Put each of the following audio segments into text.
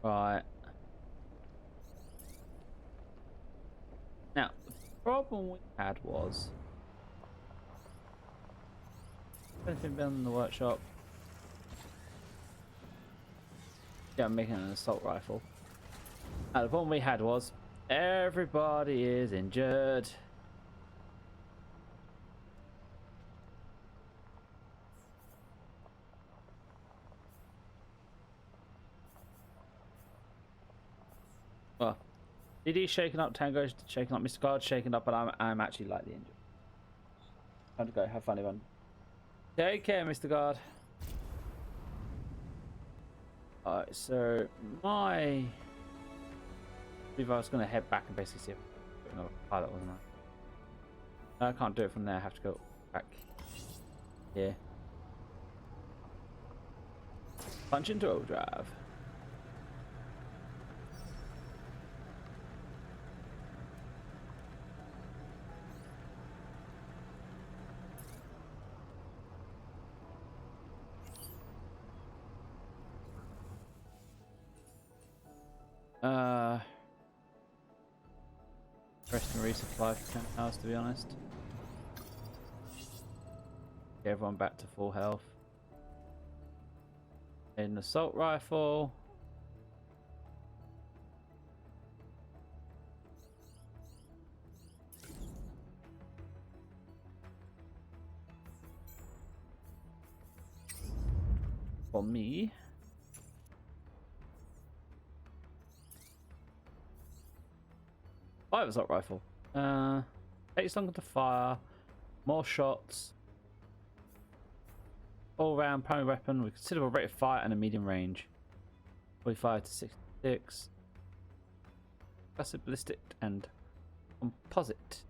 Right. Now, the problem we had was anything been in the workshop. Yeah, I'm making an assault rifle. Now, the problem we had was everybody is injured. Well, DD's shaken up, Tango's shaken up, Mr. Guard's shaken up, but I'm actually lightly injured. Time to go. Have fun, everyone. Take care, Mr. Guard. Alright, so I believe I was going to head back and basically see if I could another pilot, wasn't I? No, I can't do it from there. I have to go back here. Punch into overdrive. Rest and resupply for 10 hours, to be honest. Get everyone back to full health. An assault rifle. For me. Fire assault rifle. Takes longer to fire. More shots. All round primary weapon with considerable rate of fire and a medium range. 45 to 66. Classic ballistic and composite.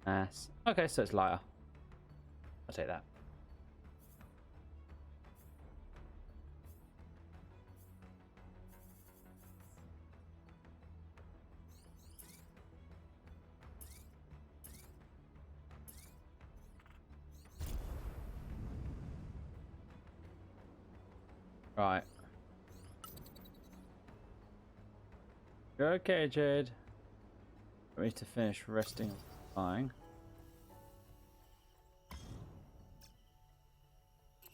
Nice. Okay, so it's lighter. I'll take that. Right. You're okay, Jade. Ready to finish resting and flying.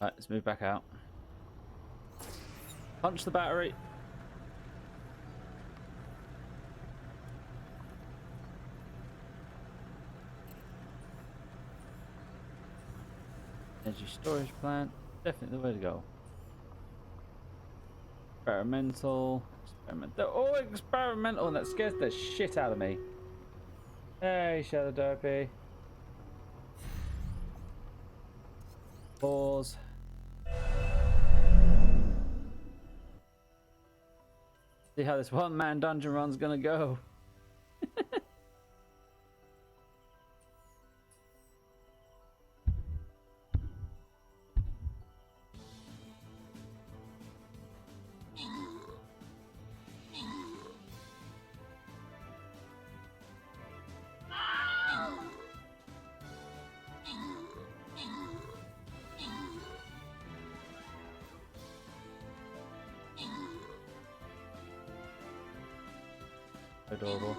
Right, let's move back out. Punch the battery. Energy storage plant. Definitely the way to go. Experimental. They're all experimental and that scares the shit out of me. Hey, Shadow Dopey. Pause. See how this one-man dungeon run's gonna go. Adorable.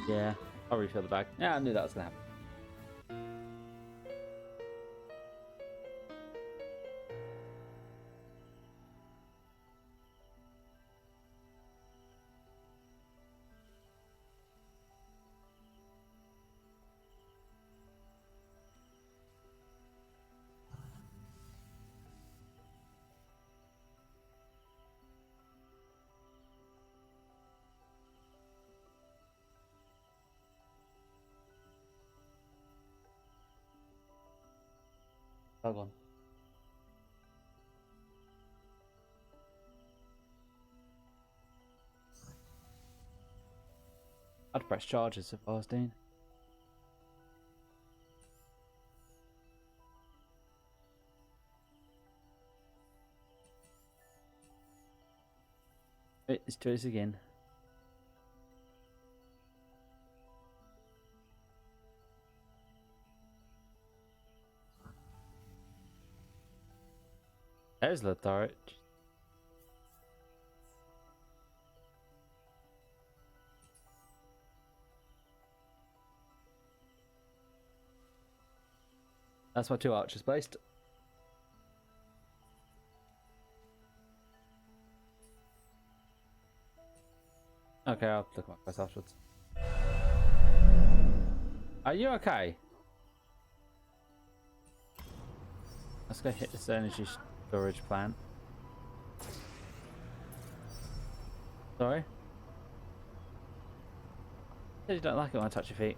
Yeah, I'll refill the bag. Yeah, I knew that was gonna happen. Hold on. I'd press charges if I was Dean. Wait, let's do this again. There's the turret. That's my 2 archers placed. Okay, I'll look at my quest afterwards. Are you okay? Let's go hit this energy storage plant. Sorry? You don't like it when I touch your feet.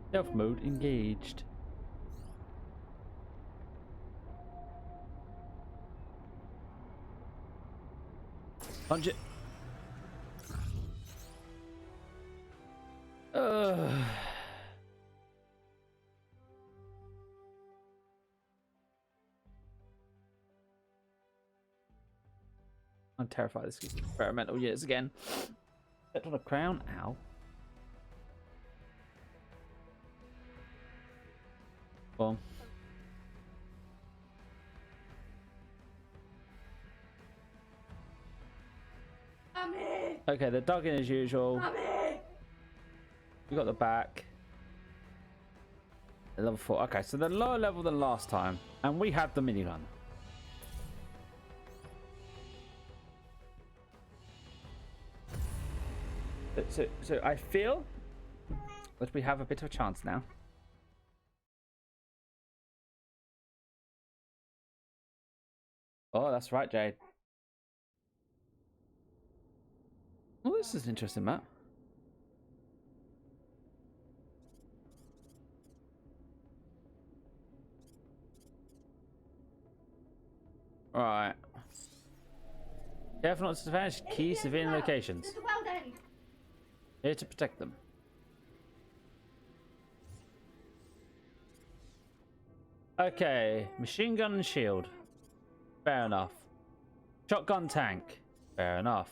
Stealth mode engaged. Punch it. I'm terrified this is experimental years again. Set on a crown. Ow. Well. Okay, they're dug in as usual. We got the back. They're level 4. Okay, so they're lower level than last time, and we have the minigun. So I feel that we have a bit of a chance now. Oh, that's right, Jade. Oh, this is an interesting map. Alright. Careful not to vanish key civilian locations. Here to protect them. Okay, machine gun and shield. Fair enough. Shotgun tank. Fair enough.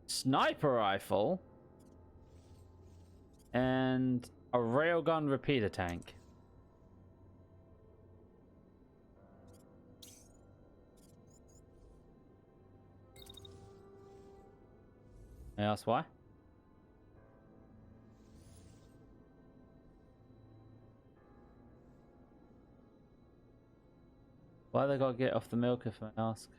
Sniper rifle. And a railgun repeater tank. May I ask why? Why they gotta get off the milk if I ask?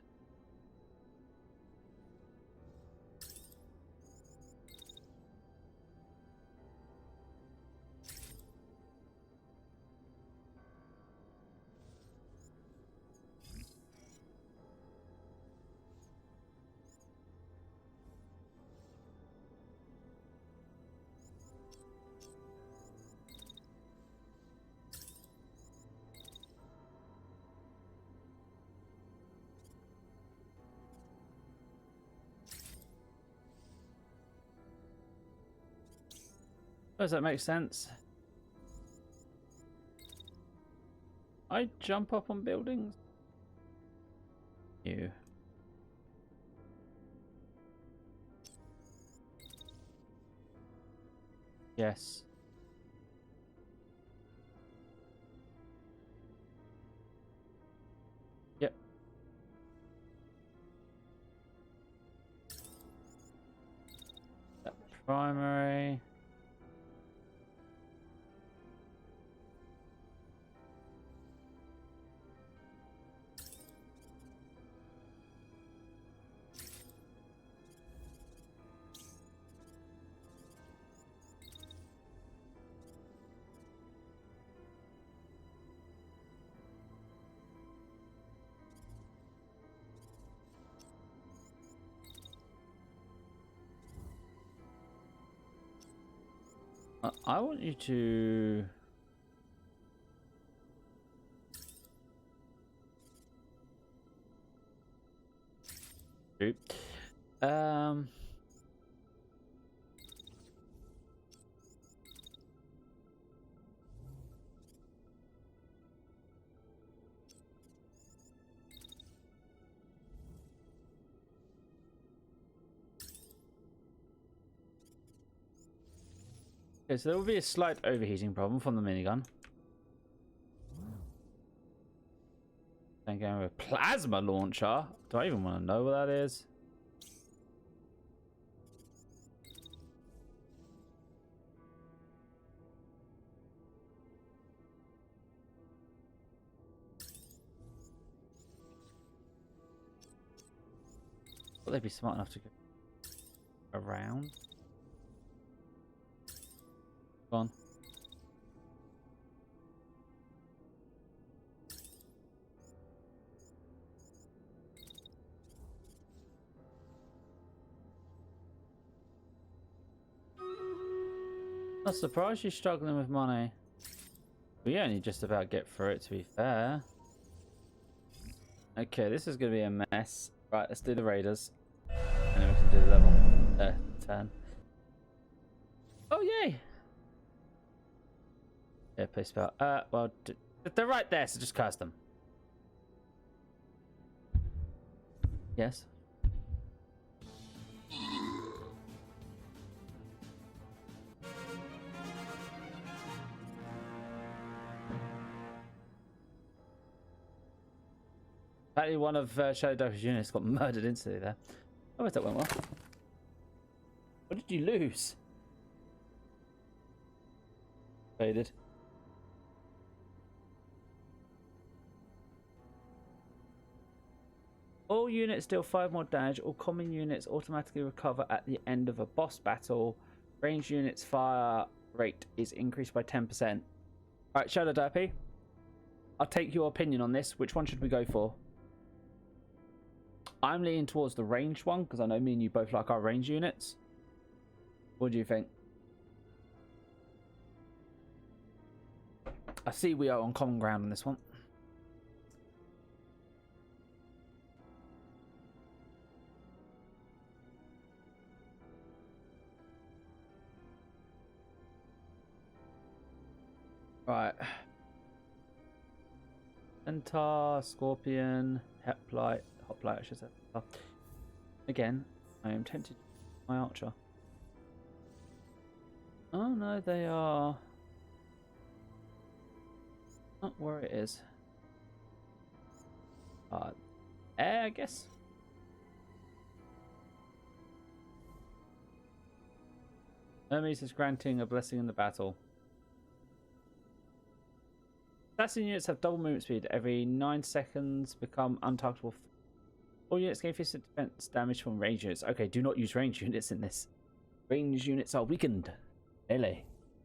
Does that make sense? I jump up on buildings? You. Yes. Yep. That primary. I want you to... Um... Okay, so there will be a slight overheating problem from the minigun. Then going with plasma launcher. Do I even want to know what that is? Will they be smart enough to go around? Go on. Not surprised you're struggling with money. We only just about get through it, to be fair. Okay, this is going to be a mess. Right, let's do the raiders. And then we can do the level. Turn. Oh, yay! Yeah, play spell. Well, they're right there, so just cast them. Yes. Apparently one of Shadow Diver's units got murdered instantly there. Oh, that went well. What did you lose? Faded. All units deal 5 more damage. All common units automatically recover at the end of a boss battle. Ranged units fire rate is increased by 10%. Alright, Shadow Diver, I'll take your opinion on this. Which one should we go for? I'm leaning towards the ranged one because I know me and you both like our ranged units. What do you think? I see we are on common ground on this one. Right. Centaur, Scorpion, Hoplite, I should say. Again, I am tempted to my archer. Oh no, they are not where it is. Air, I guess. Hermes is granting a blessing in the battle. Assassin units have double movement speed. Every 9 seconds become untargetable. All units gain 50% defense damage from range units. Okay, do not use range units in this. Range units are weakened. Melee.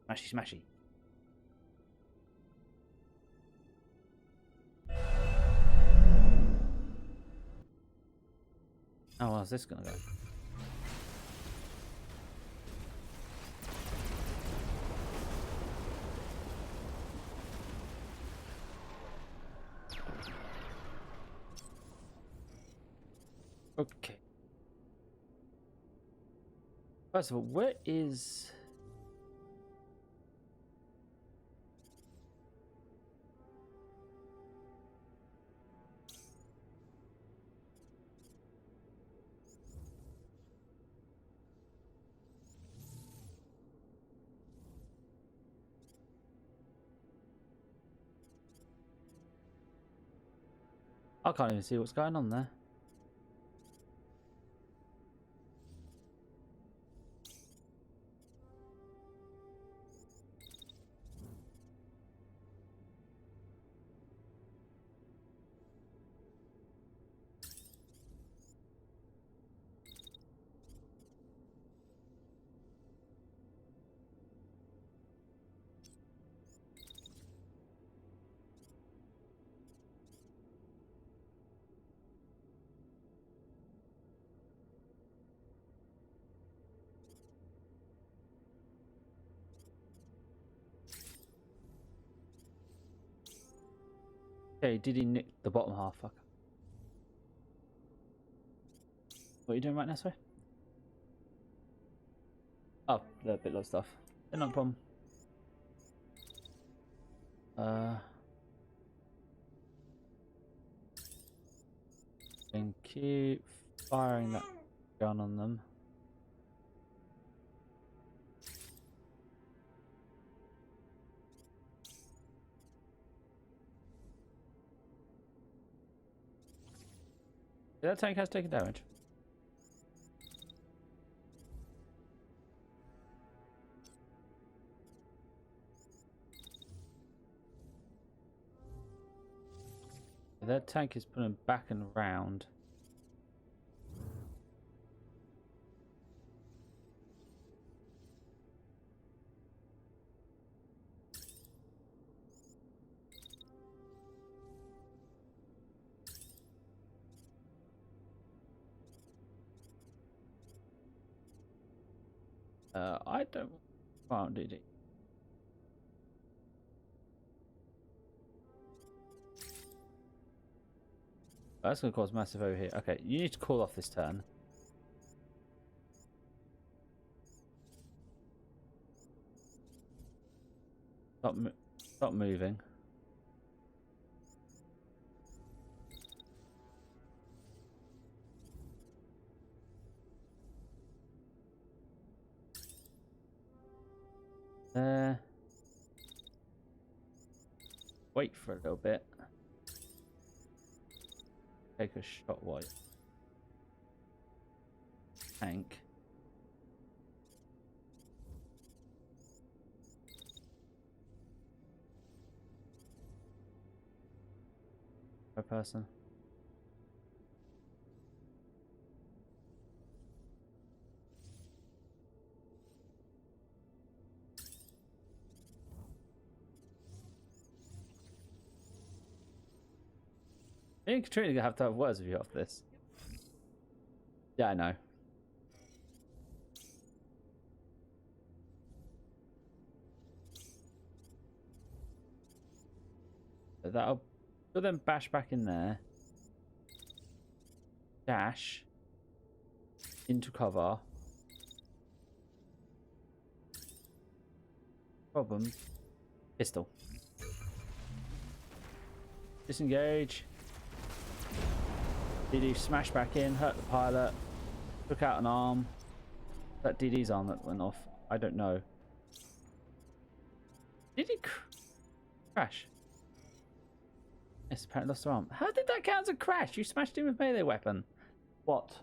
Smashy, smashy. Oh, how's this gonna go? Okay. First of all, where is... I can't even see what's going on there. Okay, did he nick the bottom half? Fuck. What are you doing right now, sorry? Oh, the bit of stuff. No problem. And keep firing that gun on them. That tank has taken damage. That tank is pulling back and round. I don't want to do it. That's going to cause massive over here. Okay, you need to call off this turn. Stop moving. Wait for a little bit. Take a shot while tank. Per person. Me and Katrina gonna have to have words with you after this. Yeah, I know. So that'll then bash back in there. Dash into cover. Problem. Pistol. Disengage. DD smash back in, hurt the pilot, took out an arm. That DD's arm that went off. I don't know. Did he crash? Yes, apparently lost her arm. How did that count as a crash? You smashed him with a melee weapon. What?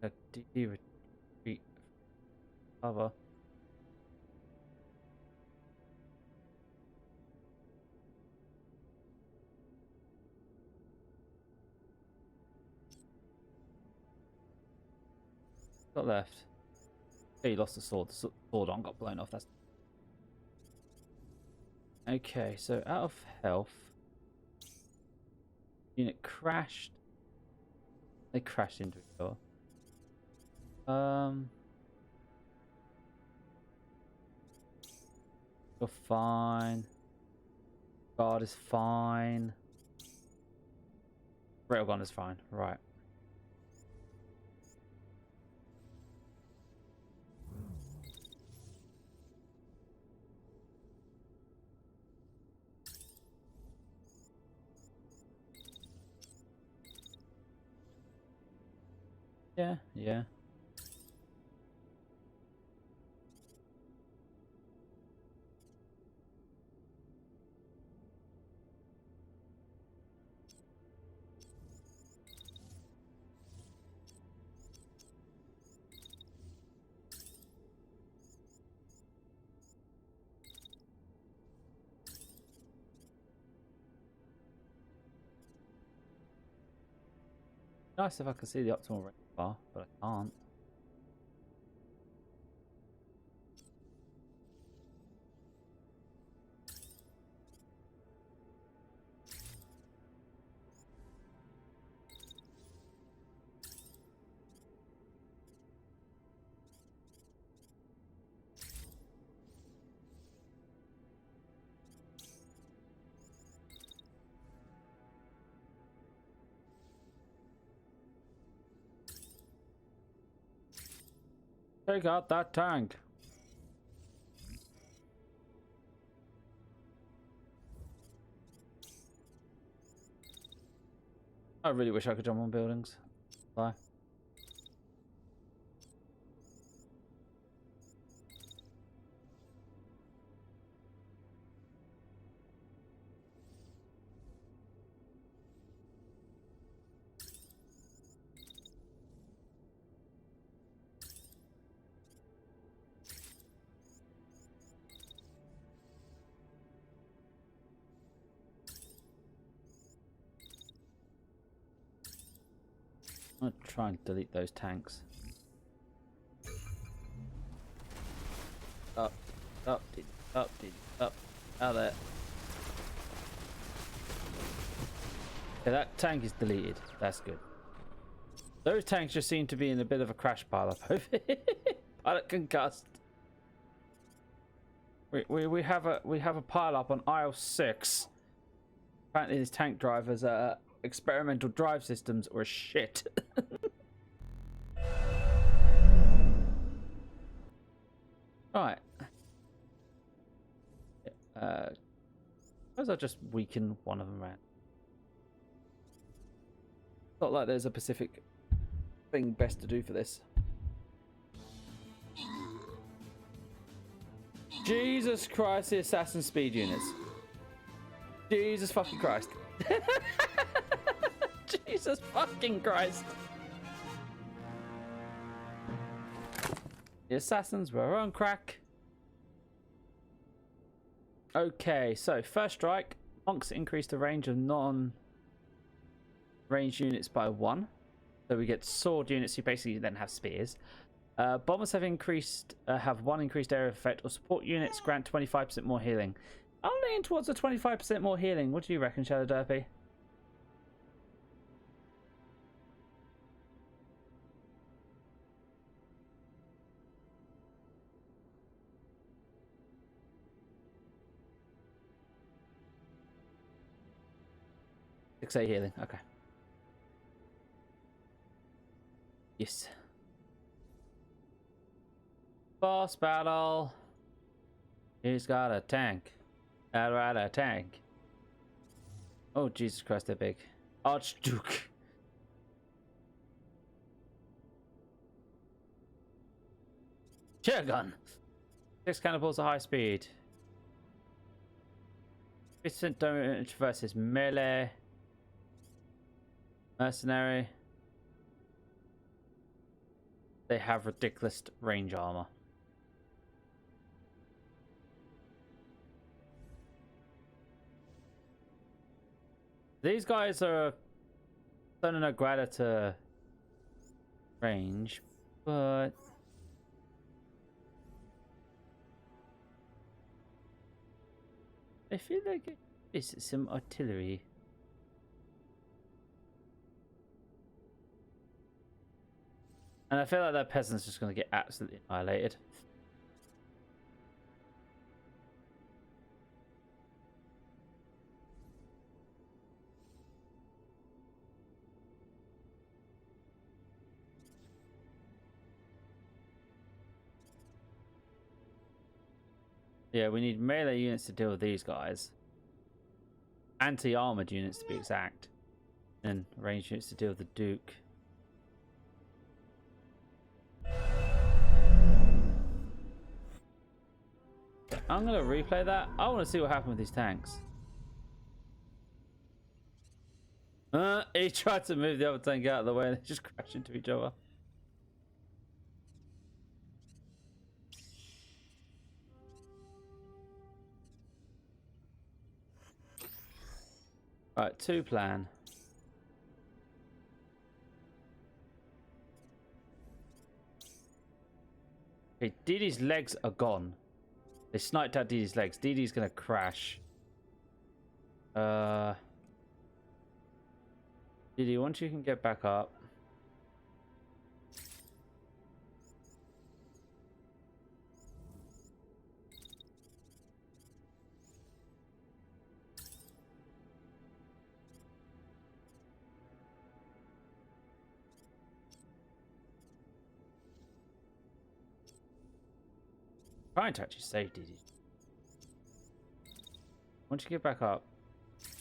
A DD retreat cover. Got left. Oh, he lost the sword. The sword arm got blown off. That's okay. So out of health, unit crashed. They crashed into each other. You're fine. Guard is fine. Railgun is fine. Right. Yeah, yeah. Nice if I could see the optimal range bar, but I can't. Take out that tank. I really wish I could jump on buildings. Bye. I'm gonna try and delete those tanks. Up, up, up, up, out there. Okay, that tank is deleted. That's good. Those tanks just seem to be in a bit of a crash pile up over here. Pilot concussed. We have a pile up on aisle 6. Apparently, these tank drivers' experimental drive systems were shit. Right. Suppose I'll just weaken one of them around. Not like there's a specific thing best to do for this. Jesus Christ, the assassin speed units. Jesus fucking Christ. Jesus fucking Christ. The assassins were on crack. Okay, so first strike. Monks increase the range of non-ranged units by 1. So we get sword units who basically then have spears. Bombers have have 1 increased area of effect, or support units grant 25% more healing. I'm leaning towards a 25% more healing. What do you reckon, Shadow Derpy? Say healing, okay. Yes. Boss battle. He's got a tank. Outright a tank. Oh Jesus Christ, they're big. Archduke. Chair gun. 6 cannonballs at high speed. 50% damage versus melee. Mercenary. They have ridiculous range armor. These guys are don't know greater to range, but I feel like it's some artillery. And I feel like that peasant's just going to get absolutely annihilated. Yeah, we need melee units to deal with these guys. Anti-armored units to be exact. And ranged units to deal with the Duke. I'm going to replay that. I want to see what happened with these tanks. He tried to move the other tank out of the way and they just crashed into each other. Right, 2 plan. Okay, Didi's legs are gone. They sniped out Didi's legs. Didi's gonna crash. Didi, once you can get back up. Trying to actually save Didi. Once you get back up,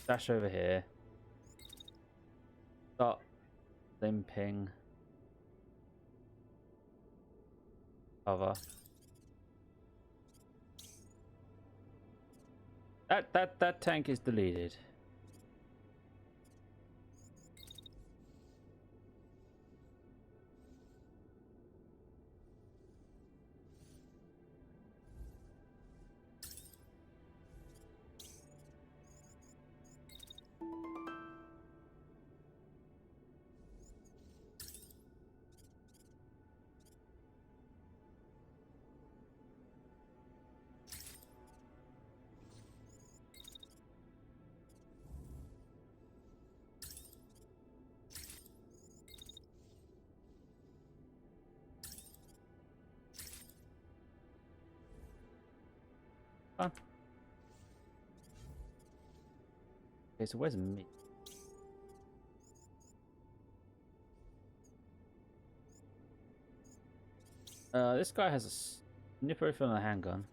dash over here. Start limping. Cover. That tank is deleted. Fun. Okay, so where's me? This guy has a snipper rifle and a handgun.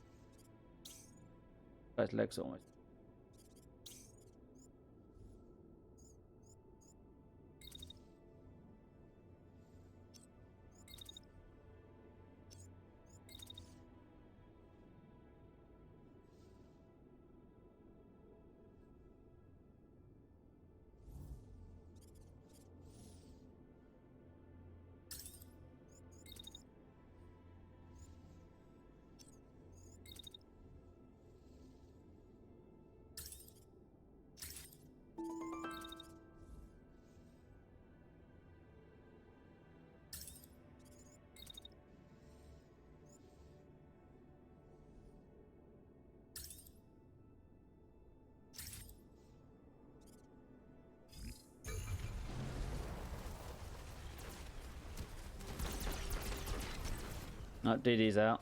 Guy's legs are almost. Oh, DD's out.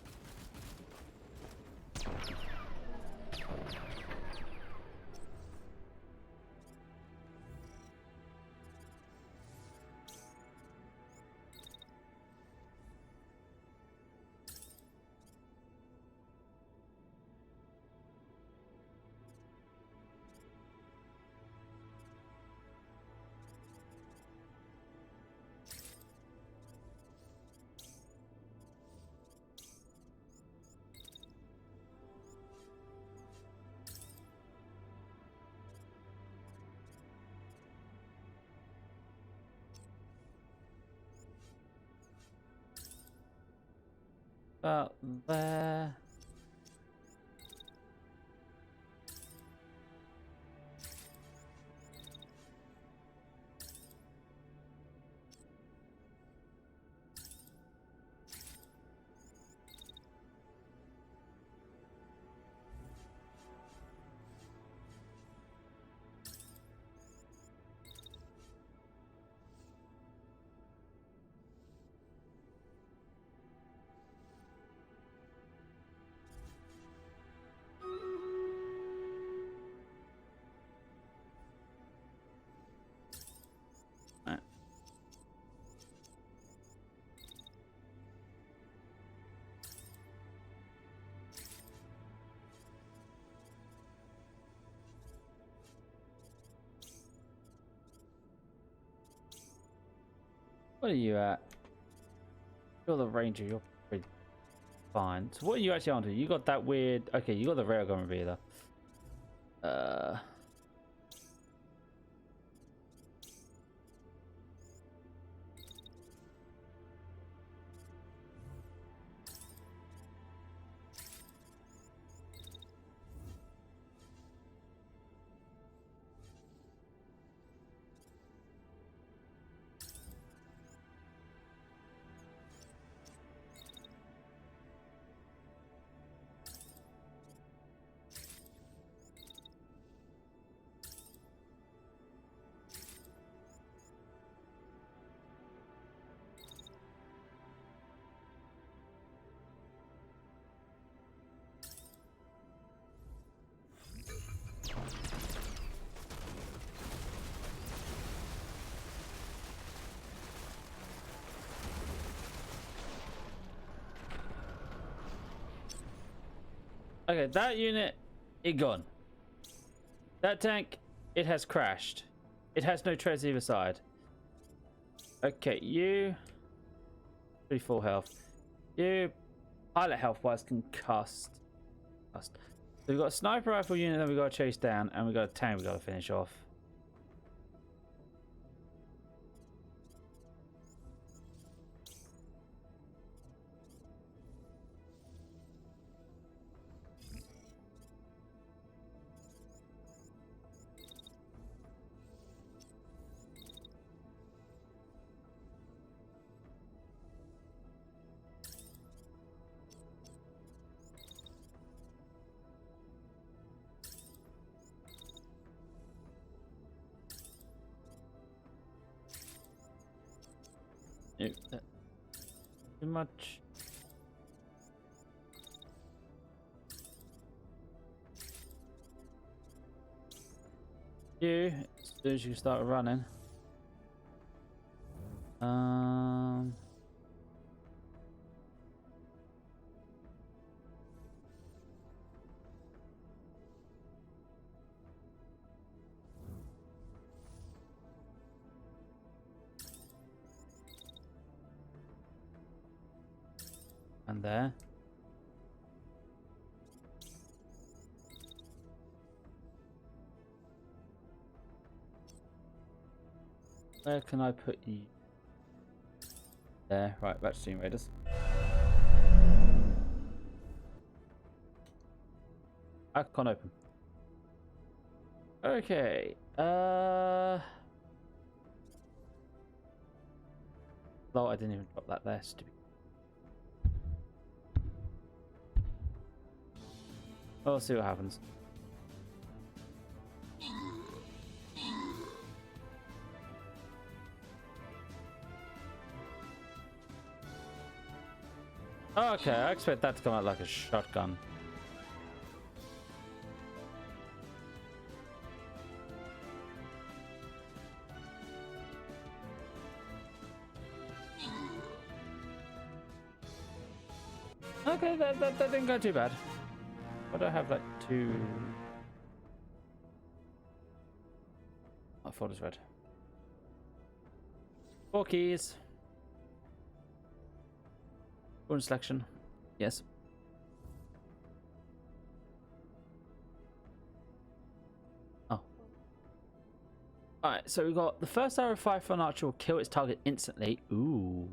About there. Right. What are you at? You're the ranger. You're pretty fine. So what are you actually onto? You got that weird. Okay, you got the railgun revealer. Okay, that unit, it gone. That tank, it has crashed. It has no treads either side. Okay, you... 3 full health. You, pilot health-wise, can cast. So we've got a sniper rifle unit that we've got to chase down, and we've got a tank we've got to finish off. Nope, that's too much. You, as soon as you start running. And there. Where can I put you? There, right, back to Team Raiders. I can't open. Okay. Oh, I didn't even drop that there, stupid. We'll see what happens. Okay, I expect that to come out like a shotgun. Okay, that didn't go too bad. But I have like 2. I thought it was red. 4 keys. One selection. Yes. Oh. Alright, so we got the first arrow fired from an archer will kill its target instantly. Ooh.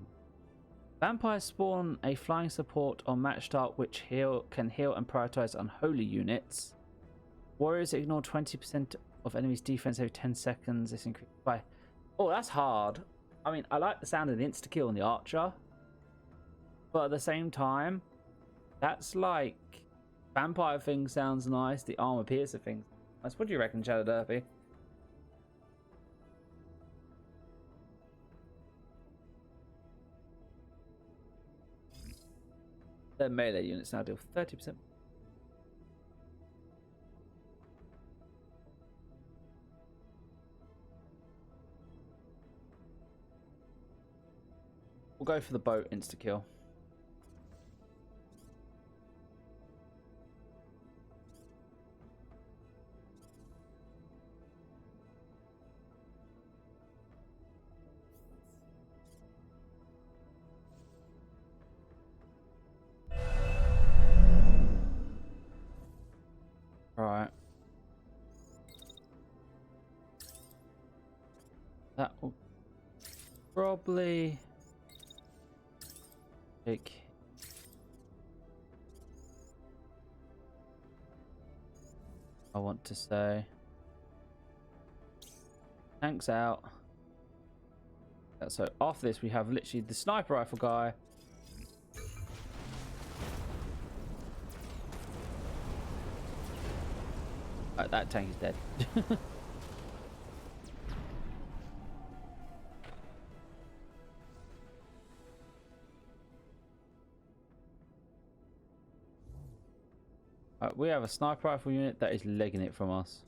Vampires spawn a flying support on match start which can heal and prioritize unholy units. Warriors ignore 20% of enemies' defense every 10 seconds. This increases by... Oh, that's hard. I mean, I like the sound of the insta-kill on the archer. But at the same time, that's like... Vampire thing sounds nice. The armor piercer thing. Nice. What do you reckon, Shadow Derpy? Their melee units now deal 30%. We'll go for the boat insta-kill. Right. That will probably take... I want to say... Tanks out. So after this we have literally the sniper rifle guy. That tank is dead. We have a sniper rifle unit that is legging it from us.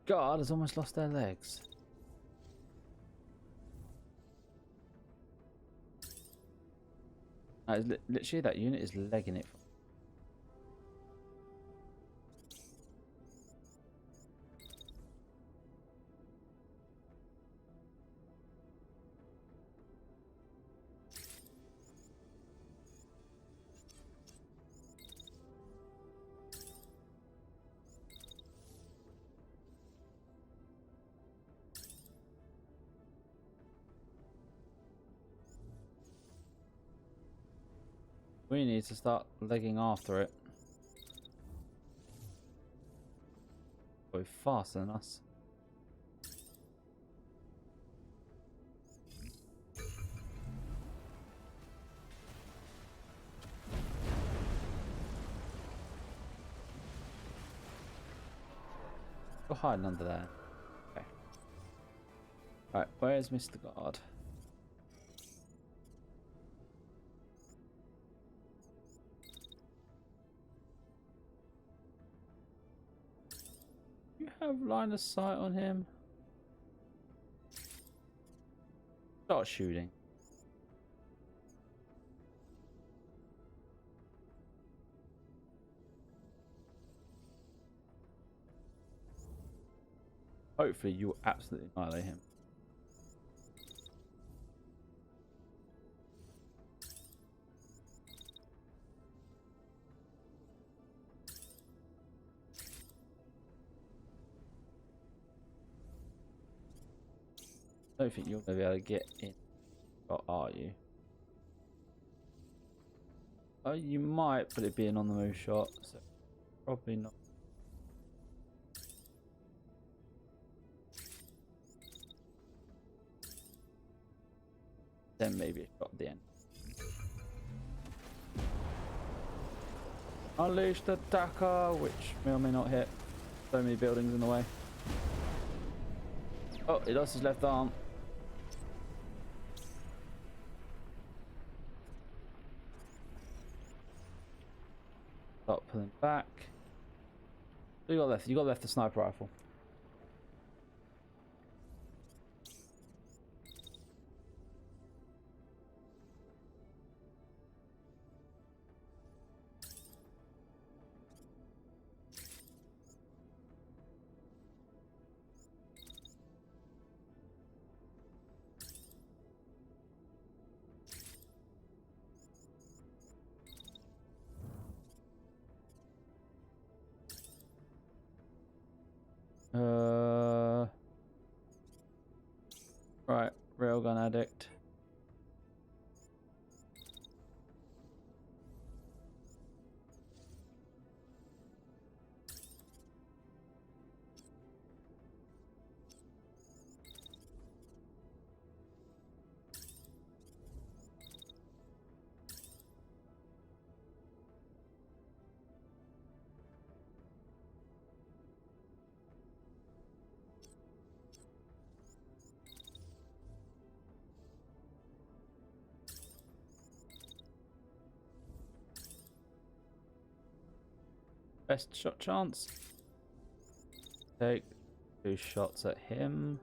God has almost lost their legs. Literally, that unit is legging it. We need to start legging after it. Probably faster than us. Go hiding under there. Okay. Right, where's Mr. Guard? You have line of sight on him. Start shooting. Hopefully you will absolutely annihilate him. I don't think you're going to be able to get in. Or are you? Oh, you might, but it'd be an on the move shot, so probably not. Then maybe a shot at the end. Unleash the Dakar, which may or may not hit. So many buildings in the way. Oh, he lost his left arm. Start pulling back. What you got left? You got left the sniper rifle. Right, railgun addict. Best shot chance. Take 2 shots at him.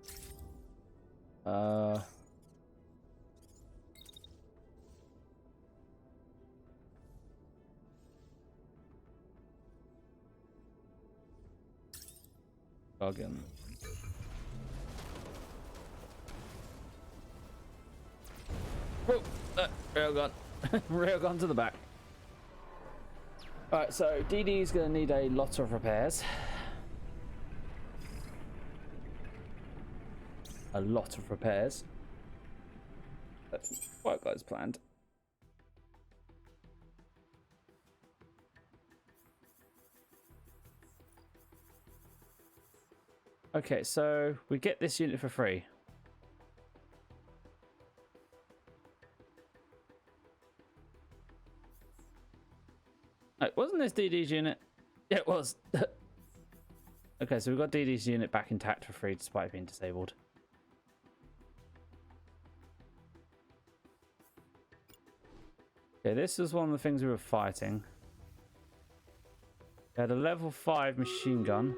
Again. Whoa! Railgun. Railgun to the back. Alright, so DD is going to need a lot of repairs. A lot of repairs. That's quite got as planned. Okay, so we get this unit for free. No, wasn't this DD's unit? Yeah, it was. Okay, so we've got DD's unit back intact for free despite being disabled. Okay, this is one of the things we were fighting. We had a level 5 machine gun.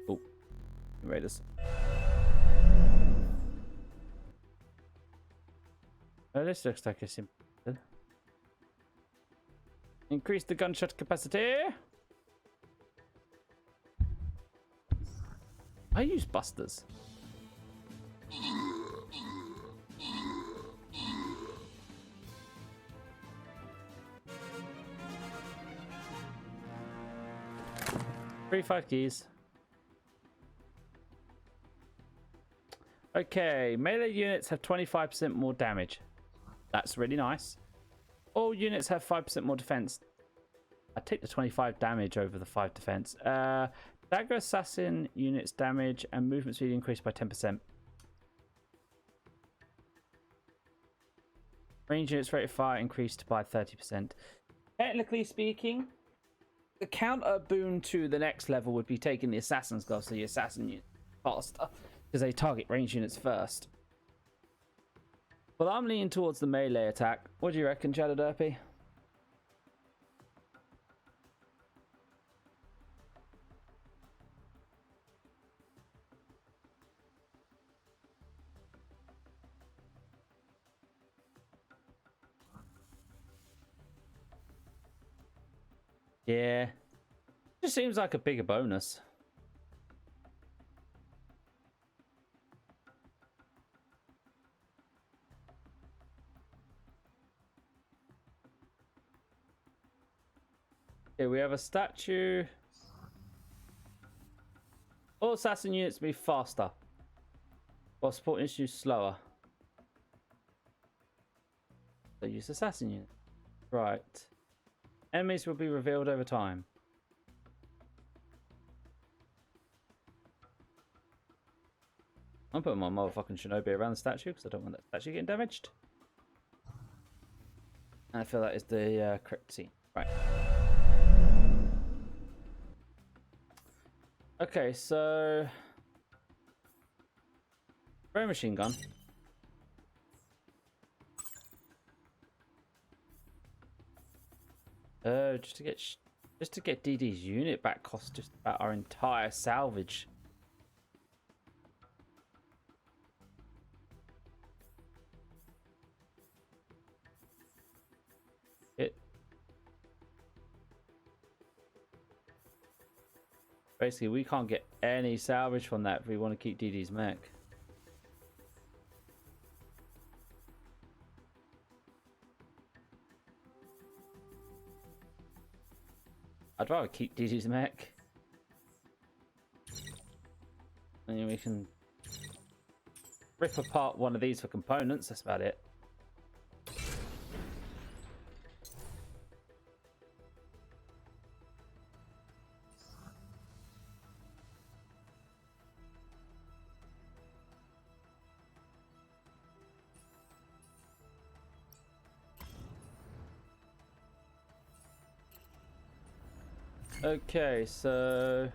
Oh, raiders. Oh, this looks like a simple. Increase the gunshot capacity. I use busters. Three 5 keys. Okay, melee units have 25% more damage. That's really nice. All units have 5% more defense. I take the 25 damage over the 5 defense. Dagger assassin units damage and movement speed increased by 10%. Range units rate of fire increased by 30%. Technically speaking, the counter boon to the next level would be taking the assassin's glove, so the assassin unit faster because they target range units first. But I'm leaning towards the melee attack. What do you reckon, Shadow Derpy? Yeah. Just seems like a bigger bonus. Okay, we have a statue. All assassin units be faster, while support issues slower. So use assassin unit. Right. Enemies will be revealed over time. I'm putting my motherfucking shinobi around the statue because I don't want that statue getting damaged. And I feel that is the correct scene. Right. Okay, so ray machine gun. Just to get DD's unit back costs just about our entire salvage. Basically, we can't get any salvage from that if we want to keep DD's mech. I'd rather keep DD's mech. And then we can rip apart one of these for components, that's about it. Okay, so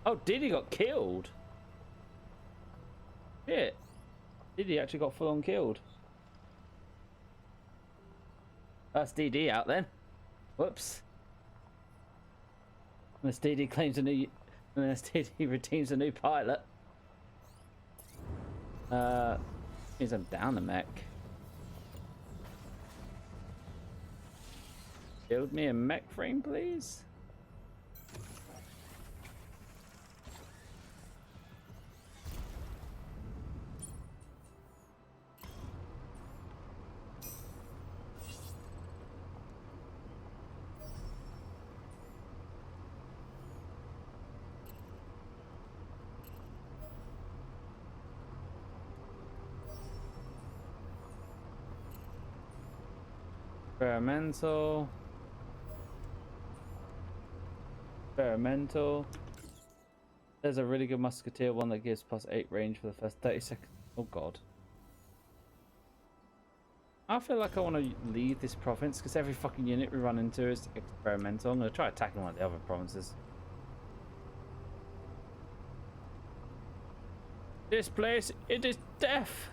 oh, Diddy got killed. Shit. Diddy actually got full on killed. That's DD out then. Whoops. Unless DD claims a new... Unless DD redeems a new pilot. Means I'm down the mech. Build me a mech frame, please. Experimental. Experimental. There's a really good musketeer one that gives +8 range for the first 30 seconds. Oh god. I feel like I want to leave this province because every fucking unit we run into is experimental. I'm going to try attacking one of the other provinces. This place, it is death.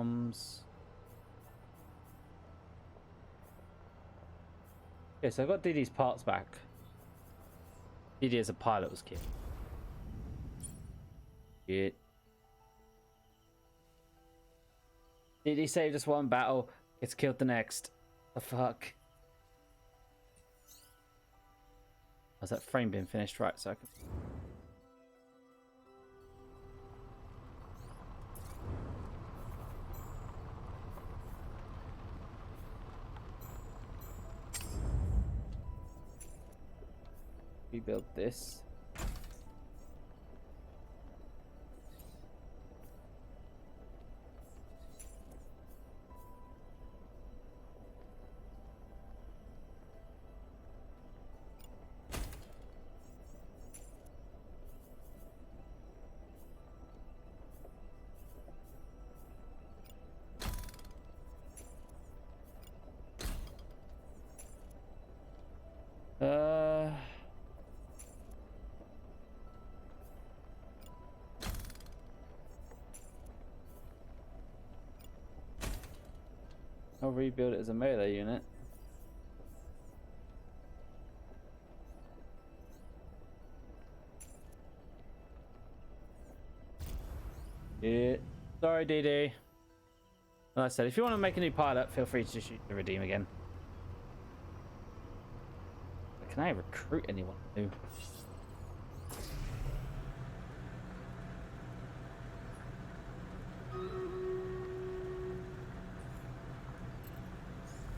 arms. Okay, so I got DD's parts back. DD as a pilot was killed. Shit. DD saved us one battle, gets killed the next. The fuck? Has that frame been finished? Right, so I can... rebuild this. I'll rebuild it as a melee unit. Yeah. Sorry, DD. Like I said, if you want to make a new pilot, feel free to shoot the redeem again. But can I recruit anyone new?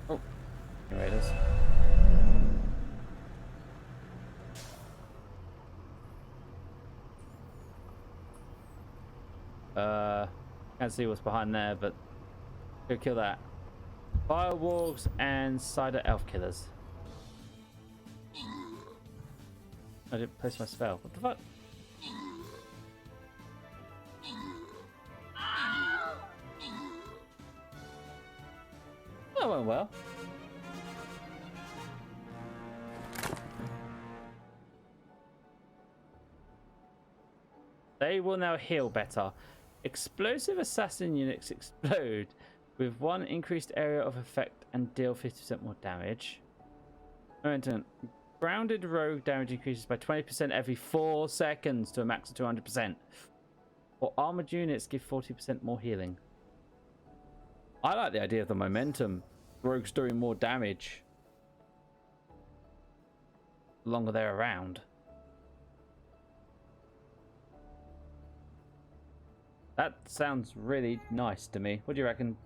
Oh, Raiders. Can't see what's behind there, but go kill that. Firewalks and cider elf killers. I didn't post my spell. What the fuck? That went well. They will now heal better. Explosive assassin units explode with one increased area of effect and deal 50% more damage. Momentum. Grounded rogue damage increases by 20% every 4 seconds to a max of 200%. Or armored units give 40% more healing. I like the idea of the momentum. Rogues doing more damage the longer they're around. That sounds really nice to me. What do you reckon,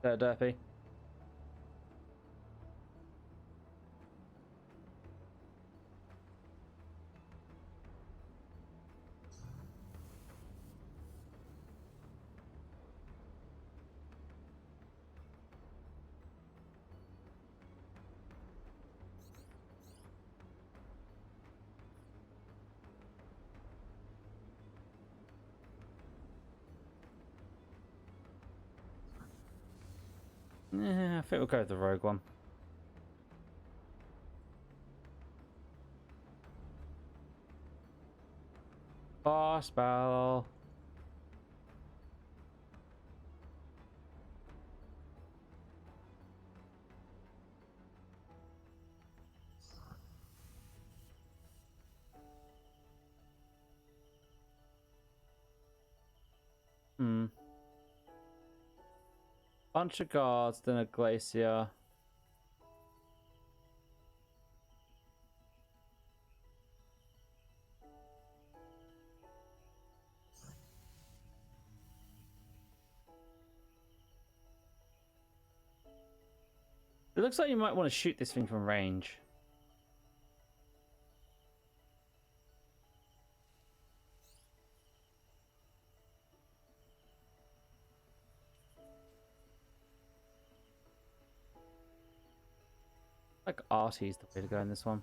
Derpy? Yeah, I think we'll go with the rogue one. Boss battle. Bunch of guards, then a glacier. It looks like you might want to shoot this thing from range. Like arty's the way to go in this one.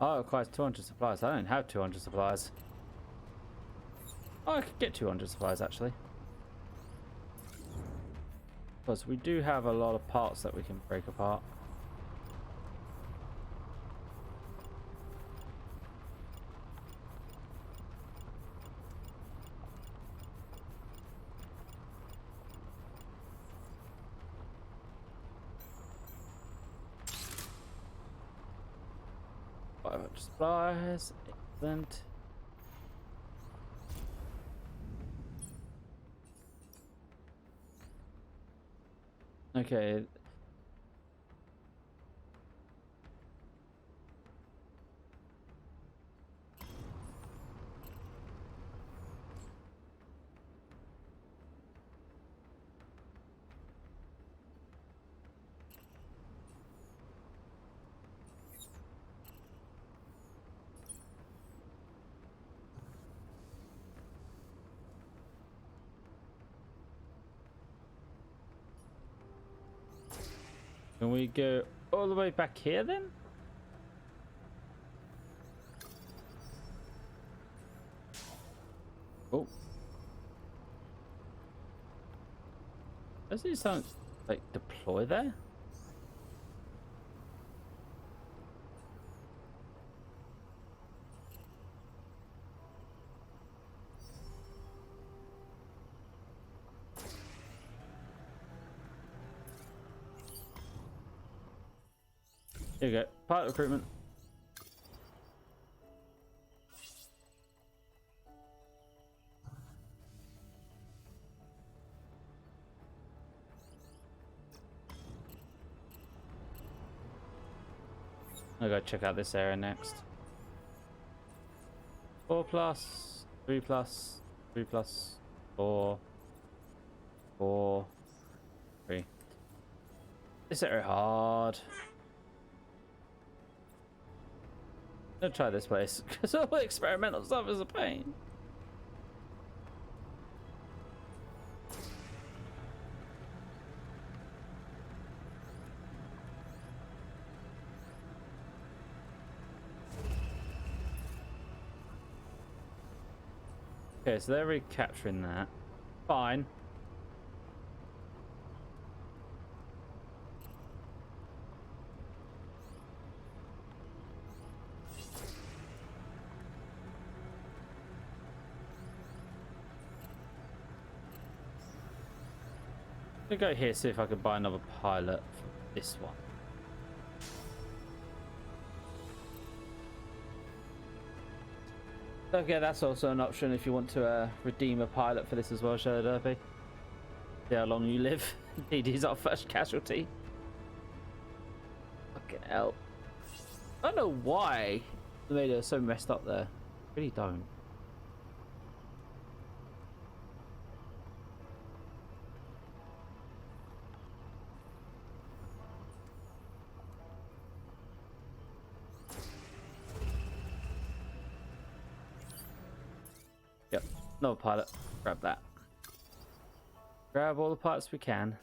Oh, it requires 200 supplies. I don't have 200 supplies. Oh, I could get 200 supplies actually. Because we do have a lot of parts that we can break apart. Supplies, excellent. Okay. Can we go all the way back here then? Oh. Does it sound like deploy there? Here we go. Pilot recruitment. I'll go check out this area next. 4 plus, 3 plus, 3 plus, 4, 4, 3. This area hard. I'm gonna try this place because all the experimental stuff is a pain. Okay, so they're recapturing that. Fine. I'm gonna go here, see if I can buy another pilot for this one. Okay, that's also an option if you want to redeem a pilot for this as well, Shadow Derby. See how long you live. DD's our first casualty. Fucking hell. I don't know why they made it so messed up there. I really don't. Yep, no pilot. Grab that. Grab all the parts we can.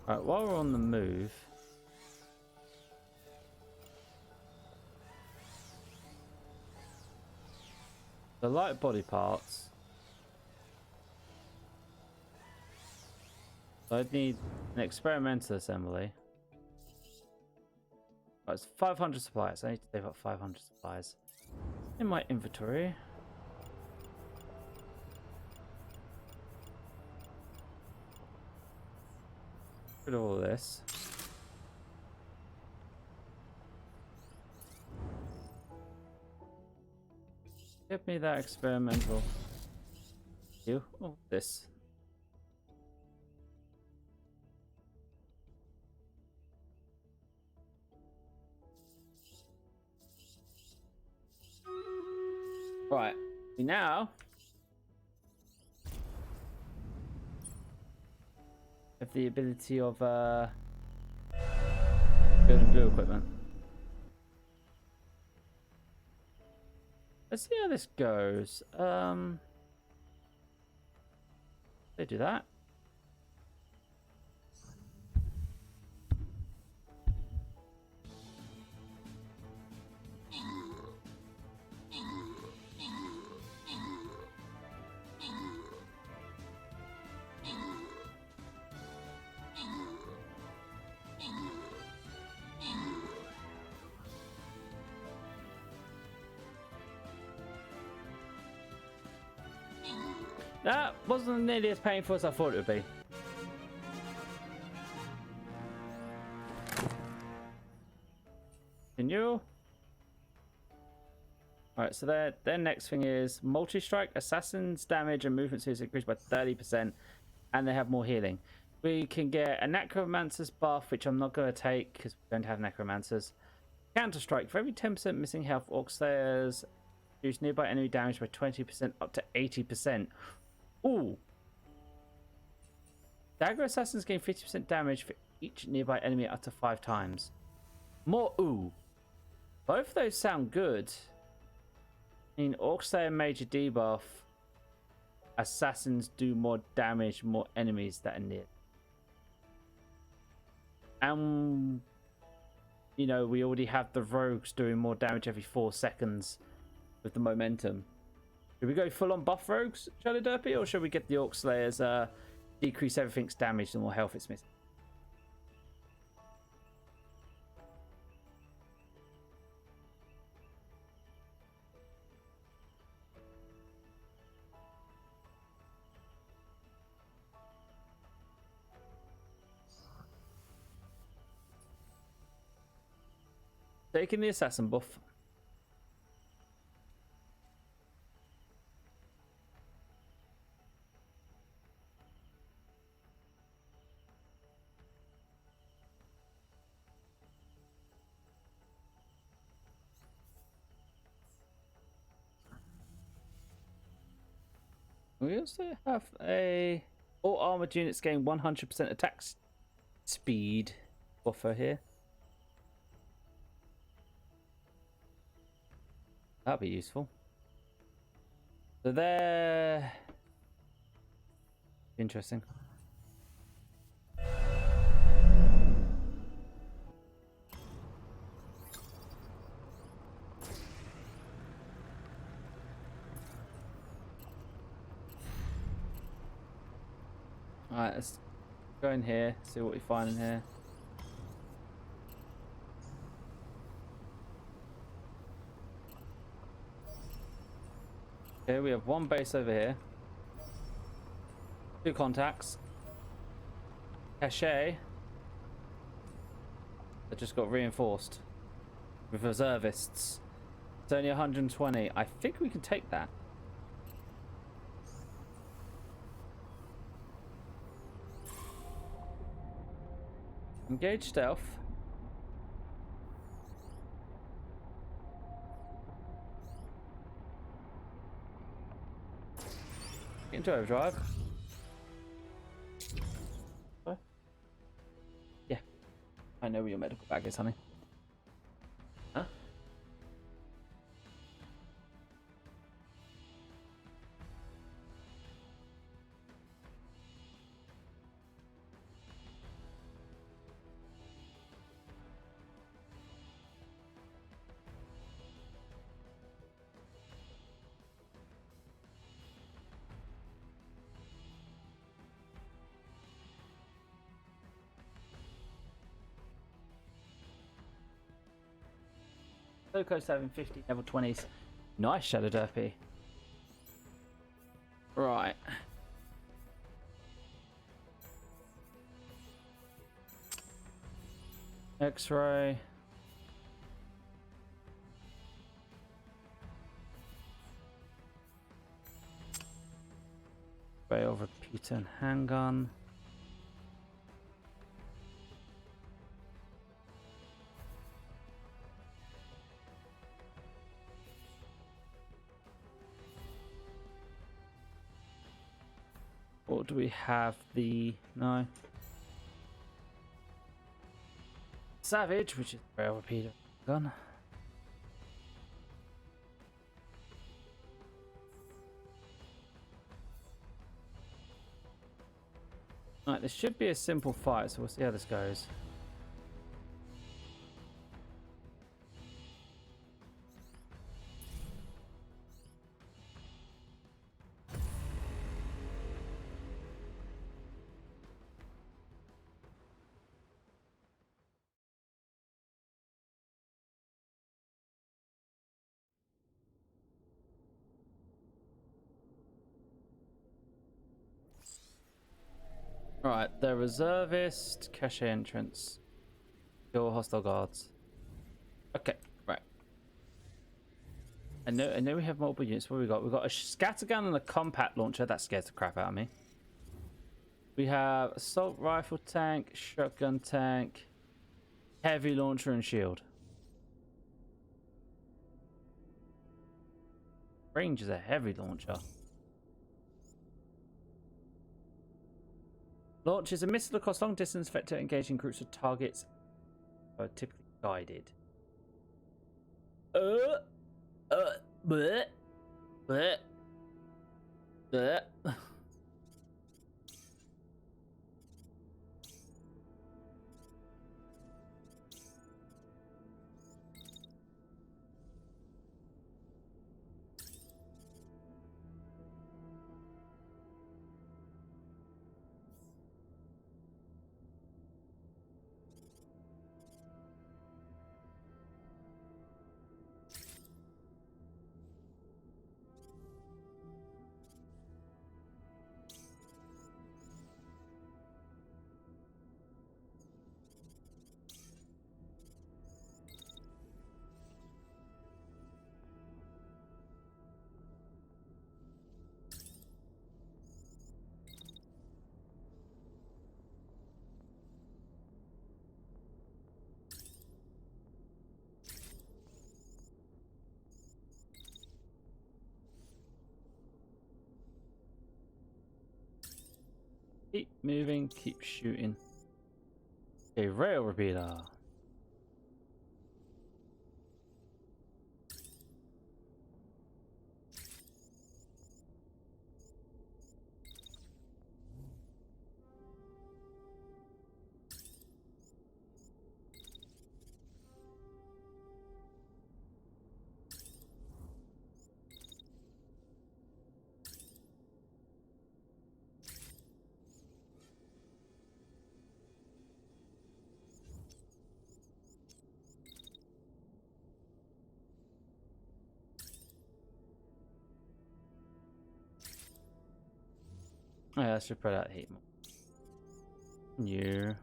Alright, while we're on the move, the light body parts, so I'd need an experimental assembly. Oh, it's 500 supplies. I need to save up 500 supplies in my inventory. Rid of all this. Give me that experimental. You? Oh, this. Right, we now have the ability of building blue equipment. let's see how this goes. They do that. That wasn't nearly as painful as I thought it would be. Continue. Alright, so their next thing is multi-strike. Assassin's damage and movement speed is increased by 30%, and they have more healing. We can get a Necromancer's buff, which I'm not going to take because we don't have Necromancers. Counter-strike. For every 10% missing health, Orc Slayers reduce nearby enemy damage by 20% up to 80%. Ooh. Dagger Assassins gain 50% damage for each nearby enemy up to 5 times. More ooh. Both of those sound good. I mean, Orc Slayer major debuff. Assassins do more damage, more enemies that are near. And, you know, we already have the rogues doing more damage every 4 seconds with the momentum. Should we go full on buff rogues, Shadow Derpy, or should we get the Orc Slayers decrease everything's damage the more health it's missing? Taking the assassin buff. We also have a all armored units gain 100% attack speed buffer here. That'd be useful. So they're interesting. Alright, let's go in here, see what we find in here. Okay, we have one base over here. 2 contacts. Cache. That just got reinforced. With reservists. It's only 120. I think we can take that. Engage stealth. Get into overdrive. What? Yeah. I know where your medical bag is, honey. Huh? Loco 750 level 20s. Nice, Shadow Derpy. Right. X-ray. Rail repeater and handgun. Or do we have the... No. Savage, which is rail repeater gun. Right, this should be a simple fight, so we'll see how this goes. Alright, the reservist cache entrance. Kill hostile guards. Okay, right. I know we have multiple units. What we got? We've got a scattergun and a compact launcher. That scares the crap out of me. We have assault rifle tank, shotgun tank, heavy launcher and shield. Range is a heavy launcher. Launches a missile across long distance vector engaging groups of targets are typically guided. Bleh. Bleh. Bleh. Keep moving, keep shooting. A rail repeater. Oh, yeah, I should put out heat more. Yeah.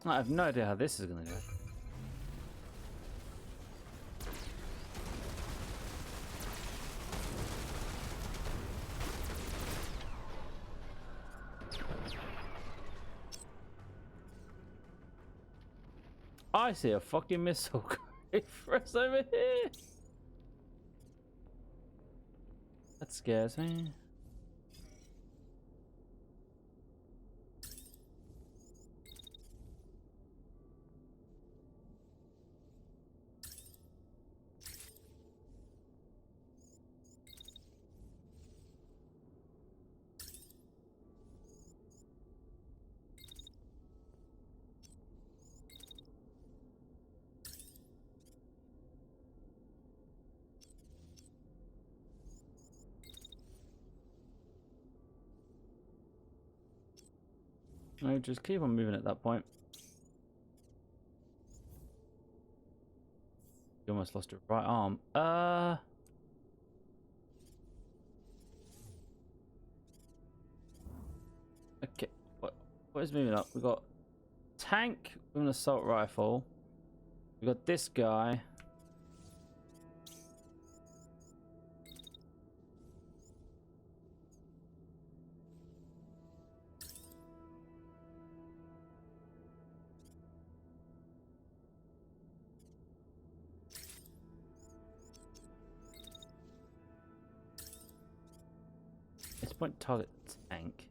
I have no idea how this is going to go. I see a fucking missile going for us over here. That scares me. No, just keep on moving at that point. You almost lost your right arm. Okay. what is moving up? We've got tank with an assault rifle. We've got this guy. It's point target tank.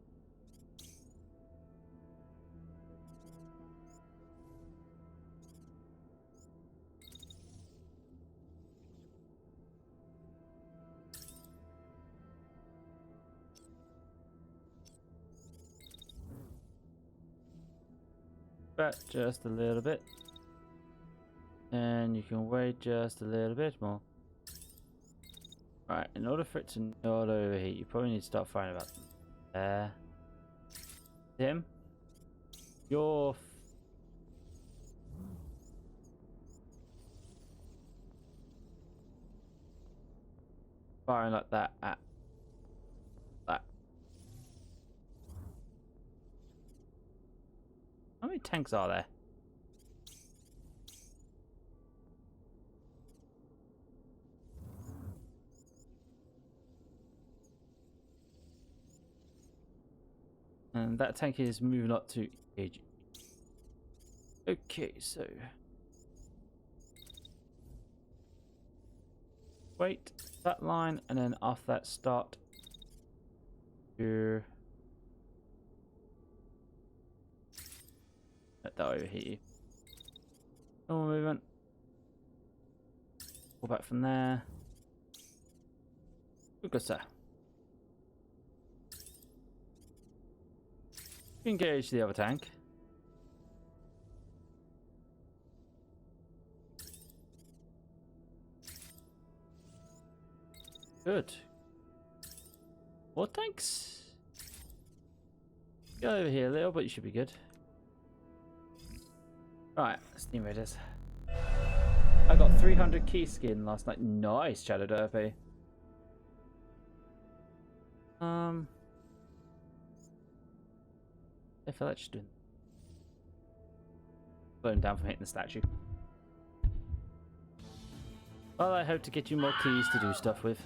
Back just a little bit. And you can wait just a little bit more. Right, in order for it to not overheat, you probably need to start firing about there. Tim, you're firing like that at that. How many tanks are there? And that tank is moving up to engage. Okay, so wait that line, and then after that start your let that overheat you. Normal movement. Pull back from there. Good sir. Engage the other tank. Good. More tanks. Go over here a little, but you should be good. Right, Steam Raiders. I got 300 key skin last night. Nice, Shadow Derpy. I feel like just doing. Slow him down from hitting the statue. Well, I hope to get you more keys to do stuff with.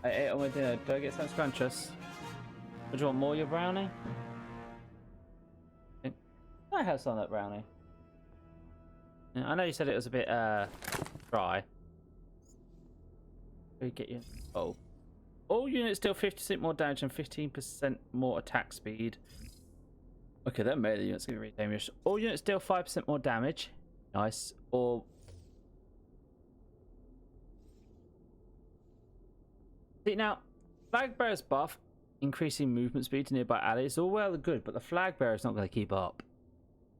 I ate all my dinner. Do I get some scrunches? Would you want more of your brownie? I have some of that brownie. I know you said it was a bit dry. We get you. Oh, all units deal 50% more damage and 15% more attack speed. Okay, that melee unit's gonna be really dangerous. All units deal 5% more damage. Nice. Or see now, flag bearer's buff, increasing movement speed to nearby allies, all well and good, but the flag bearer is not going to keep up.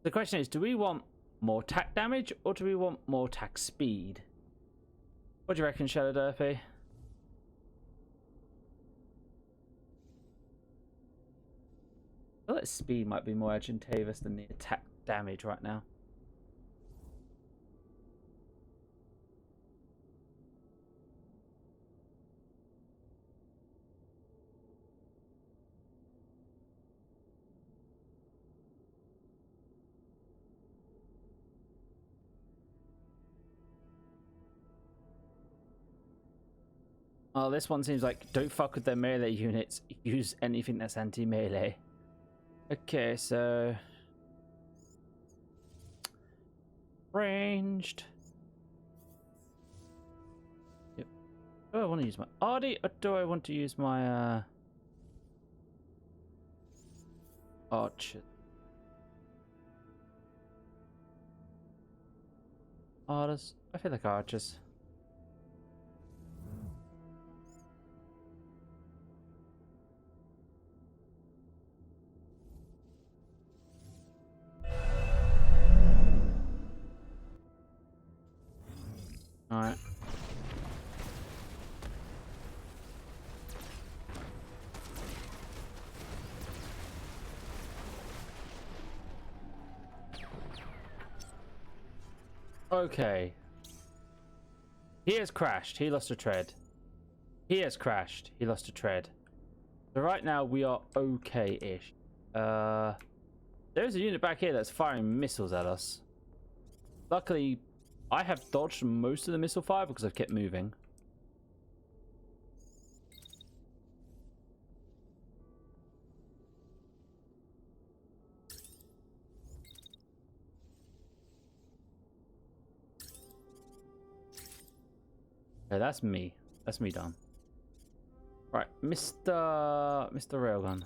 The question is, do we want more attack damage, or do we want more attack speed? What do you reckon, Shadow Derpy? I feel like speed might be more advantageous than the attack damage right now. Oh, this one seems like don't fuck with their melee units. Use anything that's anti-melee. Okay, so ranged. Yep. Do I want to use my Artie, or do I want to use my archer? Archers. I feel like archers. Alright. Okay. He has crashed. He lost a tread. He has crashed. He lost a tread. So right now we are okay-ish. There's a unit back here that's firing missiles at us. Luckily, I have dodged most of the missile fire because I've kept moving. Okay, that's me. That's me done. Right, Mr. Railgun.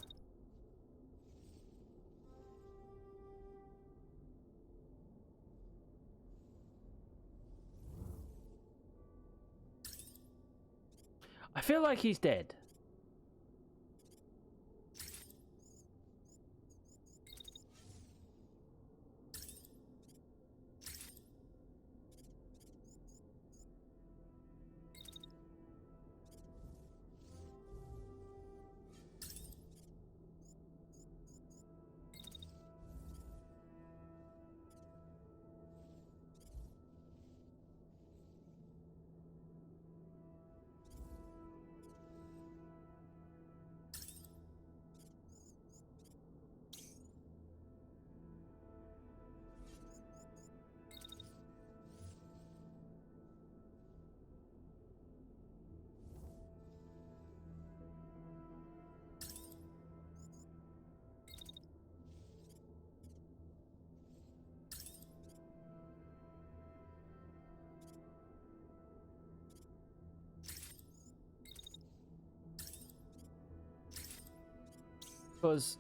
I feel like he's dead. Because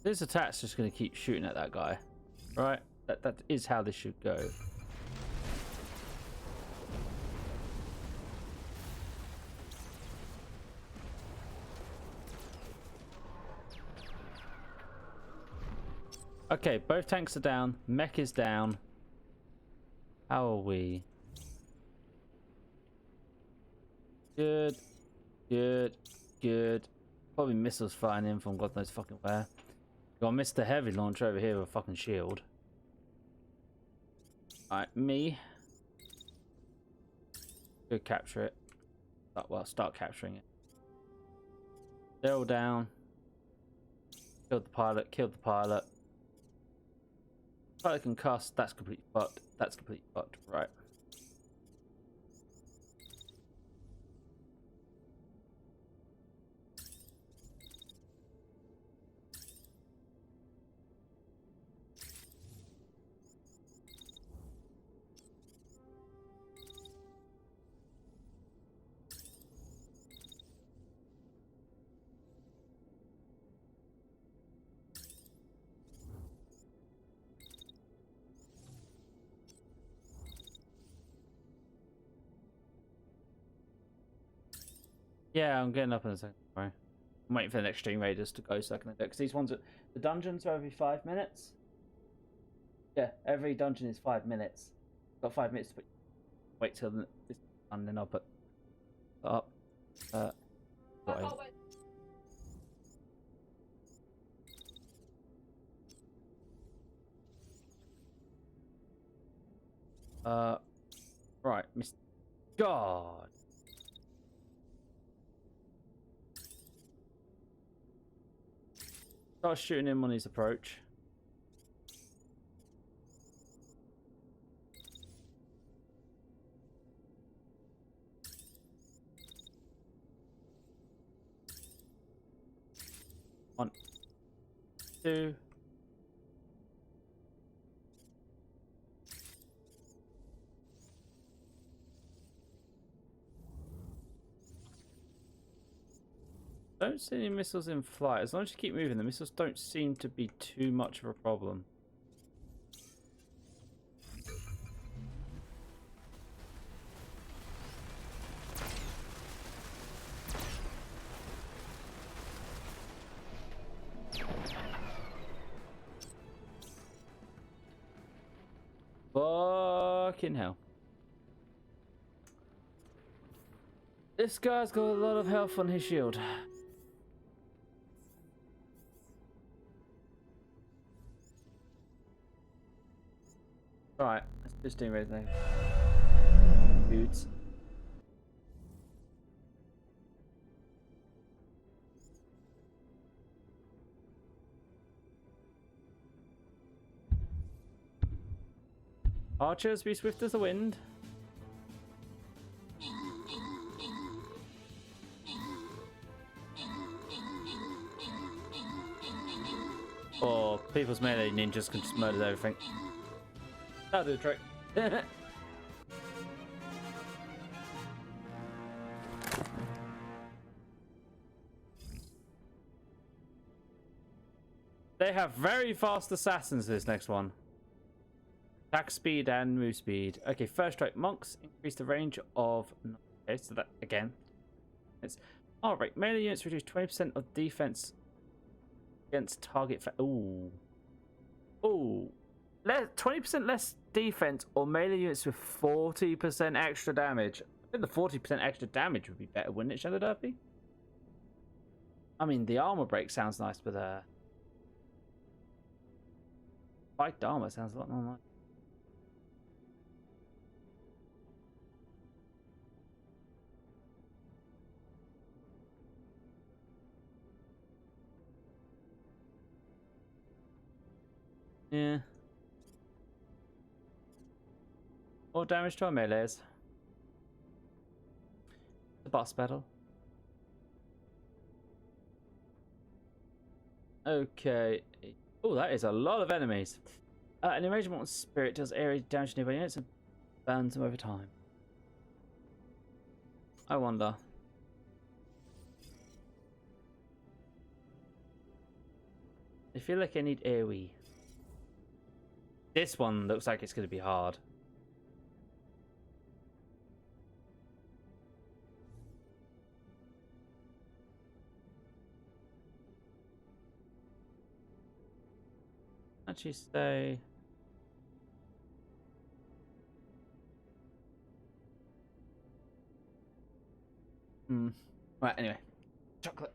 this attack's just going to keep shooting at that guy, right? That is how this should go. Okay, both tanks are down. Mech is down. How are we? Good. Good. Good. Probably missiles firing in from God knows fucking where. Got Mr. Heavy Launcher over here with a fucking shield. Alright, me. Go capture it. Well, start capturing it. They're all down. Killed the pilot. Killed the pilot. Pilot concussed. That's completely fucked. That's completely fucked. Right. Yeah, I'm getting up in a second. Sorry. I'm waiting for the next stream raiders to go so I can do it. Because these ones are, the dungeons are every 5 minutes. Yeah, every dungeon is 5 minutes. Got 5 minutes to put, wait till this is done, then I'll put up. Right, Mr. God. Start shooting him on his approach. One, two. Don't see any missiles in flight. As long as you keep moving, the missiles don't seem to be too much of a problem. Fucking hell. This guy's got a lot of health on his shield. Right, let's just do everything. Dudes. Archers, be swift as the wind. Or people's melee ninjas can just murder everything. That'll do the trick. They have very fast assassins this next one. Attack speed and move speed. Okay, first strike. Monks increase the range of... Okay, so that again. It's... Alright, melee units reduce 20% of defense against target... Ooh. Ooh. 20% less defense or melee units with 40% extra damage. I think the 40% extra damage would be better, wouldn't it, Shadow Derpy? I mean, the armor break sounds nice, but spiked armor sounds a lot more nice. Yeah. More damage to our melees. The boss battle. Okay. Oh, that is a lot of enemies. An enragement spirit does area damage to nearby units and burns them over time. I wonder. I feel like I need AoE. This one looks like it's going to be hard. Actually say... Right, anyway. Chocolate.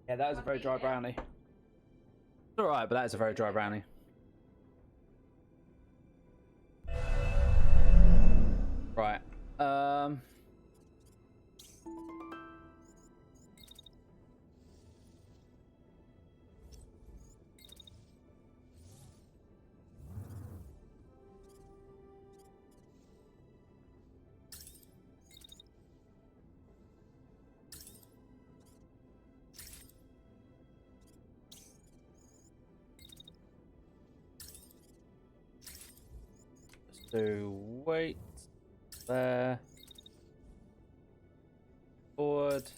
Yeah, that was a very dry brownie. It's alright, but that is a very dry brownie. Right. So wait there. Forward.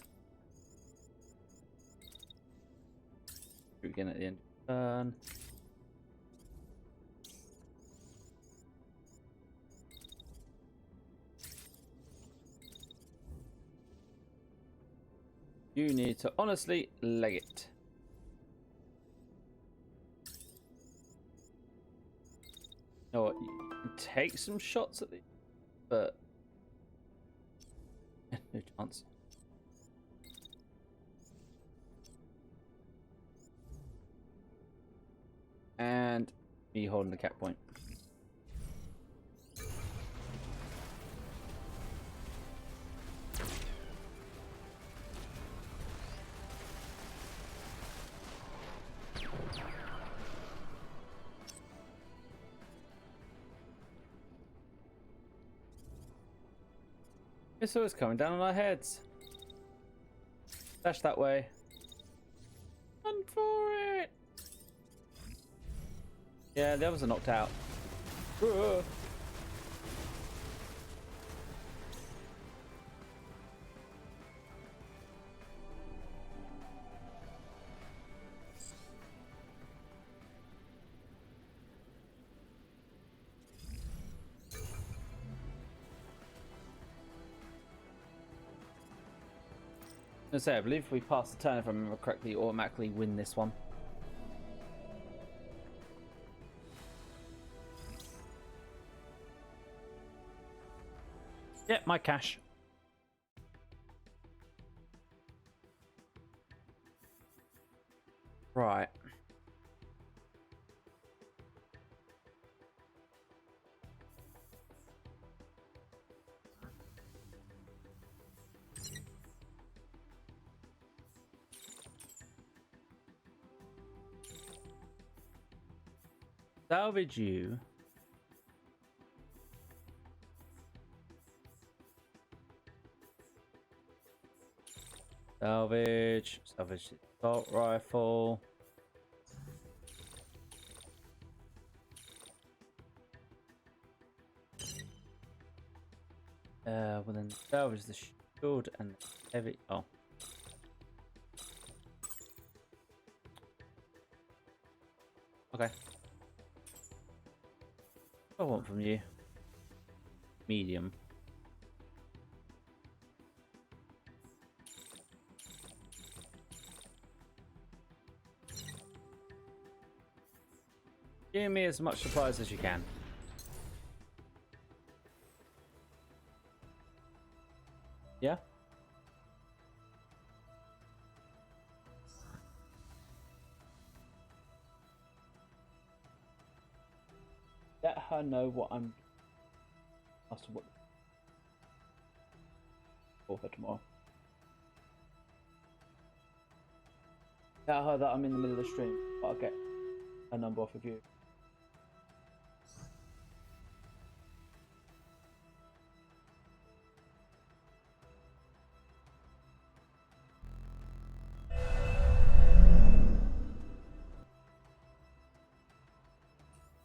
Again at the end of the turn. You need to honestly leg it. You know what? You can take some shots at the, but No chance. And me holding the cap point. It's always coming down on our heads. Dash that way. Run for it! Yeah, the others are knocked out. Whoa. I believe if we pass the turn, if I remember correctly, automatically win this one. Yep, my cash. Right. Salvage you. Salvage assault rifle. Well then salvage the shield and the heavy. Oh. Okay. What I want from you? Medium. Give me as much supplies as you can. Yeah? Let her know what I'm asked what for her tomorrow. Tell her that I'm in the middle of the stream, but I'll get a number off of you.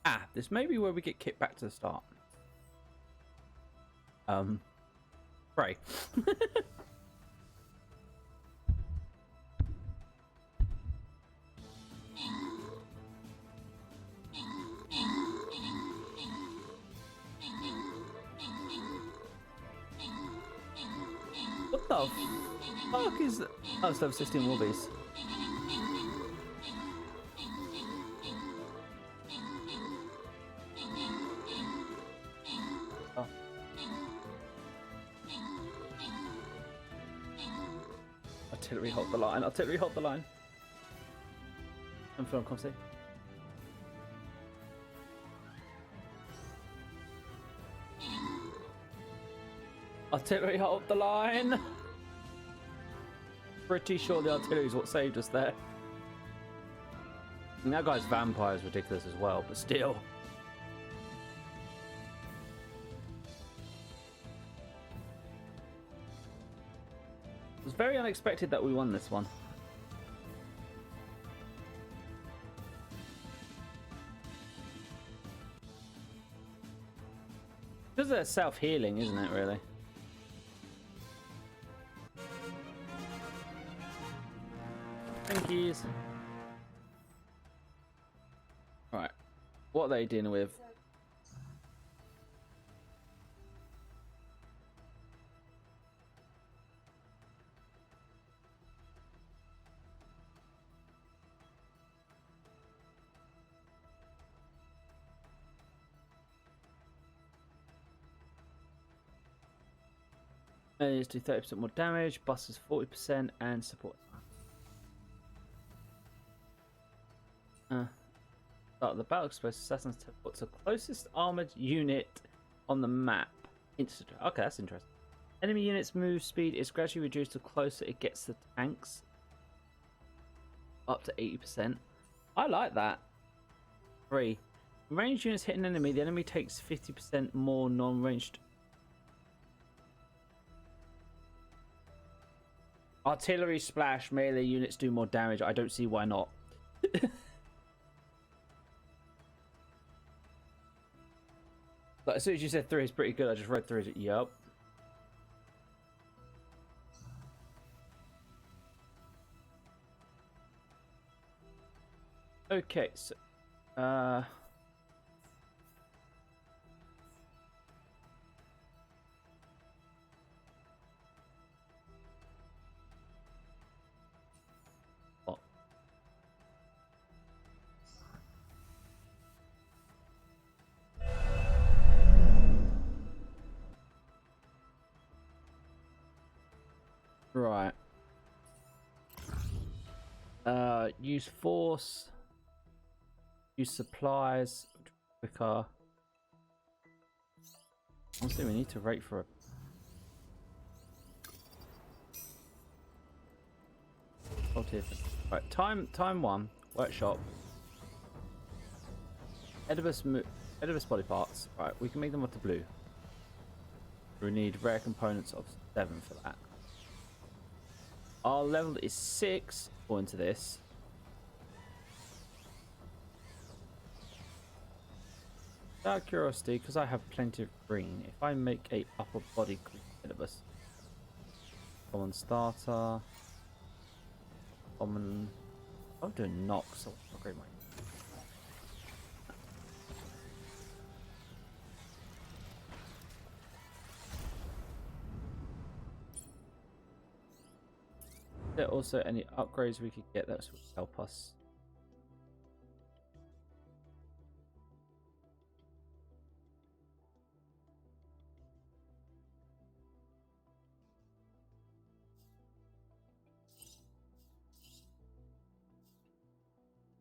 Ah, this may be where we get kicked back to the start. Pray. What the fuck is that? Oh, so 16 Wolbies. Oh. Artillery, hold the line. Artillery, hold the line. I'm feeling confident. Artillery, hold the line. Pretty sure the artillery is what saved us there. And that guy's vampire is ridiculous as well, but still. It was very unexpected that we won this one. Because they're self-healing, isn't it, really? Thank yous. Right. What are they dealing with? Melees do 30% more damage, busters 40%, and support. Start of the battle, expose assassins teleport to the closest armored unit on the map. Instant. Okay, that's interesting. Enemy units' move speed is gradually reduced the closer it gets to tanks. Up to 80%. I like that. 3. When ranged units hit an enemy, the enemy takes 50% more non-ranged. Artillery splash, melee units do more damage. I don't see why not. Like, as soon as you said 3 is pretty good, I just read 3. Yup. Okay, so what? Right. Use force. Use supplies. Quicker. Honestly, we need to rate for it. Right, time 1. Workshop. Edibus body parts. Right, we can make them into blue. We need rare components of 7 for that. Our level is 6 according to this. Out of curiosity, because I have plenty of green, if I make a upper body Edibus. Common starter. Common. I'm doing Nox, so I'll upgrade mine. Is there also any upgrades we could get that would help us?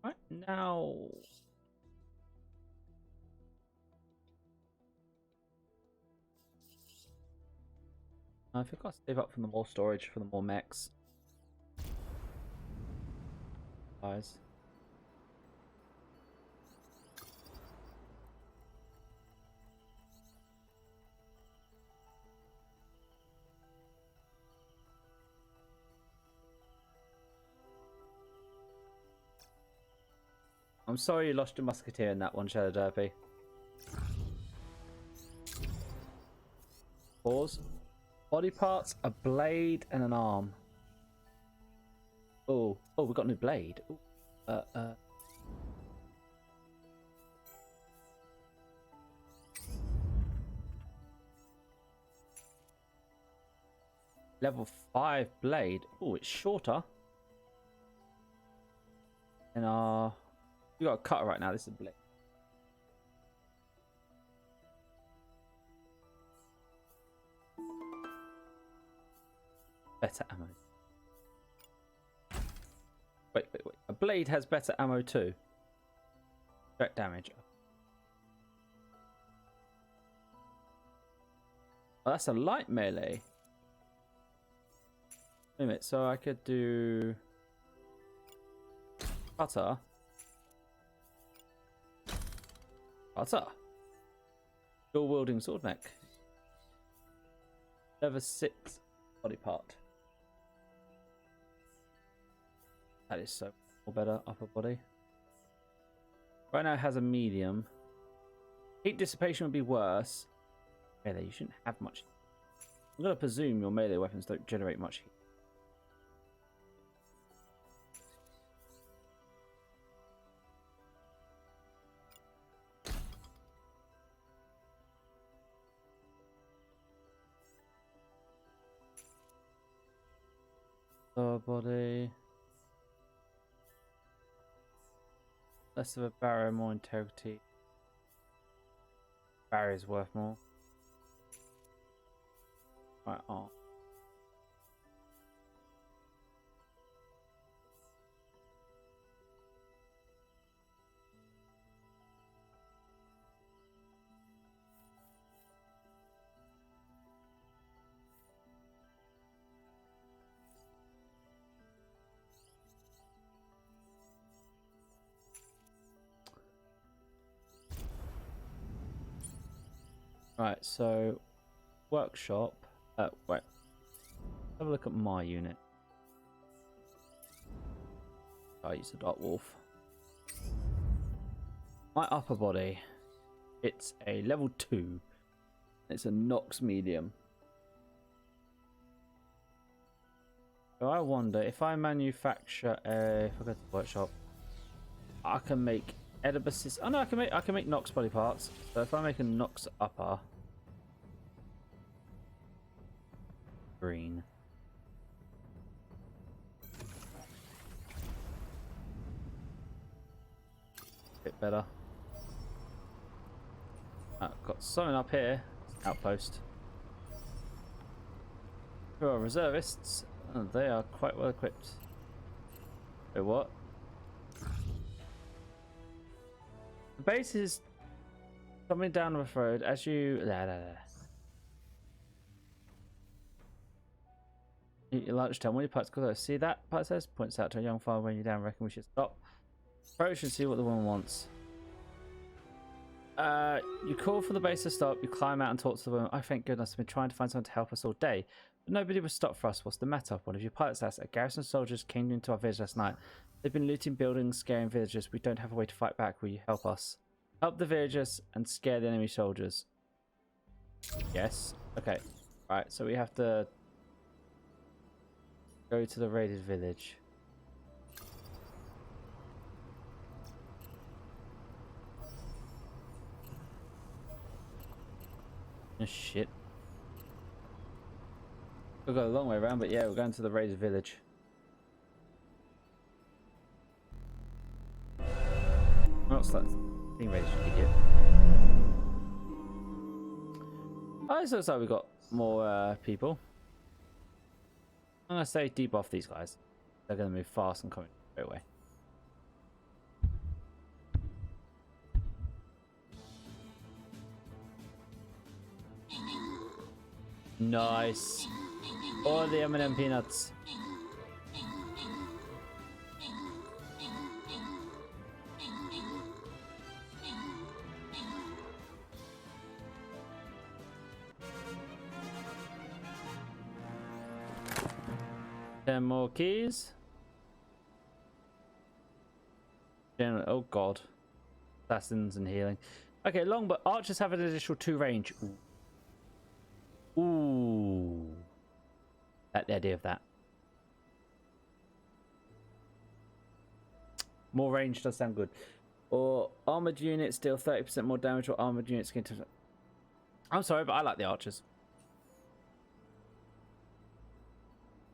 Right now. I think I'll save up for the more storage for the more mechs. Guys. I'm sorry you lost your musketeer in that one, Shadow Derpy. Pause. Body parts, a blade, and an arm. Oh, we got a new blade. Ooh. Level 5 blade. Oh, it's shorter. And we got a cutter right now. This is a blade. Better ammo. Wait. A blade has better ammo too. Direct damage. Oh, that's a light melee. Wait a minute, so I could do cutter. Dual wielding sword mech. Level 6 body part. That is so much better upper body. Right now it has a medium. Heat dissipation would be worse. Melee, you shouldn't have much. I'm gonna presume your melee weapons don't generate much heat. Lower body. Less of a barrier, more integrity. Barrier's worth more. Right, arm. Right, so workshop. Wait. Have a look at my unit. I use a Dark Wolf. My upper body. It's a level 2. It's a Nox medium. So I wonder if I manufacture a. If I go to the workshop, I can make Edibuses. Oh no, I can make Nox body parts. So if I make a Nox upper, green. Bit better. Got something up here. Outpost. Who are reservists? Oh, they are quite well equipped. Wait, what? The base is coming down the road as you. Eat your lunchtime. When your parts go, see that part says points out to a young farmer when you're down. Reckon we should stop. Approach and see what the woman wants. You call for the base to stop. You climb out and talk to the woman. Oh, thank goodness! I've been trying to find someone to help us all day, but nobody would stop for us. What's the matter? One of your pilots asked. A garrison of soldiers came into our village last night. They've been looting buildings, scaring villagers. We don't have a way to fight back. Will you help us? Help the villagers and scare the enemy soldiers. Yes. Okay. Right. So we have to go to the raided village. Oh, shit. We've got a long way around, but yeah, we're going to the raided village. What's that thing raided, you idiot? Oh, it looks like we've got more people. I'm gonna say debuff these guys. They're gonna move fast and coming straight away. Nice. All the M&M peanuts. Ten more keys. General, oh god. Assassins and healing. Okay, long but archers have an additional 2 range. Ooh. Like the idea of that. More range does sound good. Or armored units deal 30% more damage, or armored units get to. I'm sorry, but I like the archers.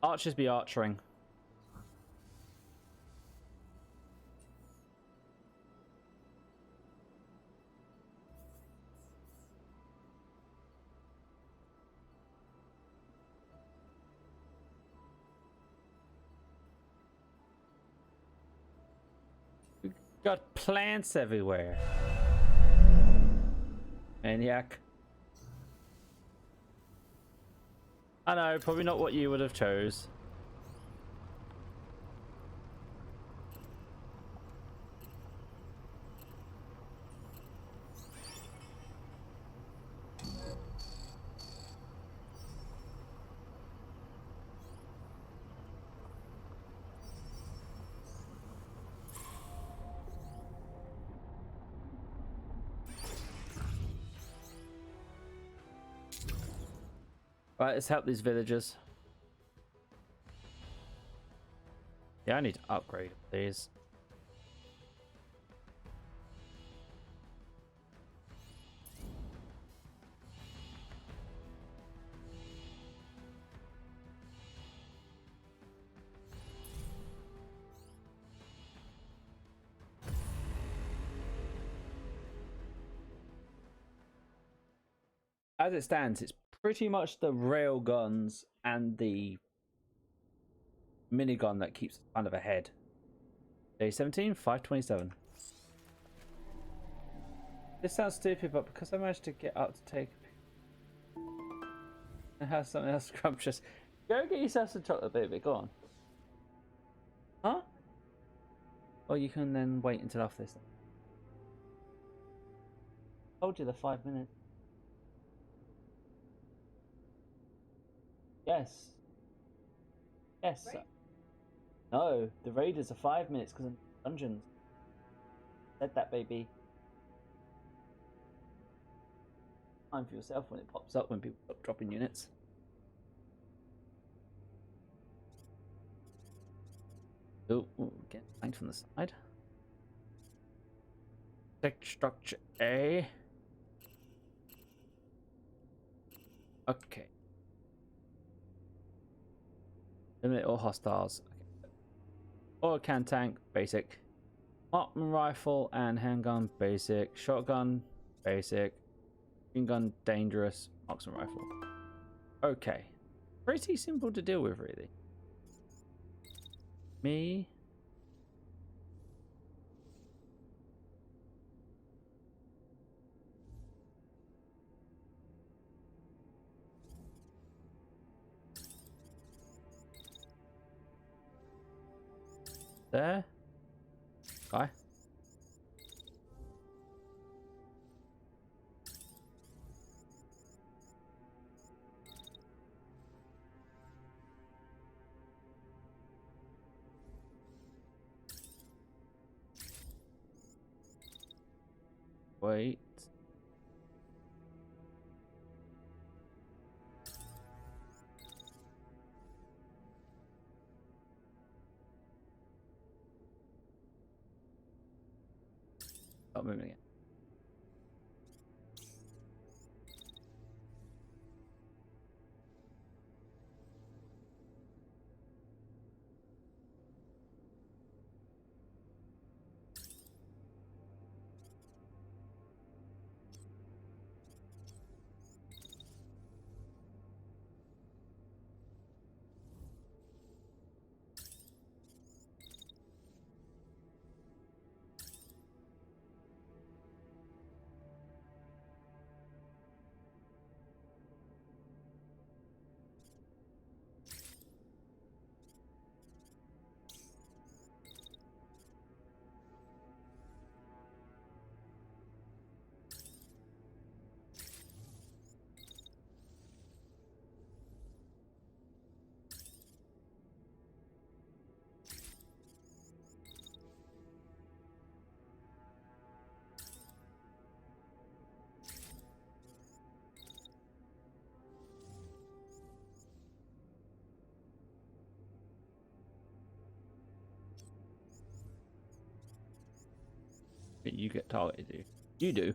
Archers be archering. We've got plants everywhere. Maniac. I know, probably not what you would have chose. Right, let's help these villagers. Yeah, I need to upgrade these. As it stands, it's pretty much the rail guns and the minigun that keeps us kind of ahead. Day 17, 527. This sounds stupid, but because I managed to get up to take and have something else scrumptious, go get yourself some chocolate, baby. Go on. Huh? Or you can then wait until after this. Told you the 5 minutes. Yes. Yes. Right? No, the raiders are 5 minutes because of dungeons. Said that, baby. Time for yourself when it pops up when people stop dropping units. Oh, get flanked from the side. Protect structure A. Okay. Limit all hostiles. Okay. Or can tank, basic. Marksman rifle and handgun, basic. Shotgun, basic. Machine gun, dangerous. Marksman rifle. Okay. Pretty simple to deal with, really. Me. There. Guy. Wait. Stop moving again. But you get targeted, do you? Do.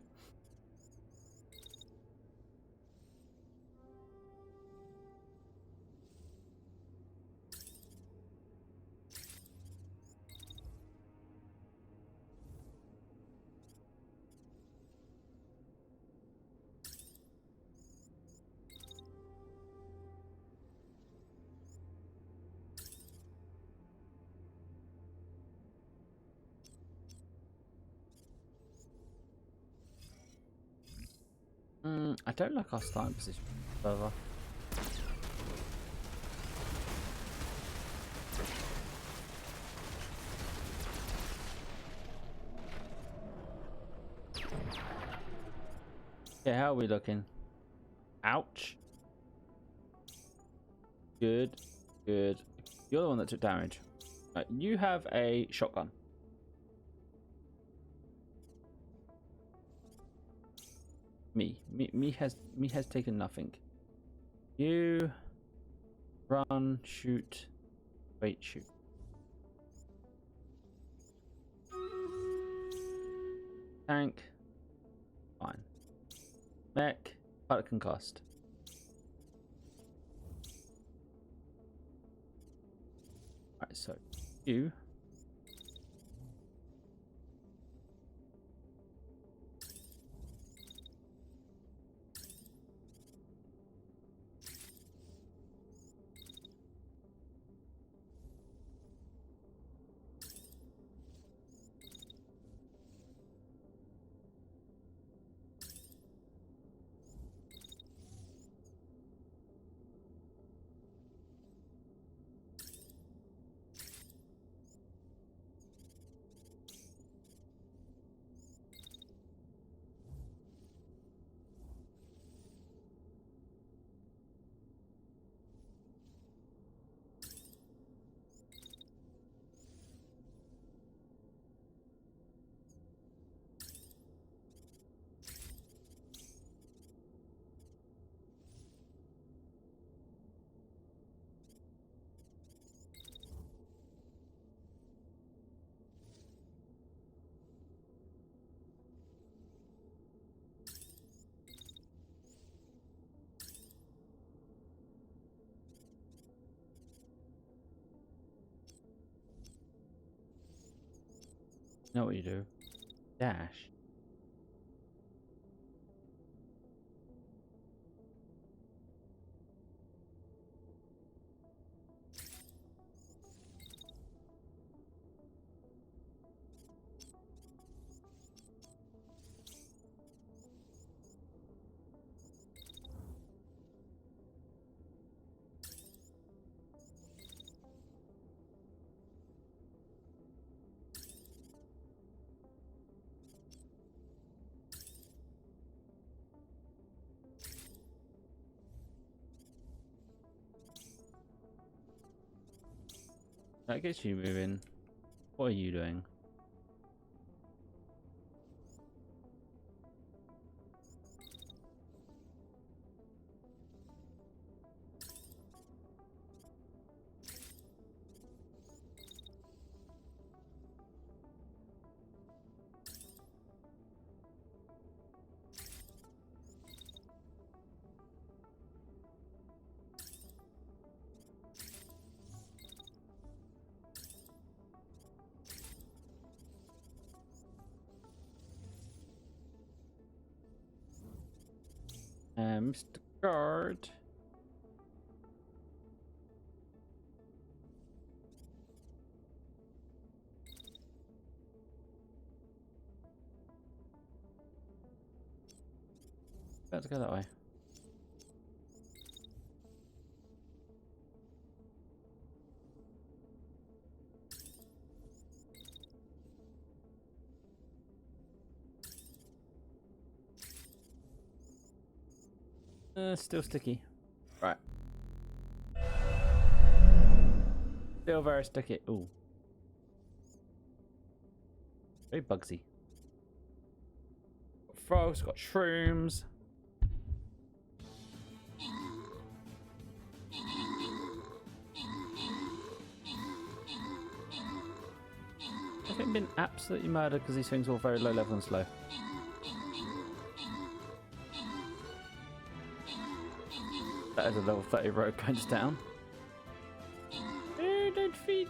I don't like our starting position further. Yeah, how are we looking? Ouch. Good. Good. You're the one that took damage. You have a shotgun. Me has taken nothing. You run, shoot, wait, shoot. Tank, fine. Mech, part concussed. Right, so you Know what you do? Dash. That gets you moving. What are you doing? Mr. Guard. Let's go that way. Still sticky. Right. Still very sticky. Ooh. Very bugsy. Got frogs, got shrooms. I've been absolutely murdered because these things are all very low level and slow. That is a level 30 road punch down. Oh, don't feed.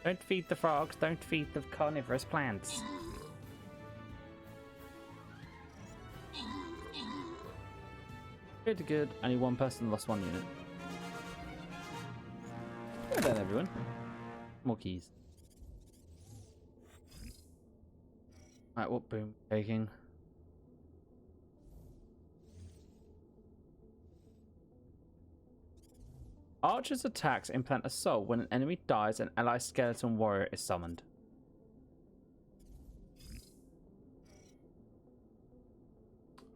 Don't feed the frogs, don't feed the carnivorous plants. Good, good. Only one person lost one unit. Well done, everyone. More keys. Right, what boom taking? Archer's attacks implant a soul. When an enemy dies, an ally skeleton warrior is summoned.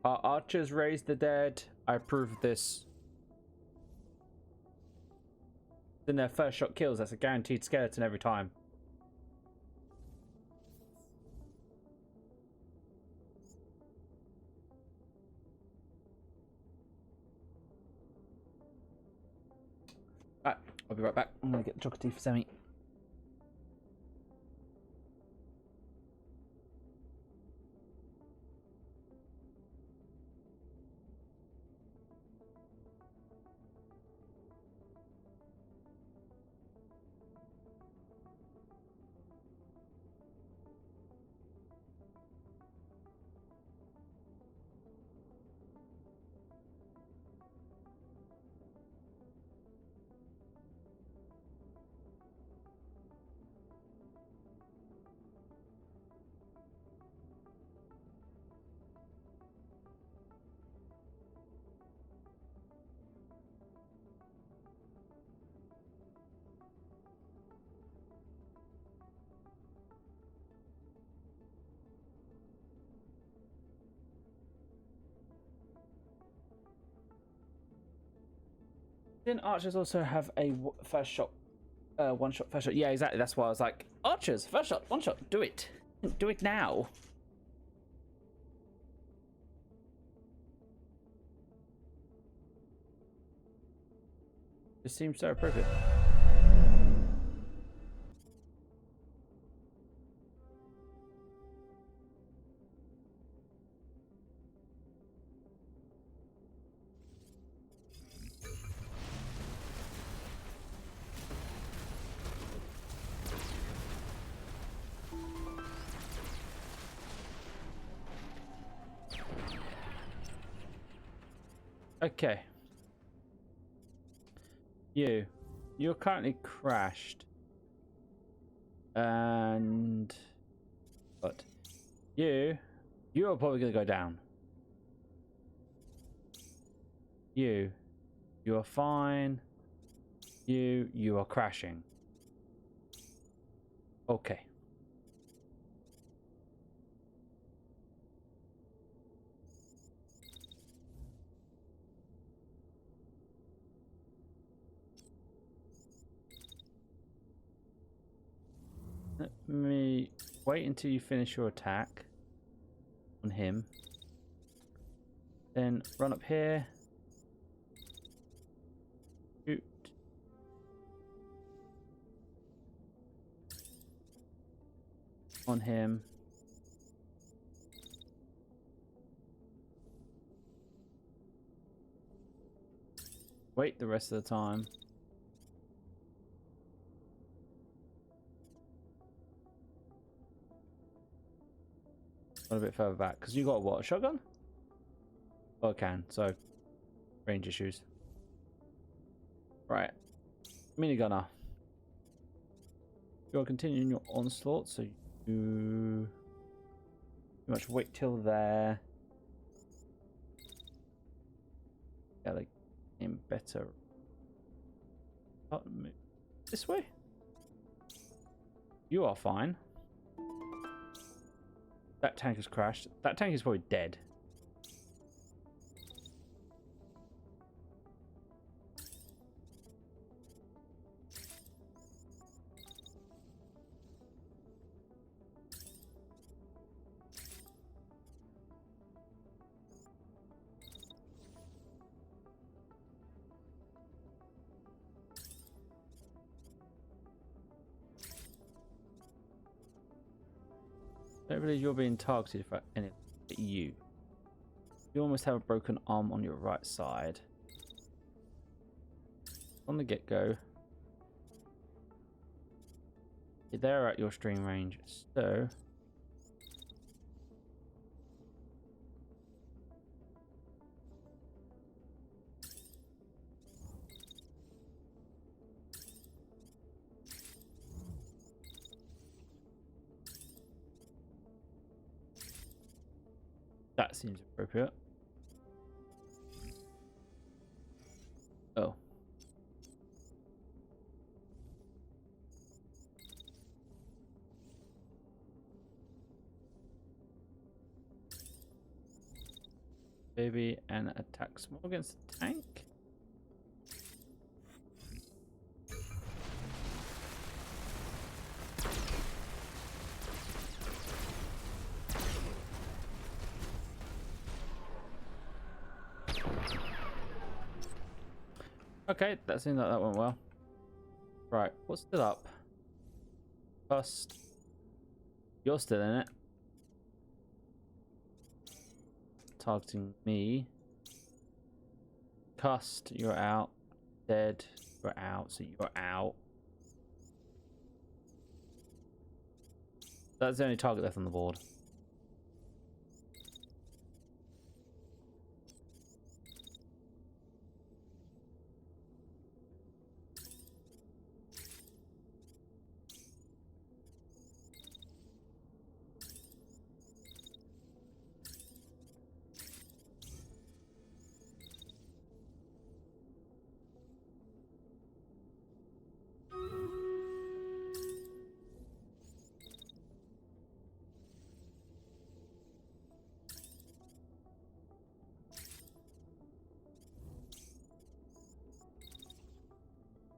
Our archers raise the dead. I approve of this. Then their first shot kills. That's a guaranteed skeleton every time. Right, I'll be right back. I'm gonna get the chocolate tea for Semi. Didn't archers also have a first shot, one shot, first shot? Yeah, exactly. That's why I was like, archers, first shot, one shot, do it. Do it now. It seems so appropriate. Okay. You're currently crashed. And but you're probably gonna go down. You are fine. You are crashing. Okay. Let me wait until you finish your attack on him. Then run up here. Shoot. On him. Wait the rest of the time. A bit further back because you got what, a shotgun? Oh, I can, so range issues. Right, minigunner. You're continuing your onslaught, so you pretty much wait till there. Yeah, like aim better. This way. You are fine. That tank has crashed. That tank is probably dead. I don't believe you're being targeted for any but you. You almost have a broken arm on your right side. On the get-go, they're at your stream range, so that seems appropriate. Oh. Maybe an attack small against the tank. Okay, that seemed like that went well. Right, what's still up? Bust. You're still in it. Targeting me. Cust, you're out. Dead, you're out, so you're out. That's the only target left on the board.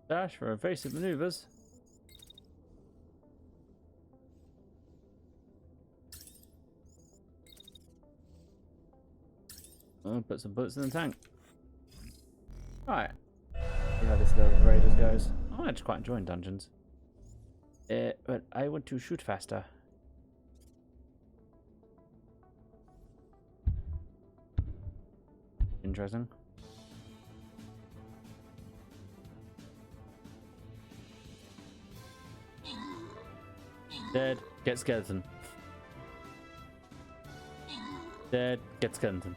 Dash for evasive maneuvers. I'll put some bullets in the tank. Right. See how this little Raiders goes. I'm actually quite enjoying dungeons. But I want to shoot faster. Interesting. Dead, get skeleton. Dead, get skeleton.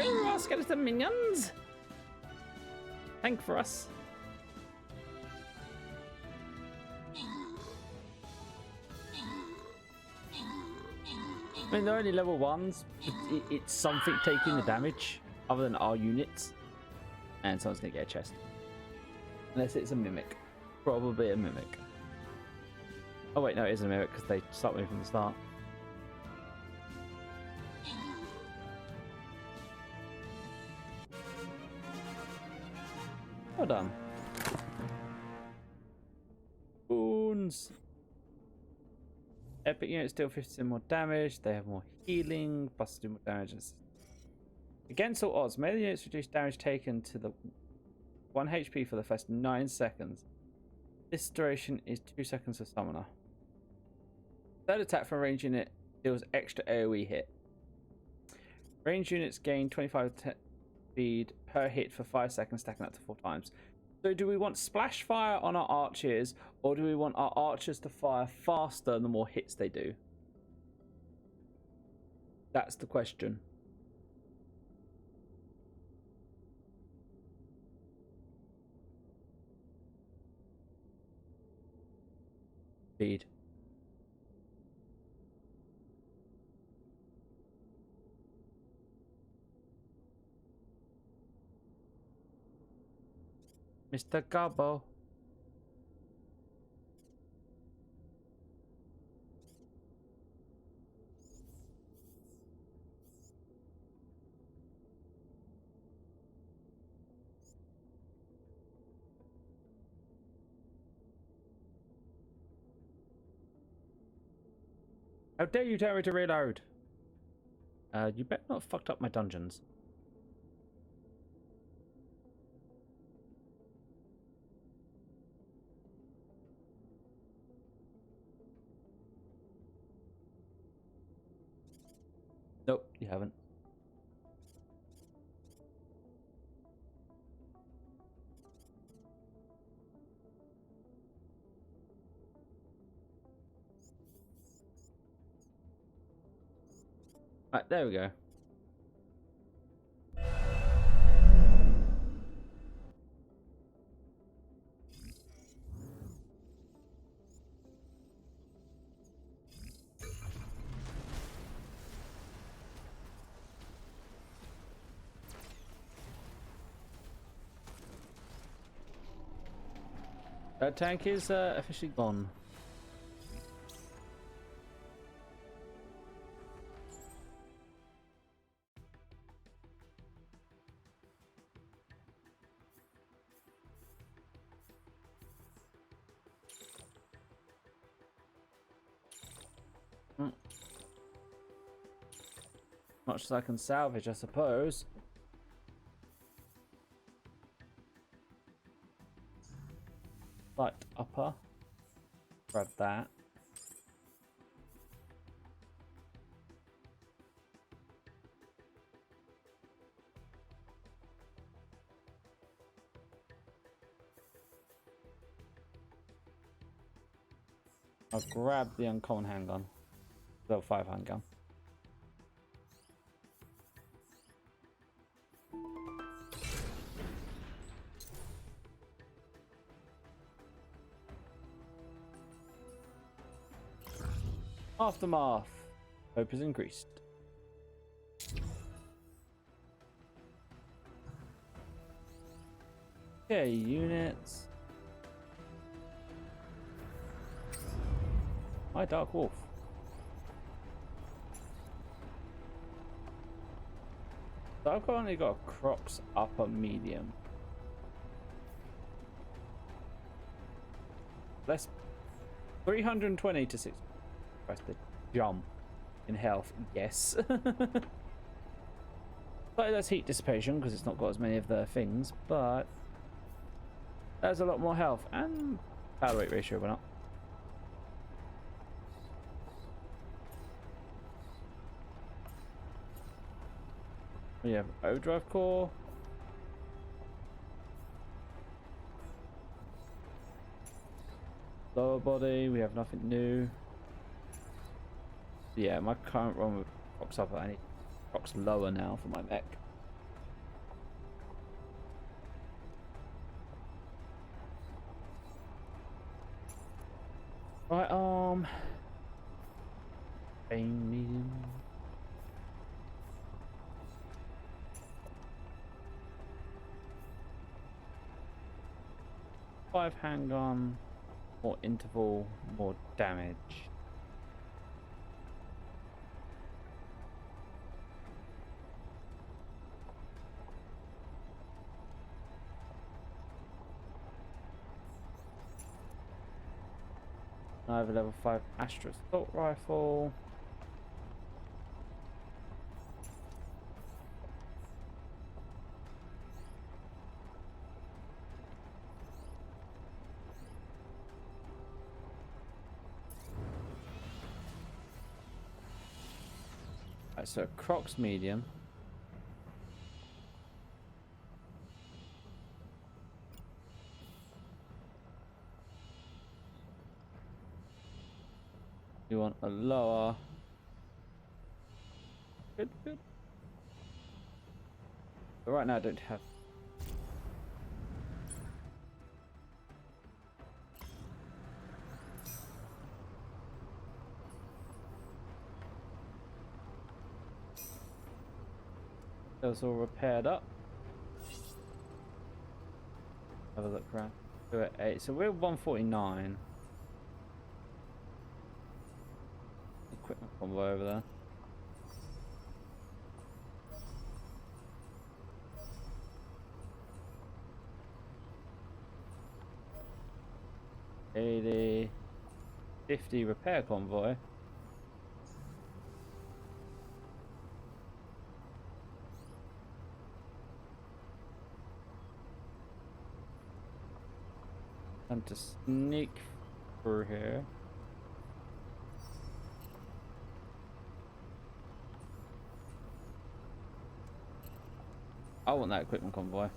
Go, our skeleton minions! Thank for us. I mean, they're only level 1s. It's something taking the damage, other than our units. And someone's going to get a chest. Unless it's a mimic. Probably a mimic. Oh wait, no, it isn't a mimic, because they start moving from the start. Well done. Boons. Epic units deal 50% more damage. They have more healing, plus do more damage. Against all odds, melee units reduce damage taken to the 1 HP for the first 9 seconds. This duration is 2 seconds for summoner. Third attack from a ranged unit deals extra AoE hit. Ranged units gain 25 speed per hit for 5 seconds, stacking up to 4 times. So do we want splash fire on our archers, or do we want our archers to fire faster the more hits they do? That's the question. Speed. Mr. Gobbo. How dare you tell me to reload? You better not have fucked up my dungeons. Nope, you haven't. Right, there we go. That tank is officially gone. Much as I can salvage, I suppose. Light upper. Grab that. I'll grab the uncommon handgun. Level 5 handgun. Aftermath. Hope is increased. Okay, units. Hi, Dark Wolf. So I've only got a Crocs upper medium. Let's 320 to 6. Press the jump in health, yes. But that's heat dissipation because it's not got as many of the things, but there's a lot more health and power weight ratio went up. We have overdrive core. Lower body, we have nothing new. Yeah, my current run with Crocs up, I need Crocs lower now for my mech. Right arm. Bane medium. Five handgun, more interval, more damage. I have a level 5 Astra assault rifle. Right, so Crocs medium. You want a lower. Good, good. But right now I don't have. Those all repaired up. Have a look around. We're at 8. So we're 149. Equipment combo over there. $80, $50 repair convoy. And to sneak through here. I want that equipment convoy.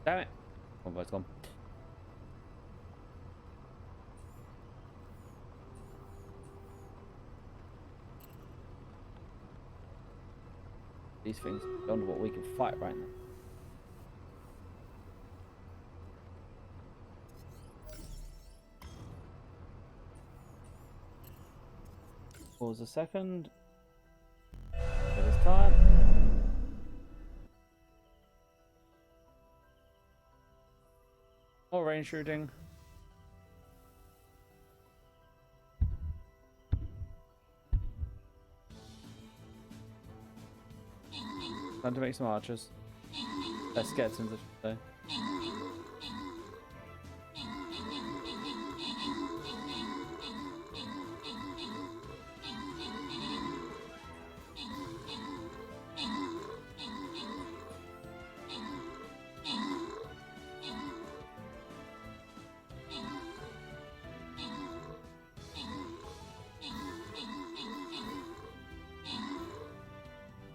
Damn it. Convoy's gone. These things are beyond what we can fight right now. Pause a second. It is time. More range shooting. Time to make some archers. Skeletons, I should say.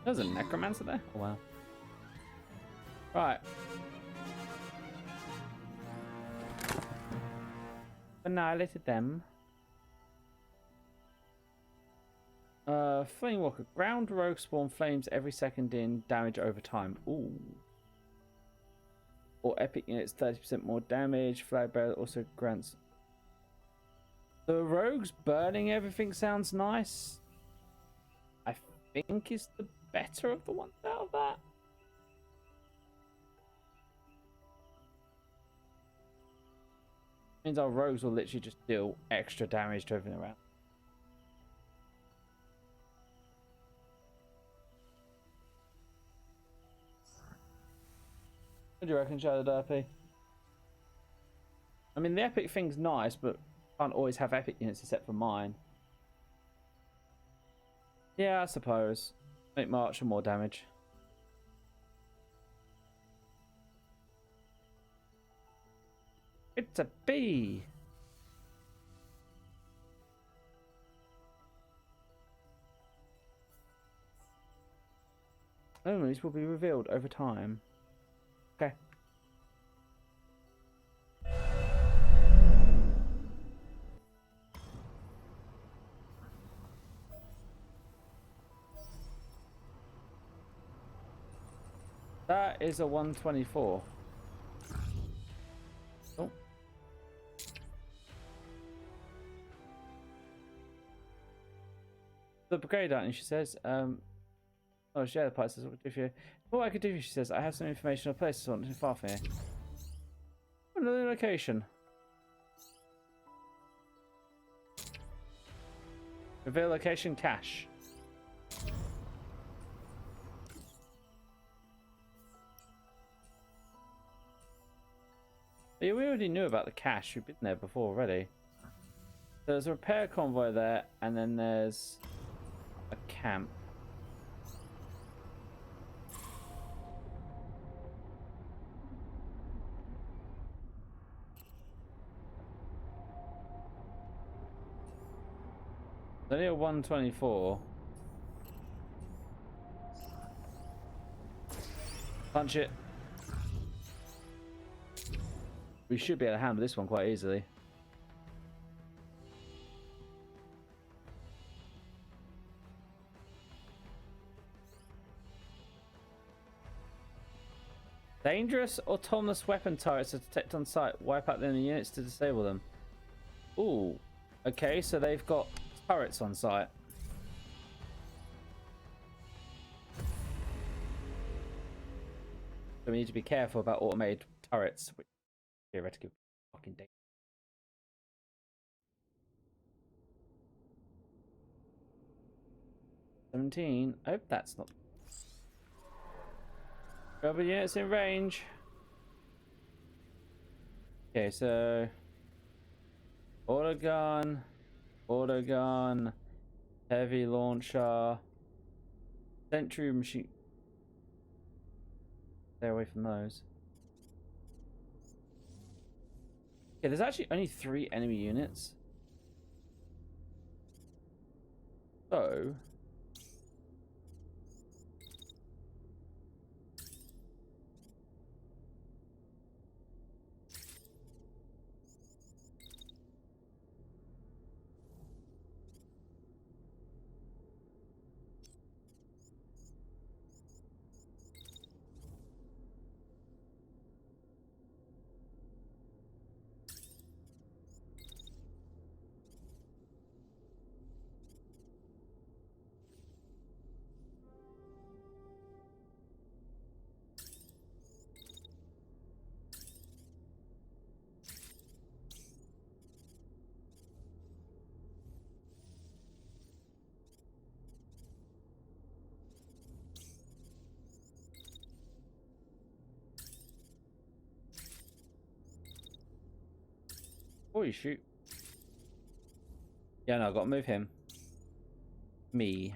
There's a necromancer there? Oh wow. Right. Annihilated them. Flamewalker. Ground rogue spawn flames every second in damage over time. Ooh. Or epic units 30% more damage. Flag bearer also grants. The rogues burning everything sounds nice. I think is the better of the ones out of that. Means our rogues will literally just deal extra damage to everything around. What do you reckon, Shadow Derpy? I mean, the epic thing's nice, but can't always have epic units except for mine. Yeah, I suppose. Make March and more damage. It's a bee. Enemies will be revealed over time. Okay. That is a 124. Oh. The brigade, aren't you? She says. Oh, she had the part says, what I could do for you, she says, I have some information on a place not too far from here. Another location. Reveal location, cache. Yeah, we already knew about the cache. We've been there before already. There's a repair convoy there, and then there's a camp. There's only a 124. Punch it. We should be able to handle this one quite easily. Dangerous autonomous weapon turrets are detected on site. Wipe out the enemy units to disable them. Ooh. Okay, so they've got turrets on site. So we need to be careful about automated turrets, which theoretically fucking dangerous. 17. I hope that's not. Rebel units in range. Okay, so auto gun, heavy launcher, sentry machine. Stay away from those. Okay, there's actually only 3 enemy units. So before you shoot. Yeah, no, I've got to move him. Me.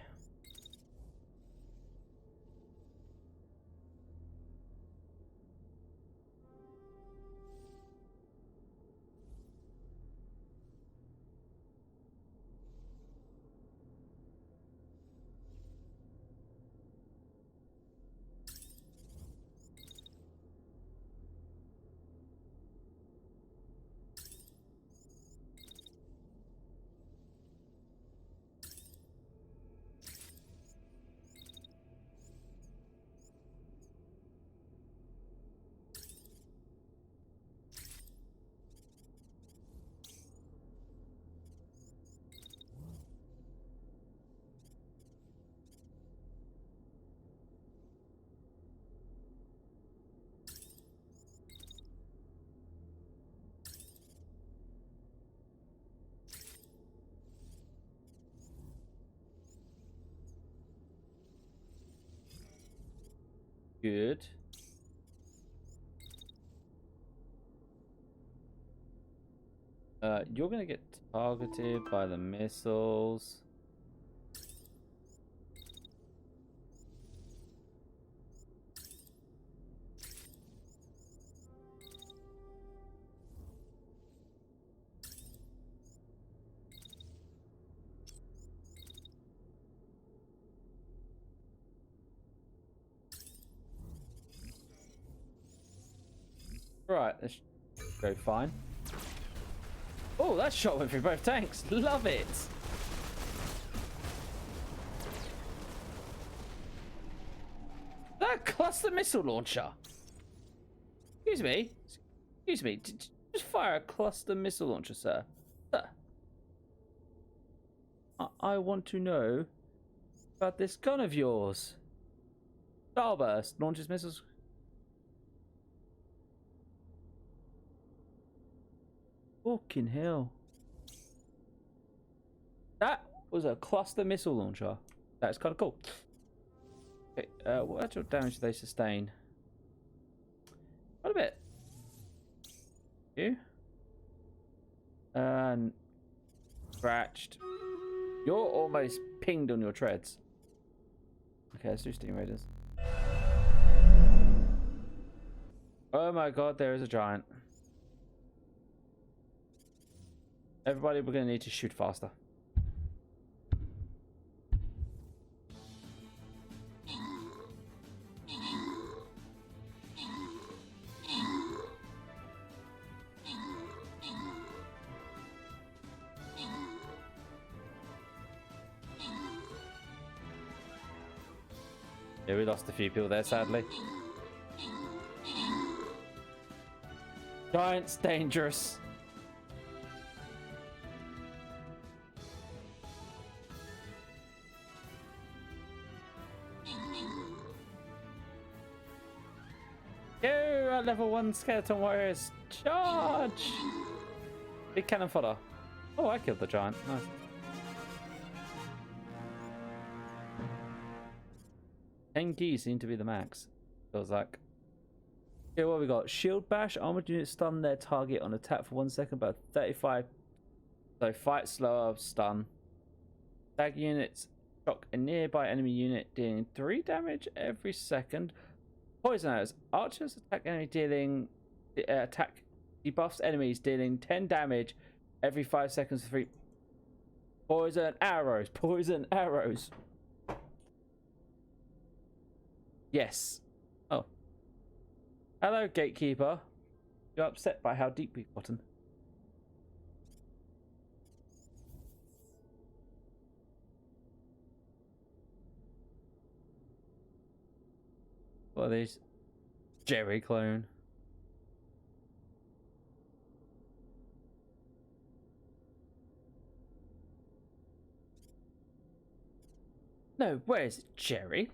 Good. You're gonna get targeted by the missiles. Right, let's go fine. Oh, that shot went through both tanks. Love it. That a cluster missile launcher? Excuse me. Excuse me. Did you just fire a cluster missile launcher, sir? Sir. I want to know about this gun of yours. Starburst launches missiles. Fucking hell. That was a cluster missile launcher. That's kind of cool. Okay, what actual damage do they sustain? Quite a bit. You? And scratched. You're almost pinged on your treads. Okay, let's do Steam Raiders. Oh my god, there is a giant. Everybody, we're going to need to shoot faster. Yeah, we lost a few people there, sadly. Giant's dangerous. Go, our level 1 skeleton warriors. Charge! Big cannon fodder. Oh, I killed the giant. Nice. Keys seem to be the max. Feels like. Okay, what have we got? Shield bash. Armored units stun their target on attack for 1 second, but 35. So fight slower, stun. Tag units shock a nearby enemy unit, dealing 3 damage every second. Poison arrows. Archers attack enemy, dealing attack debuffs enemies, dealing 10 damage every 5 seconds for 3. Poison arrows. Poison arrows. Yes. Oh. Hello, gatekeeper. You're upset by how deep we've gotten. What are these? Jerry clone. No, where is it? Jerry?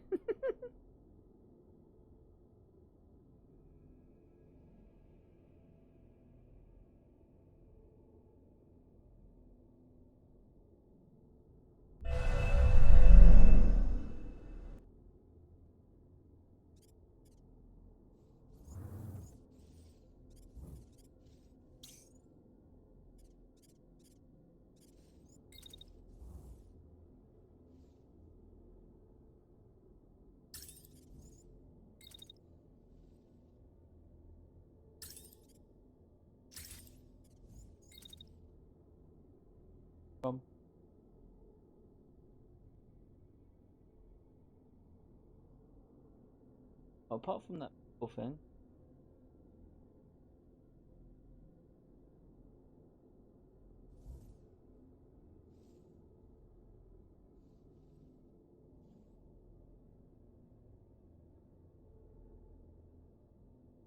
Apart from that thing.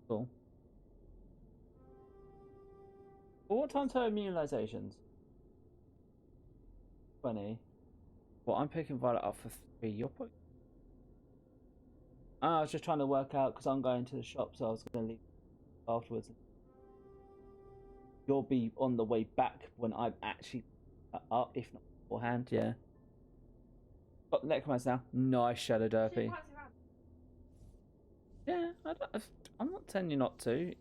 Cool. Well, what time's her immunizations? 20. Well, I'm picking Violet up for 3. You're putting. I was just trying to work out because I'm going to the shop, so I was going to leave afterwards. You'll be on the way back when I'm actually up, if not beforehand. Yeah. Got the necromancer now. Nice Shadow Derpy. Yeah, I'm not telling you not to.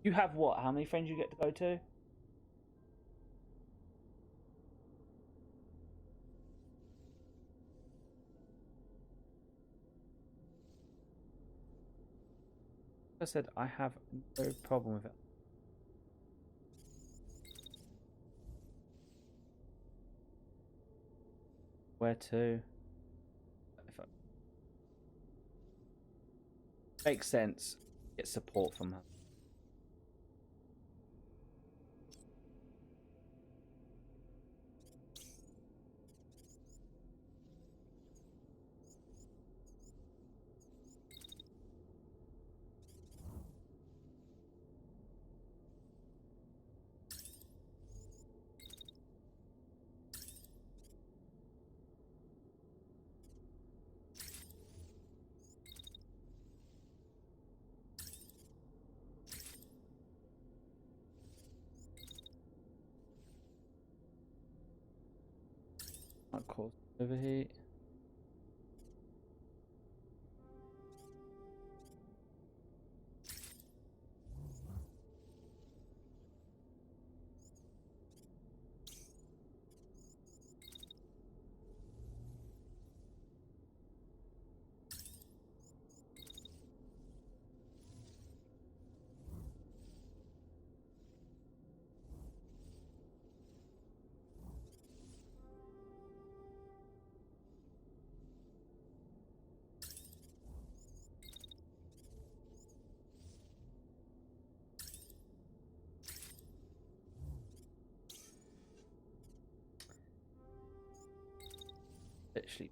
You have what? How many friends you get to go to? I said I have no problem with it. Where to? Makes sense. Get support from her. might cause overheat. Literally.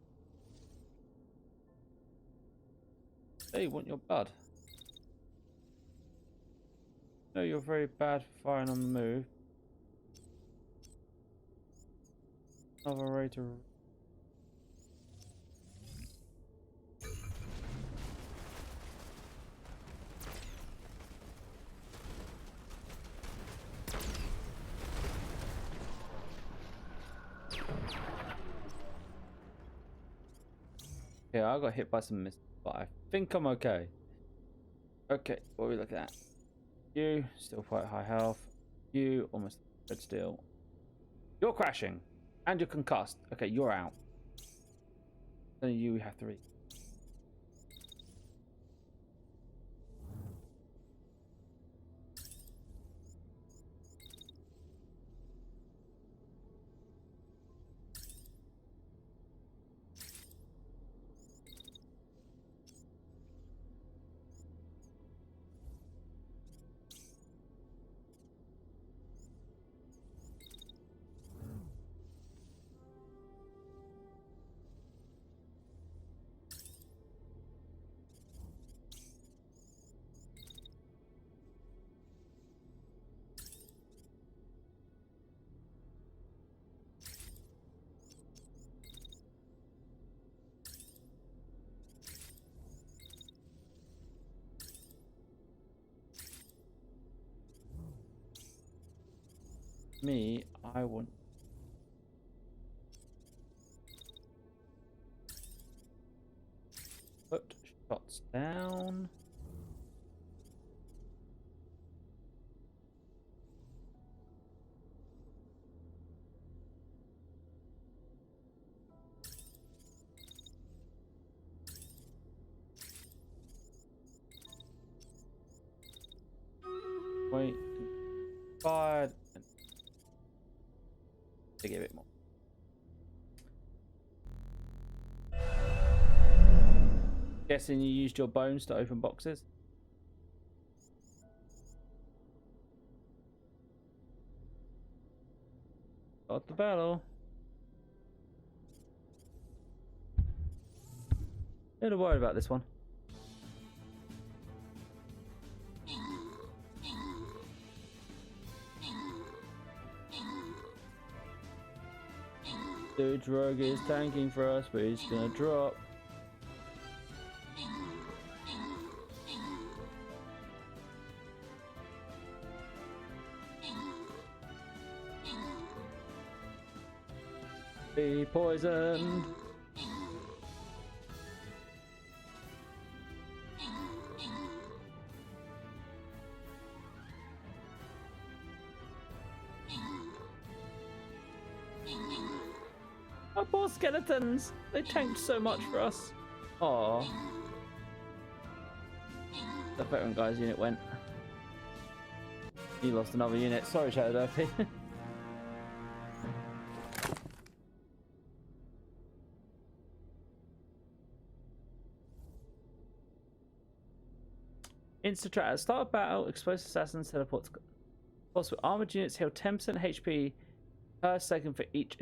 They want your blood. No, you're very bad for firing on the move. Another way to. Yeah, I got hit by some missiles, but I think I'm okay. Okay, what are we looking at? You, still quite high health. You, almost dead still. You're crashing. And you're concussed. Okay, you're out. Then you have to read. Me, I want. Put shots down. Wait. Fired. And dig a bit more. Guessing you used your bones to open boxes? Got the battle. Don't worry about this one. Dude, Rogue is tanking for us, but he's gonna drop. Be poisoned. Our poor skeletons! They tanked so much for us. Aww. The veteran guy's unit went. He lost another unit. Sorry, Shadow Derpy. Insta-trap. At the start of battle, explosive assassins teleports. Also, armored units heal 10% HP per second for each.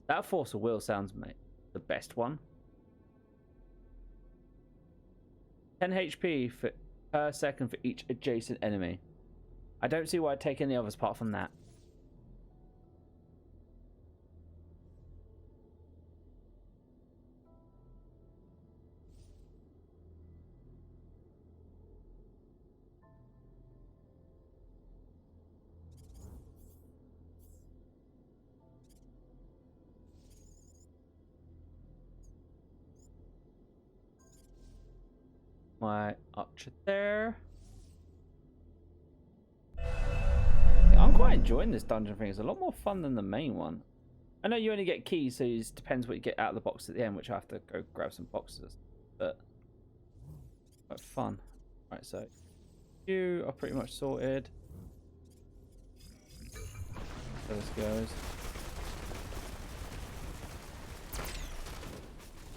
That force of will sounds, mate, the best one. 10 HP per second for each adjacent enemy. I don't see why I'd take any others apart from that. my archer there. Yeah, I'm quite enjoying this dungeon thing. It's a lot more fun than the main one. I know you only get keys, so it depends what you get out of the box at the end, which I have to go grab some boxes. But quite fun. Right, so you are pretty much sorted. So this goes.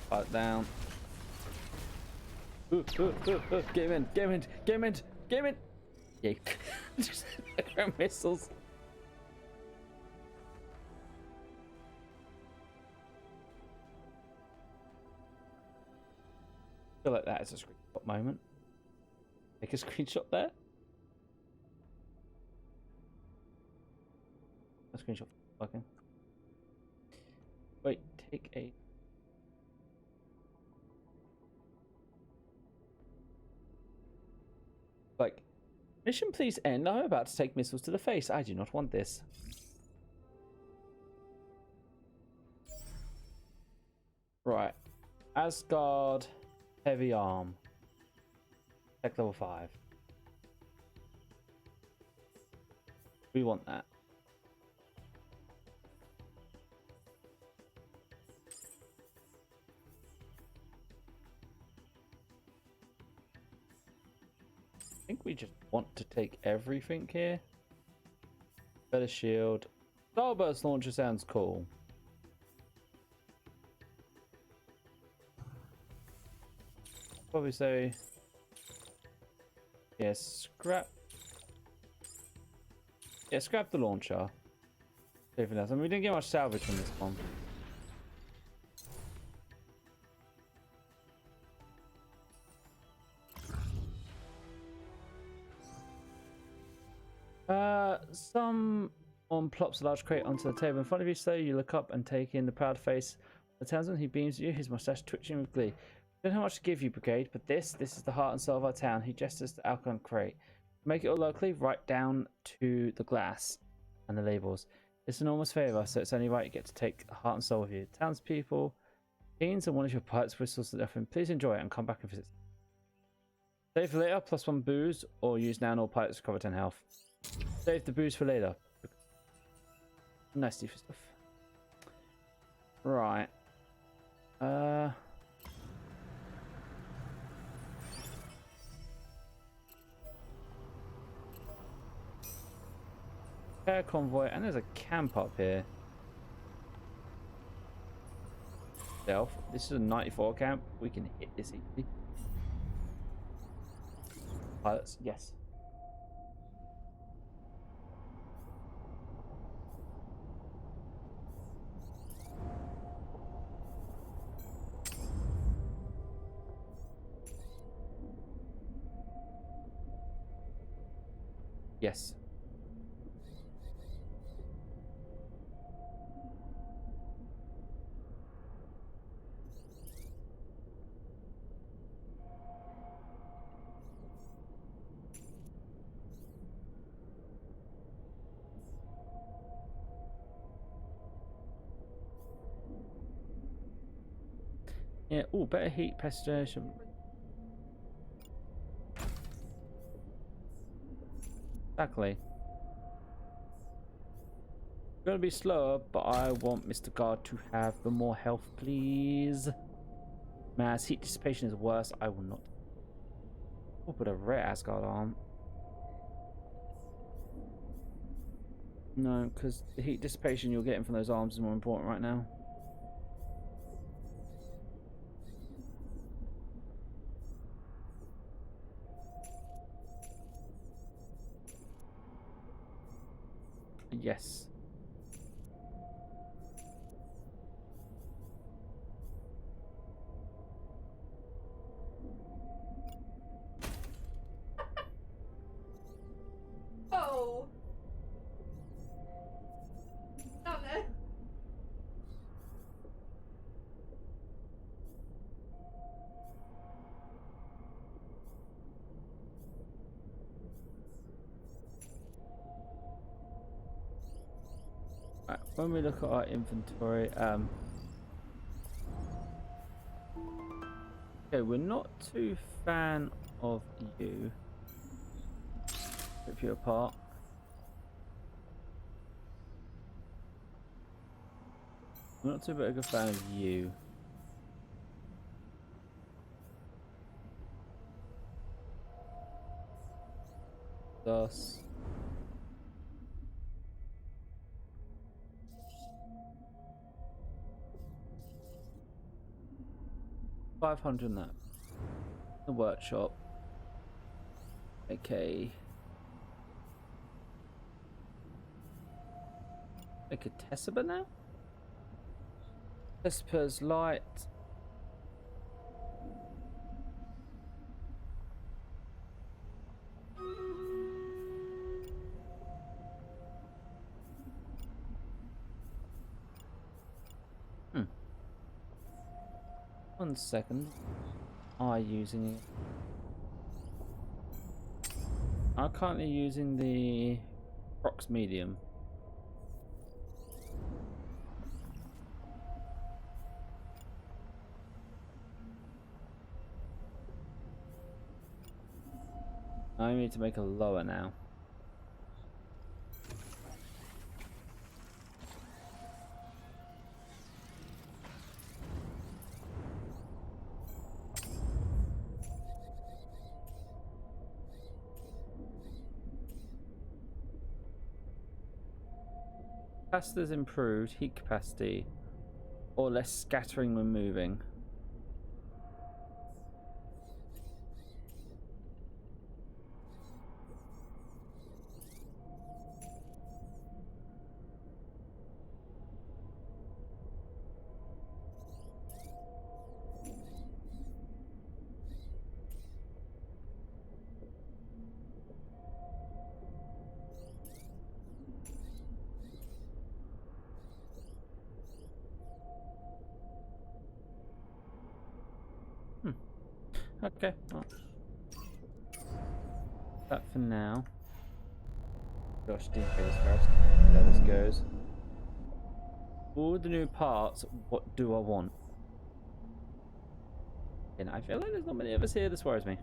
Pipe down. Ooh, ooh, ooh, ooh. Get him in, get him in, get him in, get him in. Yeah, just missiles. I feel like that is a screenshot moment. Take a screenshot there. A screenshot fucking. Wait, take a. Like, mission please end. I'm about to take missiles to the face. I do not want this. Right. Asgard heavy arm. Tech level 5. We want that. I think we just want to take everything here. Better shield. Starburst launcher sounds cool. Probably say, yes, scrap. Yeah, scrap the launcher. Everything else. I mean, we didn't get much salvage from this one. Someone plops a large crate onto the table in front of you, so you look up and take in the proud face of the townsman. He beams at you, his mustache twitching with glee. Don't know how much to give you, Brigade, but this is the heart and soul of our town. He gestures the alkaline crate. Make it all locally, right down to the glass and the labels. It's an enormous favour, so it's only right you get to take the heart and soul with you. Townspeople, Beans and one of your pirates whistles to often. Please enjoy it and come back and visit. Save for later, +1 booze, or use now and all pirates to cover 10 health. Save the booze for later. Nice stuff. Right. Air convoy, and there's a camp up here. Stealth. This is a 94 camp. We can hit this easily. Pilots, yes. Yes. Yeah, oh, better heat pestilation. Exactly. Gonna be slower, but I want Mr. Guard to have the more health, please. Mass heat dissipation is worse. I will not. Oh, but a rare Asgard arm. No, because the heat dissipation you're getting from those arms is more important right now. Yes. Oh. Oh no. Right, when we look at our inventory, Okay, we're not too fan of you. Rip you apart. I'm not too big a fan of you. Thus. $500 in that. The workshop. Okay. Make a Tessiba now? Tessiba's light. Hmm. 1 second. Using it. I'm currently using the Prox medium. I need to make a lower now. Capacitor's improved, heat capacity, or less scattering when moving. Okay, well, that for now. Gosh, didn't go this fast. There this goes. All the new parts, what do I want? And I feel like there's not many of us here, this worries me.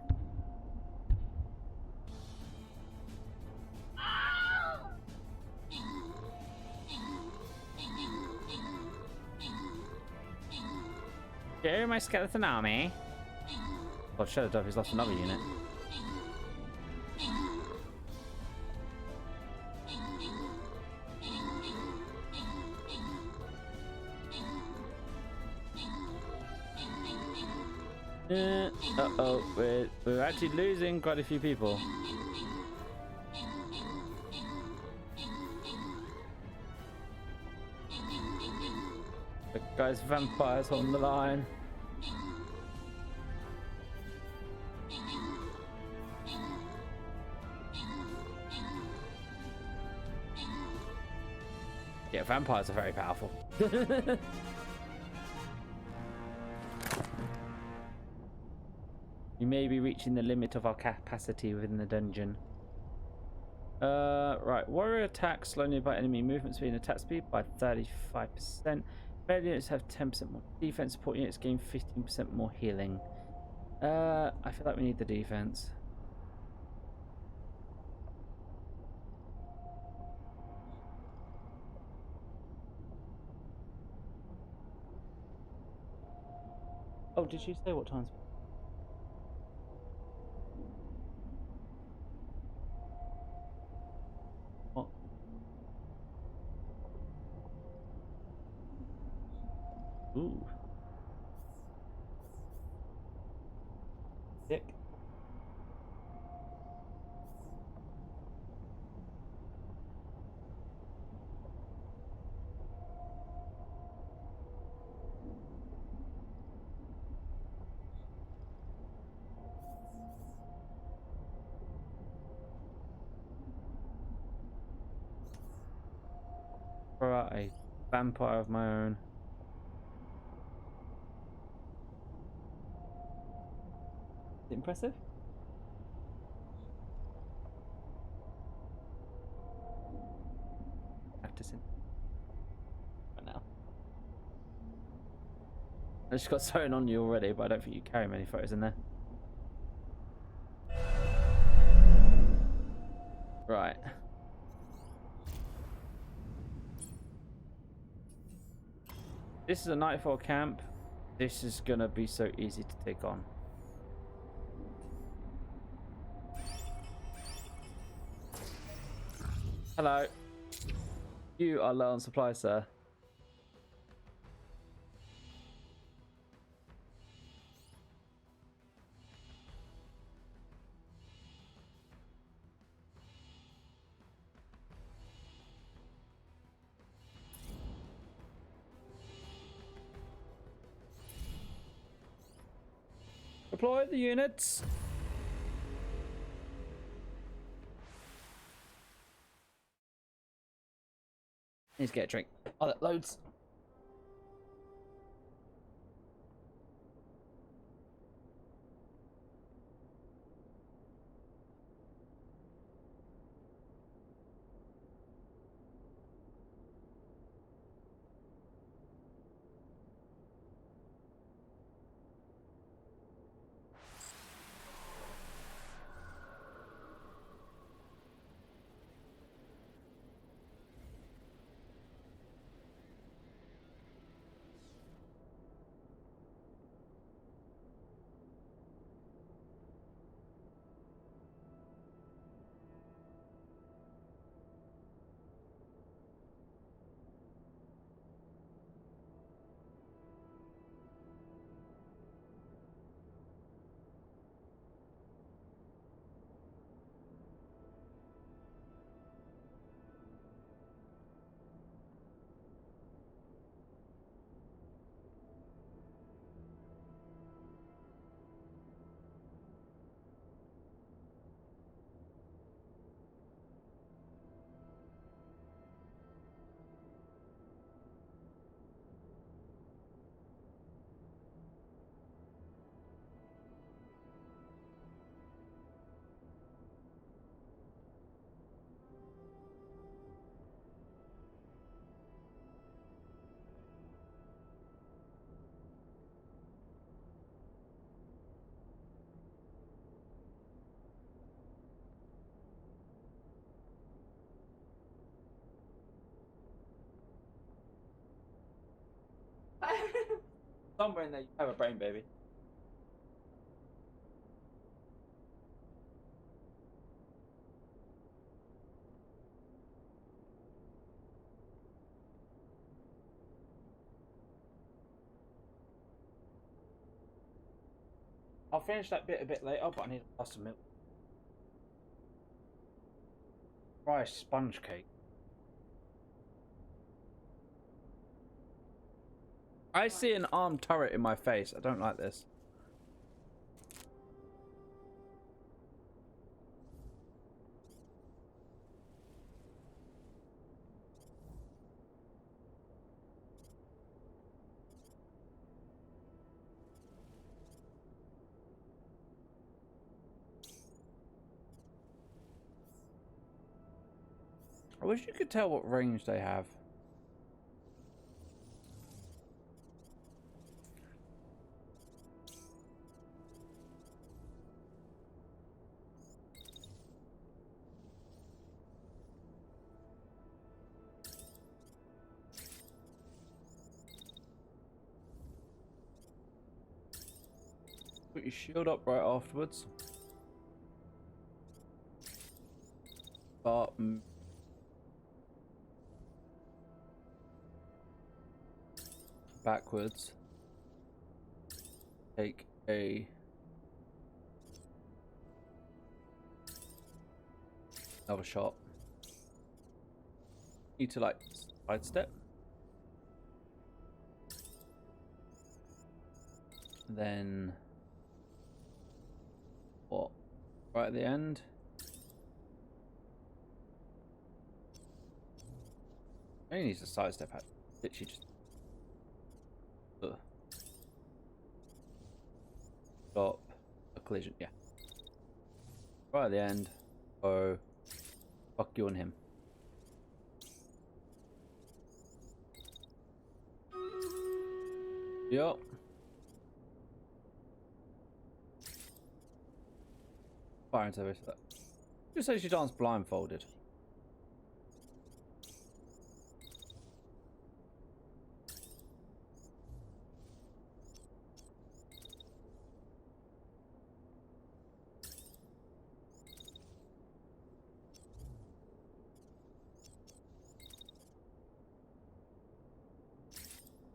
Here, my skeleton army. God, Shadow Dove has lost another unit. Uh-oh, we're actually losing quite a few people. The guy's vampires on the line. Yeah, vampires are very powerful. We may be reaching the limit of our capacity within the dungeon. Right. Warrior attacks slow nearby enemy movement speed and attack speed by 35%. Melee units have 10% more defense. Support units gain 15% more healing. I feel like we need the defense. Oh, did you say what times? What? Ooh. Dick. Alright, a vampire of my own. Is it impressive? Practicing right now. just got something on you already, but I don't think you carry many photos in there. Right. This is a nightfall camp. This is gonna be so easy to take on. Hello. You are low on supply, sir. Deploy the units. Need to get a drink. Oh, that loads. Somewhere in there you have a brain, baby. I'll finish that bit a bit later, but I need a glass of milk. Try a sponge cake. I see an armed turret in my face. I don't like this. I wish you could tell what range they have. Put your shield up right afterwards. But backwards. Take another shot. Need to like sidestep. Then what? Right at the end. Only needs a sidestep. Literally just. Stop a collision. Yeah. Right at the end. Oh, fuck you and him. Yup. fire into this. Just say she danced blindfolded.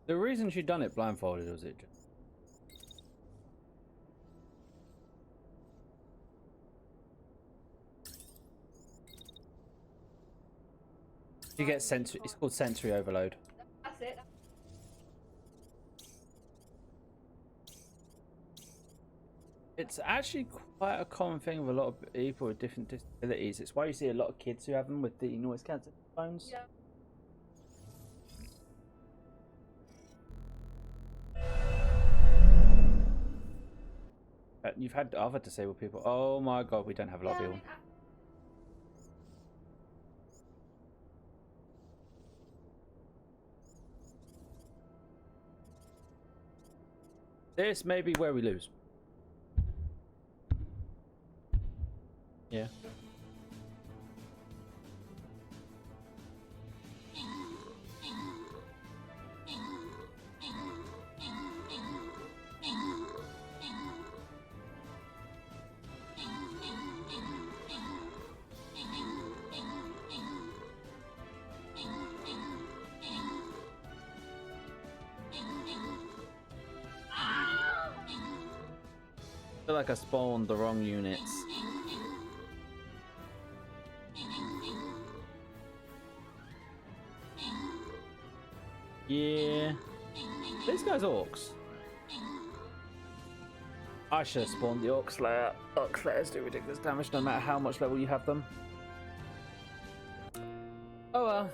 The reason she done it blindfolded was it just... You get sensory. It's called sensory overload. That's it. It's actually quite a common thing with a lot of people with different disabilities. It's why you see a lot of kids who have them with the noise cancelling phones. Yeah. You've had other disabled people. Oh my god, we don't have a lot of people. This may be where we lose. Yeah. I feel like I spawned the wrong units. Yeah. These guys are orcs. I should have spawned the Orc Slayer. Orc Slayers do ridiculous damage no matter how much level you have them. Oh well.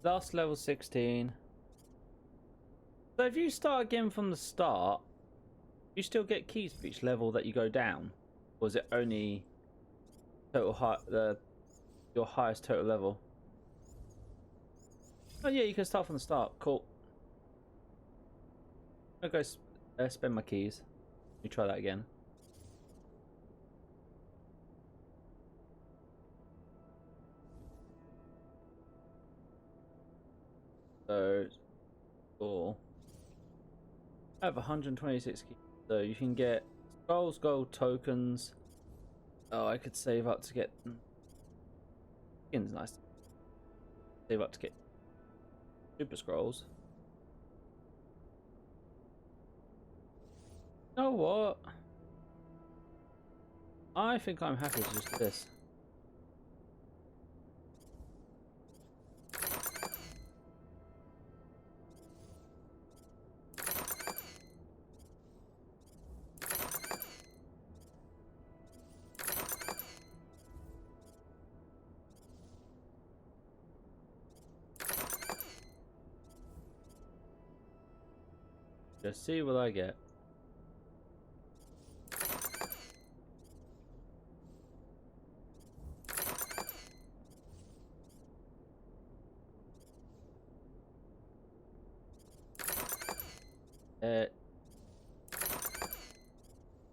Last level 16. So if you start again from the start, you still get keys for each level that you go down? Or is it only total your highest total level? Oh yeah, you can start from the start. Cool. I'll go spend my keys. Let me try that again. So, cool. I have 126 keys. So you can get scrolls, gold, tokens. Oh, I could save up to get... Skin's nice. Save up to get super scrolls. You know what? I think I'm happy to just do this. Just see what I get.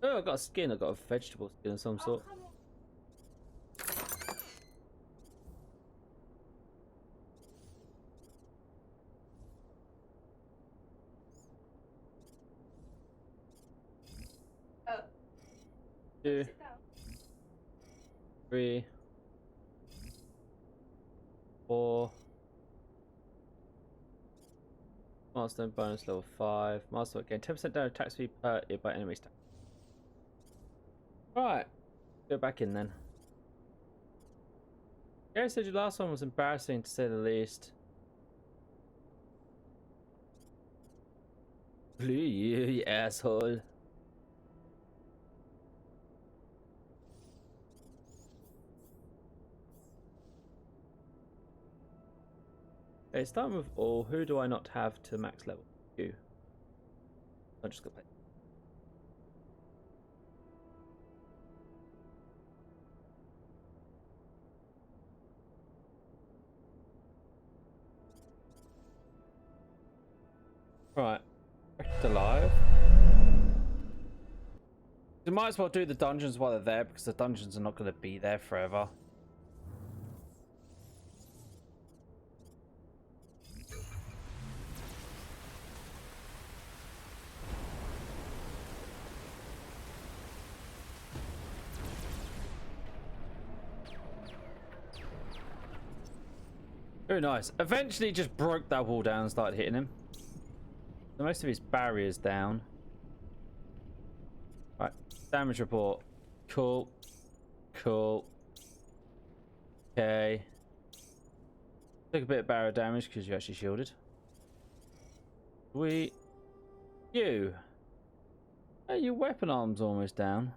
Oh, I got a skin. I got a vegetable skin of some sort. Come on. Oh. 2, Sit down. 3, 4. Milestone bonus level 5. Milestone gain 10% down attack speed per hit by enemy stack. Right, go back in then. Gary said your last one was embarrassing to say the least. Blue you asshole. Okay, starting with all. Who do I not have to max level? You. I'm just gonna play. Right. Alive. We might as well do the dungeons while they're there, because the dungeons are not going to be there forever. Very nice. Eventually just broke that wall down and started hitting him. So most of his barriers down. Right. Damage report. Cool. Cool. Okay. Took a bit of barrier damage because you actually shielded. You. Hey, your weapon arm's almost down.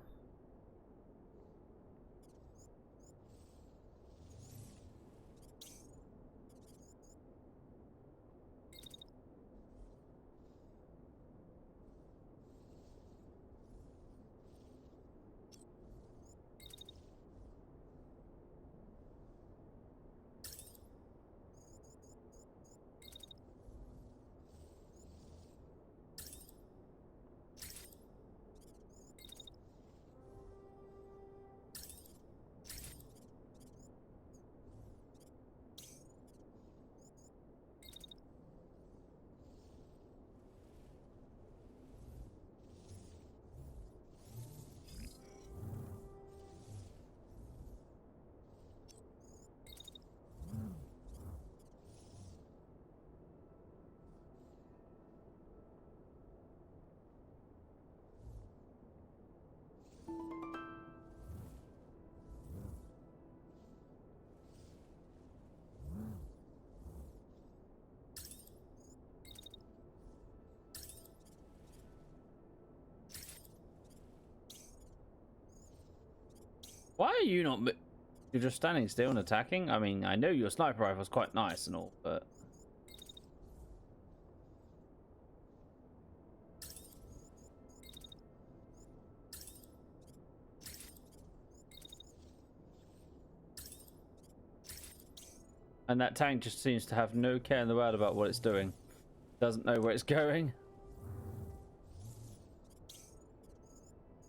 Why are you not... You're just standing still and attacking? I mean, I know your sniper rifle's quite nice and all, but... And that tank just seems to have no care in the world about what it's doing. Doesn't know where it's going.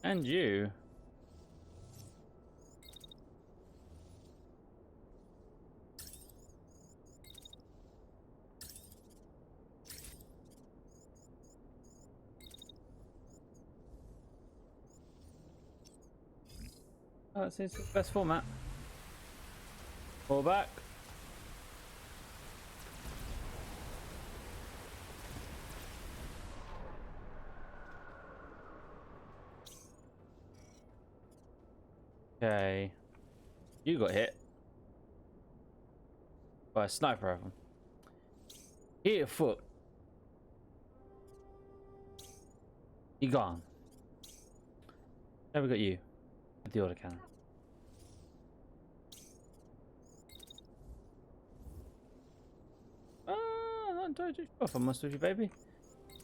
And you... Oh, that's his best format. Fall back. Okay. You got hit by a sniper rifle. Hit your foot. You gone. Now we got you. With the autocannon. Don't do off on most of you, baby.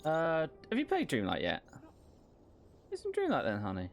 Have you played Dreamlight yet? Play some Dreamlight then, honey.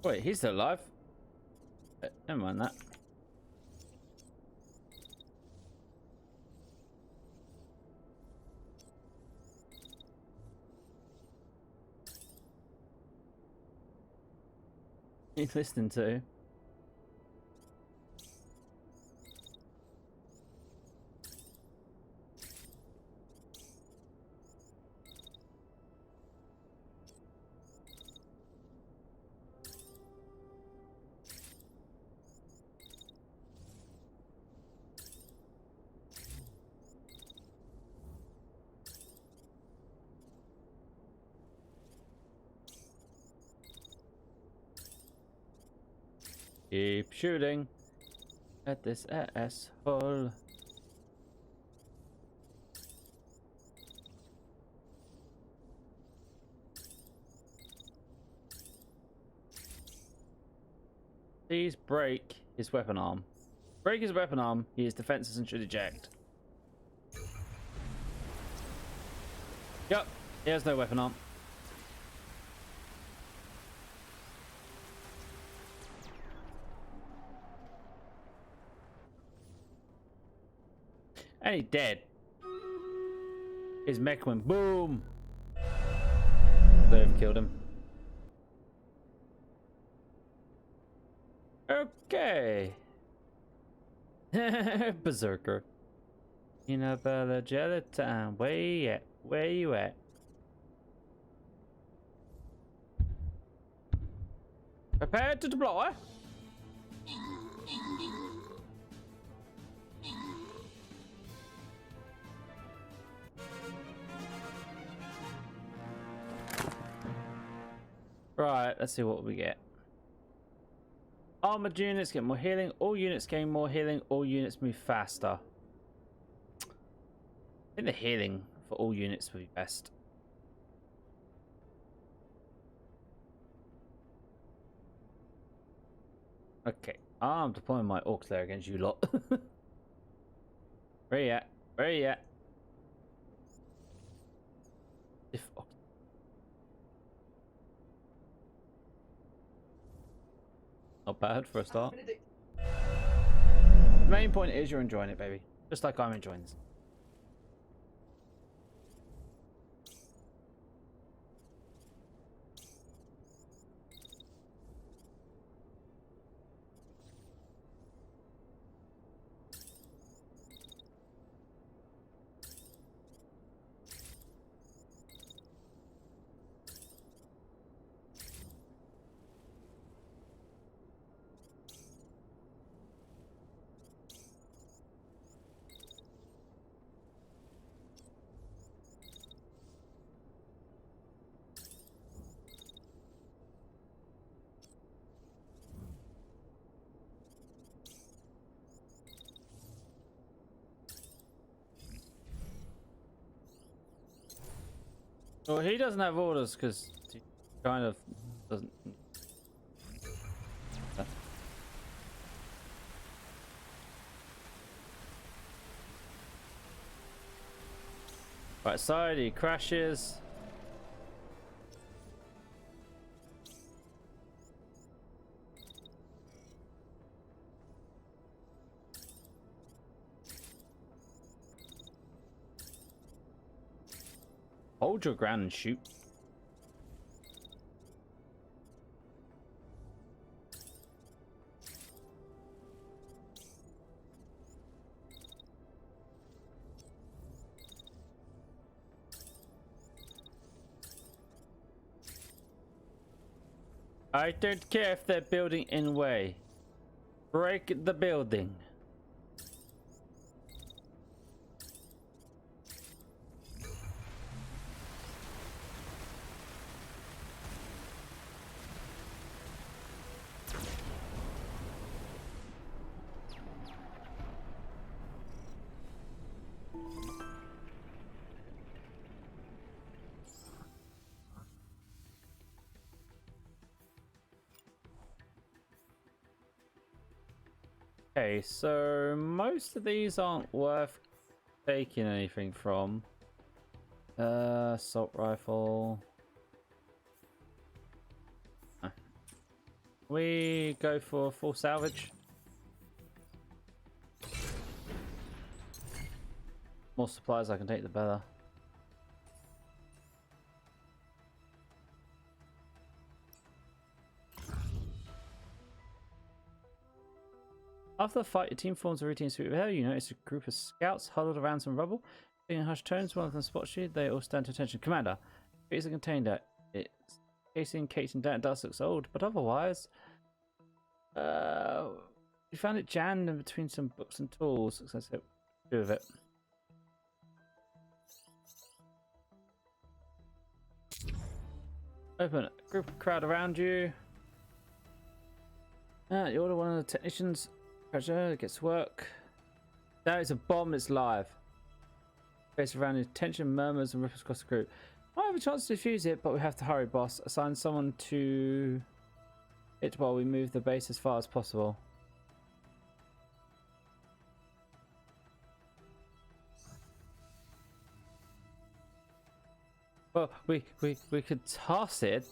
Wait, he's still alive. Never mind that. He's listening to. Keep shooting. at this asshole. Please break his weapon arm. Break his weapon arm. He is defenseless and should eject. Yep, he has no weapon arm. And he's dead. His mech went boom. They've killed him. Okay. Berserker. Peanut butter jelly time. Where you at? Where you at? Prepare to deploy. Right, let's see what we get. Armored units get more healing. All units gain more healing. All units move faster. I think the healing for all units would be best. Okay, I'm deploying my orcs there against you lot. Where you at? Where you at? If not bad for a start. The main point is you're enjoying it, baby. Just like I'm enjoying this. Well, he doesn't have orders because he kind of doesn't. Right side, he crashes. Hold your ground and shoot. I don't care if they're building in way. Break the building. Okay, so most of these aren't worth taking anything from. Assault rifle. We go for full salvage. More supplies I can take, the better. After the fight, your team forms a routine sweep of hell. You notice a group of scouts huddled around some rubble. In hushed tones, one of them spots you. They all stand to attention. Commander, it is a container. It's casing caked in damp dust, looks old, but otherwise, we found it jammed in between some books and tools. Let's do with it. Open it. Group of crowd around you. You order one of the technicians Pressure gets to work. Now it's a bomb, it's live. Base around tension, murmurs, and ripples across the group. I have a chance to defuse it, but we have to hurry, boss. Assign someone to it while we move the base as far as possible. Well, we could toss it.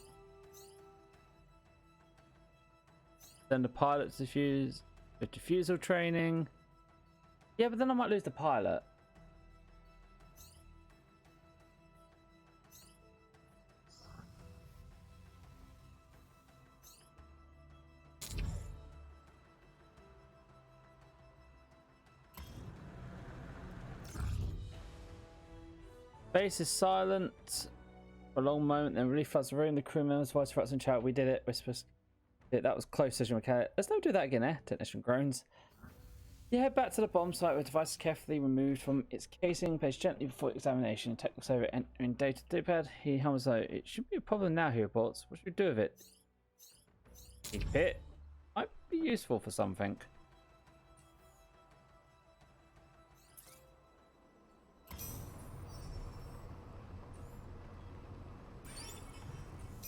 Send the pilot to defuse. With defusal training. Yeah, but then I might lose the pilot. Base is silent for a long moment, then really floods the room. The crew members, voice threats and chat. We did it. Whispers. That was close, Session Mechanic. Let's not do that again, eh? Technician groans. You head back to the bomb site with devices carefully removed from its casing, placed gently before examination. Technical server entering data D-pad. He hums out. It shouldn't be a problem now, he reports. What should we do with it? Keep it. Might be useful for something.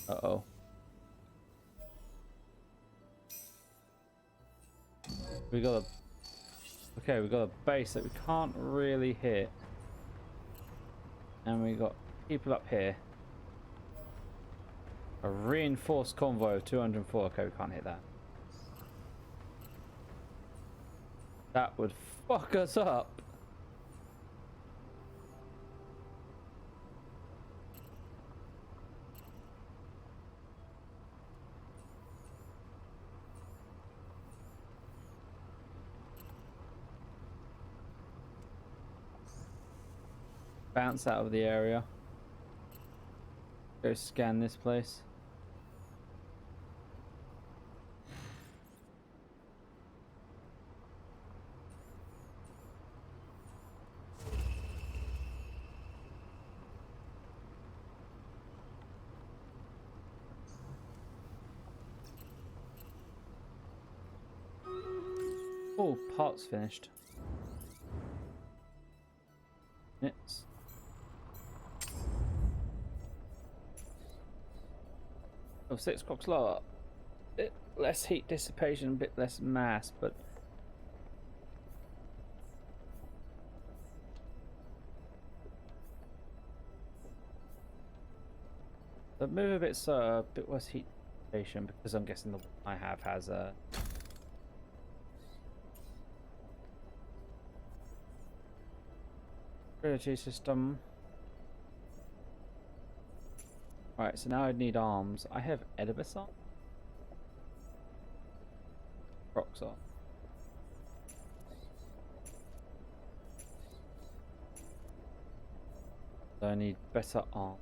Uh-oh. We got a... Okay, we got a base that we can't really hit. And we got people up here. A reinforced convoy of 204. Okay, we can't hit that. That would fuck us up. Bounce out of the area. Go scan this place. Oh, parts finished. It's oh, 6 o'clock slower. Bit less heat dissipation, a bit less mass, but the move a bit slower, a bit less heat dissipation, because I'm guessing the one I have has a security system. Alright, so now I need arms. I have Edibus on. Rocks on. So I need better arms.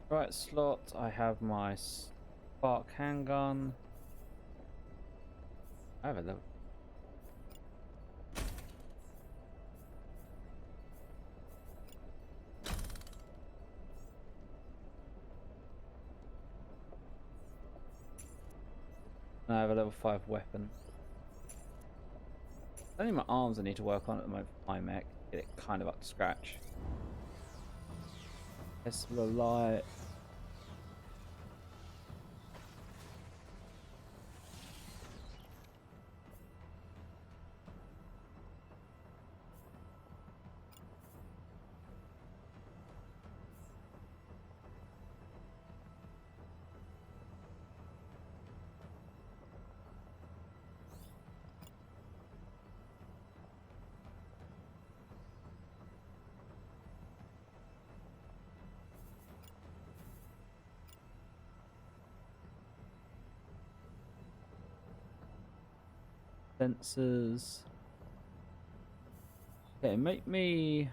Right slot, I have my spark handgun. I have a little. I have a level 5 weapon. Only my arms I need to work on at the moment for my mech. Get it kind of up to scratch. Tesla light. Sensors. Okay, make me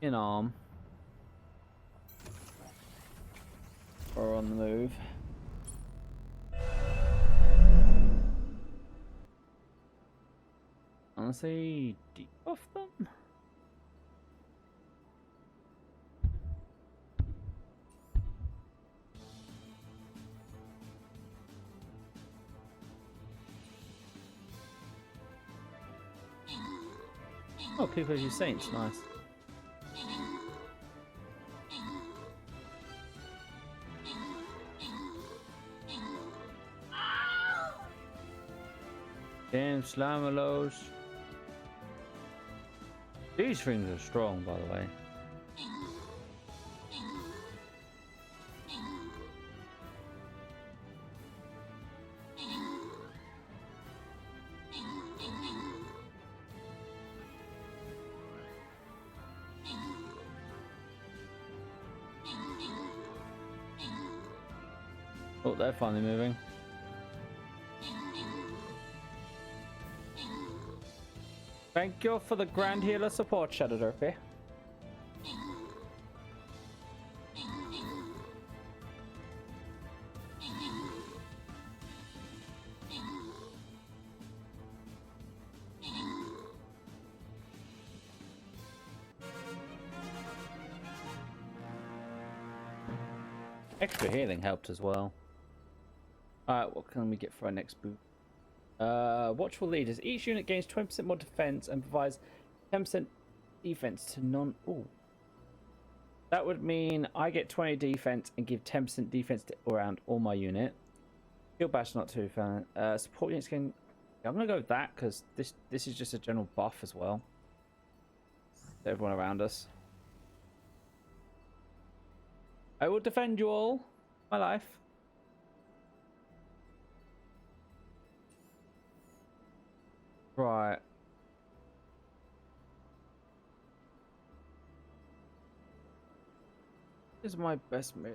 in arm or on the move. Honestly, debuff them? Oh, people use saints, nice. Damn Slamalos. These things are strong, by the way. Oh, they're finally moving. Thank you for the Grand Healer support, Shadow Derpy. Extra healing helped as well. Alright, what can we get for our next boot? Watchful Leaders. Each unit gains 20% more defense and provides 10% defense to non... Ooh. That would mean I get 20 defense and give 10% defense to around all my unit. Shield Bash not too fan. Support units can... I'm going to go with that because this is just a general buff as well. To everyone around us. I will defend you all. My life. Right. This is my best mate.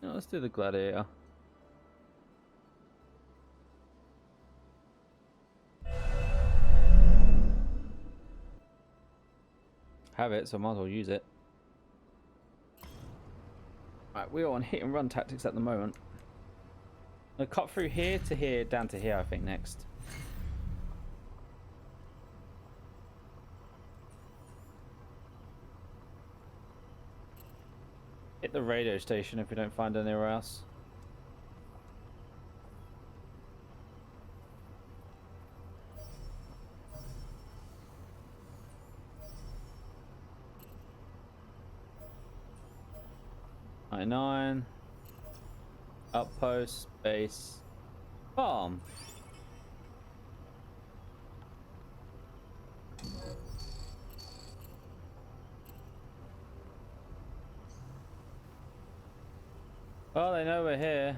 No, let's do the Gladiator. Have it, so I might as well use it. Right, we're on hit and run tactics at the moment. I'm gonna cut through here to here, down to here, I think, next. Hit the radio station if we don't find anywhere else. '99. Outpost, base, farm. Well, they know we're here.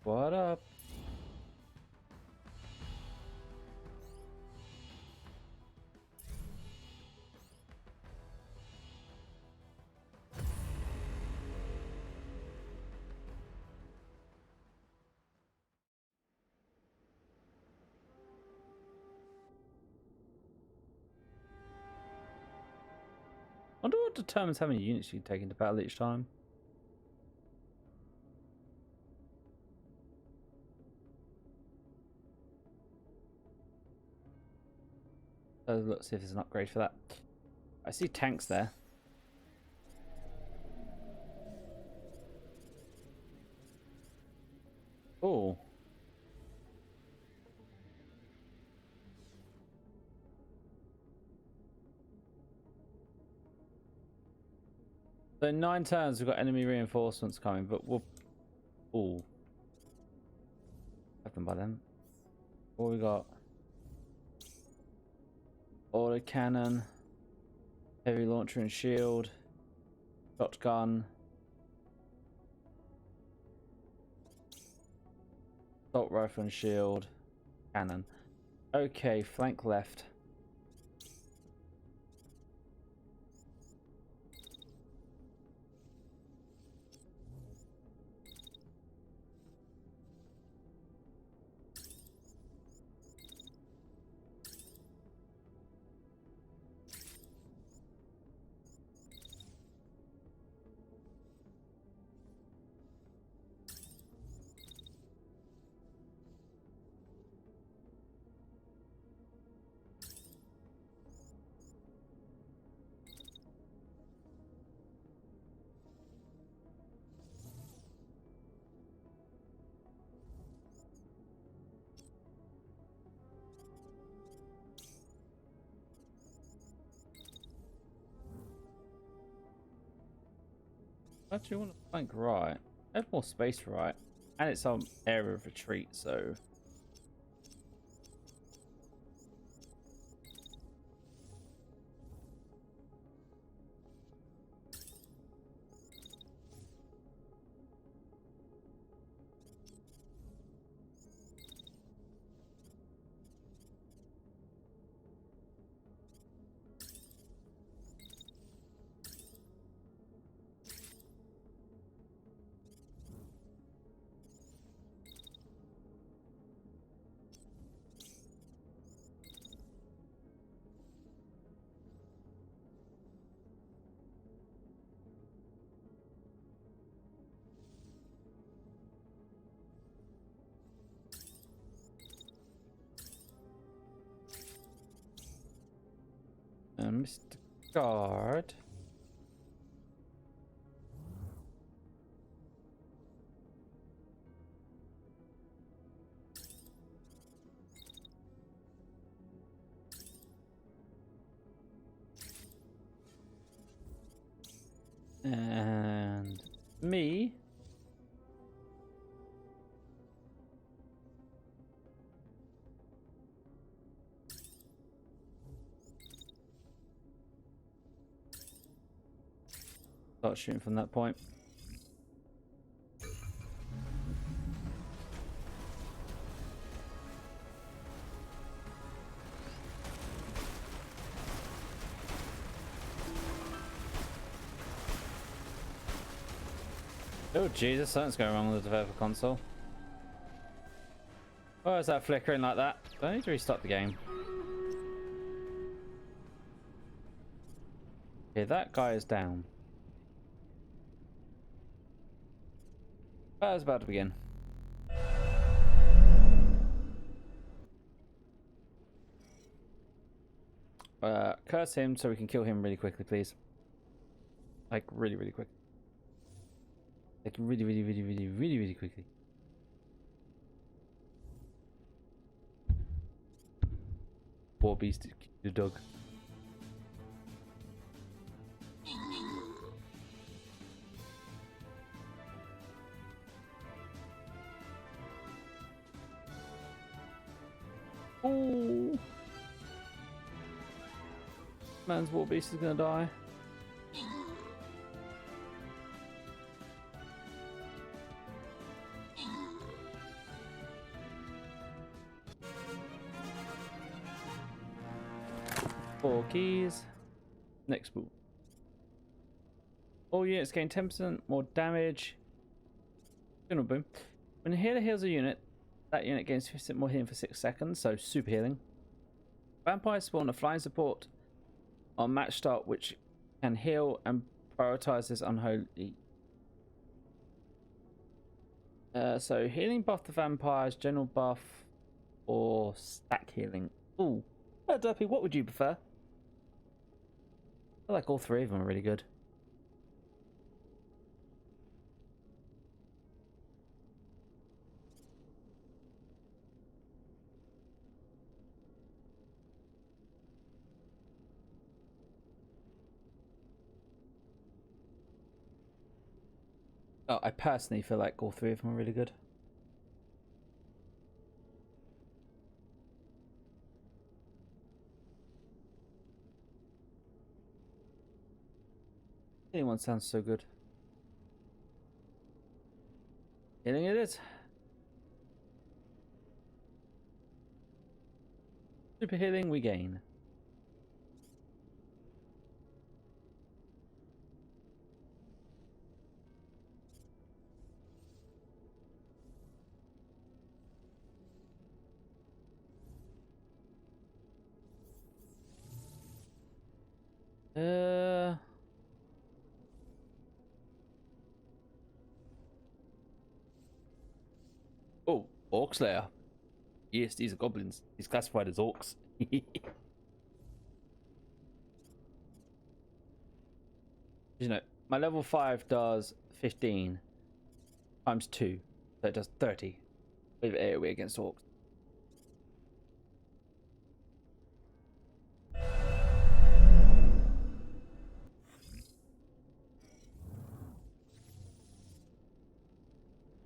What up? I wonder what determines how many units you can take into battle each time. Let's see if there's an upgrade for that. I see tanks there. Oh. So in 9 turns we've got enemy reinforcements coming, but we'll... Ooh. Have them by then. What we got? Auto cannon, heavy launcher and shield. shotgun, assault rifle and shield, cannon. Okay, flank left. Actually, want to flank right. I have more space right, and it's some area of retreat, so. Mr. Guard. And me. Start shooting from that point. Oh Jesus, something's going wrong with the developer console. Why is that flickering like that? Do I need to restart the game? Okay, that guy is down. That was about to begin. Curse him so we can kill him really quickly, please. Like, really, really quick. Like, really, really, really, really, really, really quickly. Poor beast, the dog. Ooh. Man's war beast is gonna die. Four keys. Next move. All units gain 10% more damage. General boom. When a healer heals a unit, that unit gains 50% more healing for 6 seconds, so super healing. Vampires spawn a flying support on match start, which can heal and prioritizes unholy. So healing buff the vampires, general buff, or stack healing. Ooh, Derpy, what would you prefer? I feel like all three of them are really good. Oh, I personally feel like all three of them are really good. Anyone one sounds so good. Healing it is. Super healing we gain. Oh, Orc Slayer. Yes, these are goblins. He's classified as orcs. You know, my level 5 does 15 times 2, so it does 30 with AoE against orcs.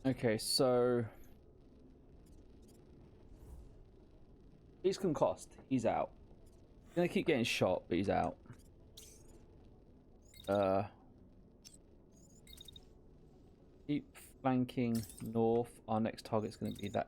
Okay, so he's concussed. He's out. He's gonna keep getting shot, but he's out. Keep flanking north. Our next target's gonna be that.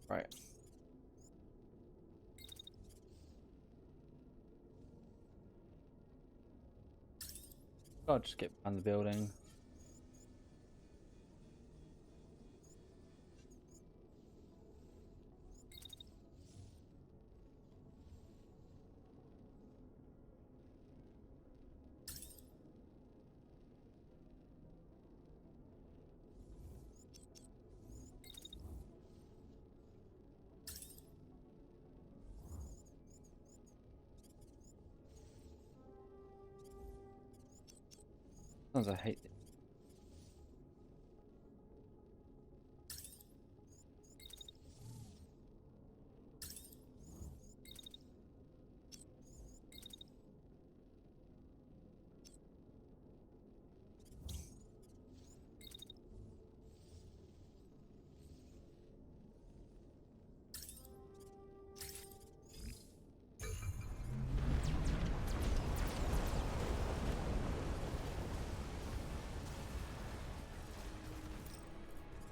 Right. I'll just get behind the building. Sometimes I hate it.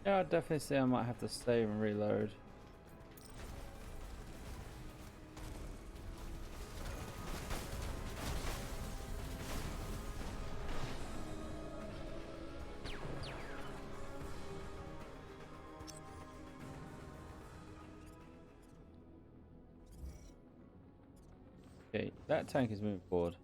Yeah, I'd definitely say I might have to save and reload. Okay, that tank is moving forward.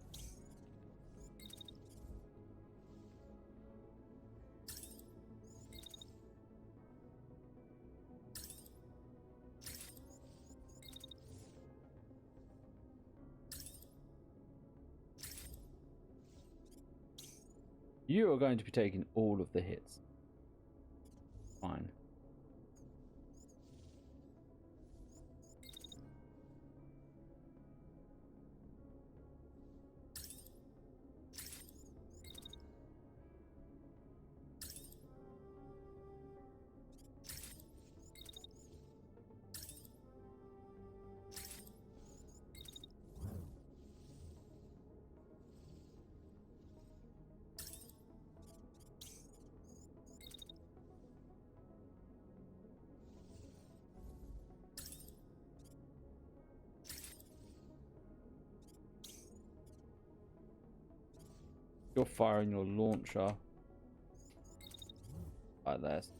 You are going to be taking all of the hits. Fine. You're firing your launcher like this.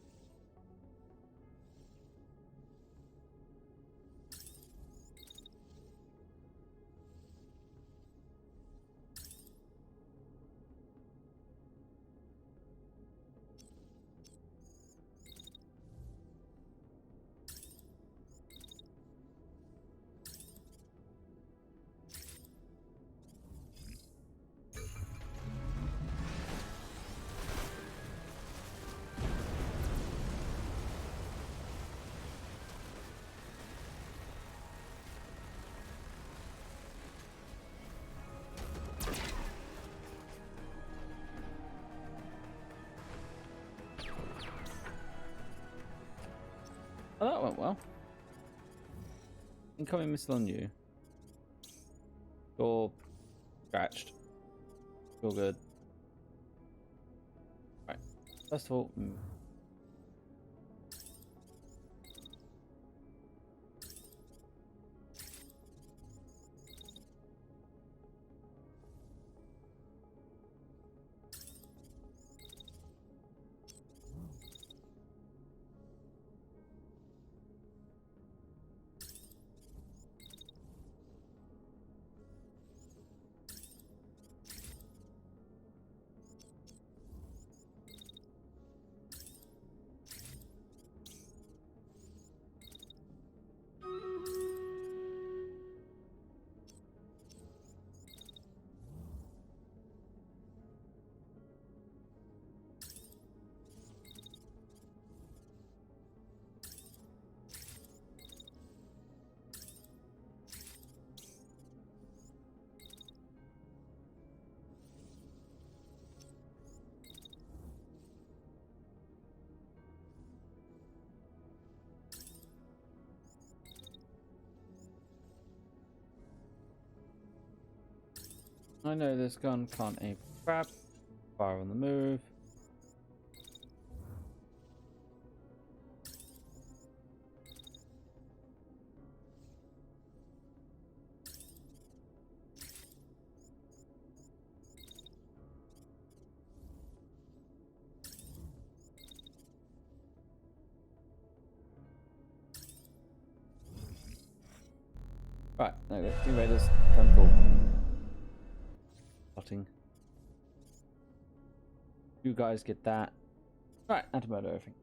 Oh, that went well. Incoming missile on you. You're scratched. You're good. Right. First of all, I know this gun can't aim for crap. Fire on the move. Right, no, the invaders done cool. Plotting. You guys get that. Right, antidote everything.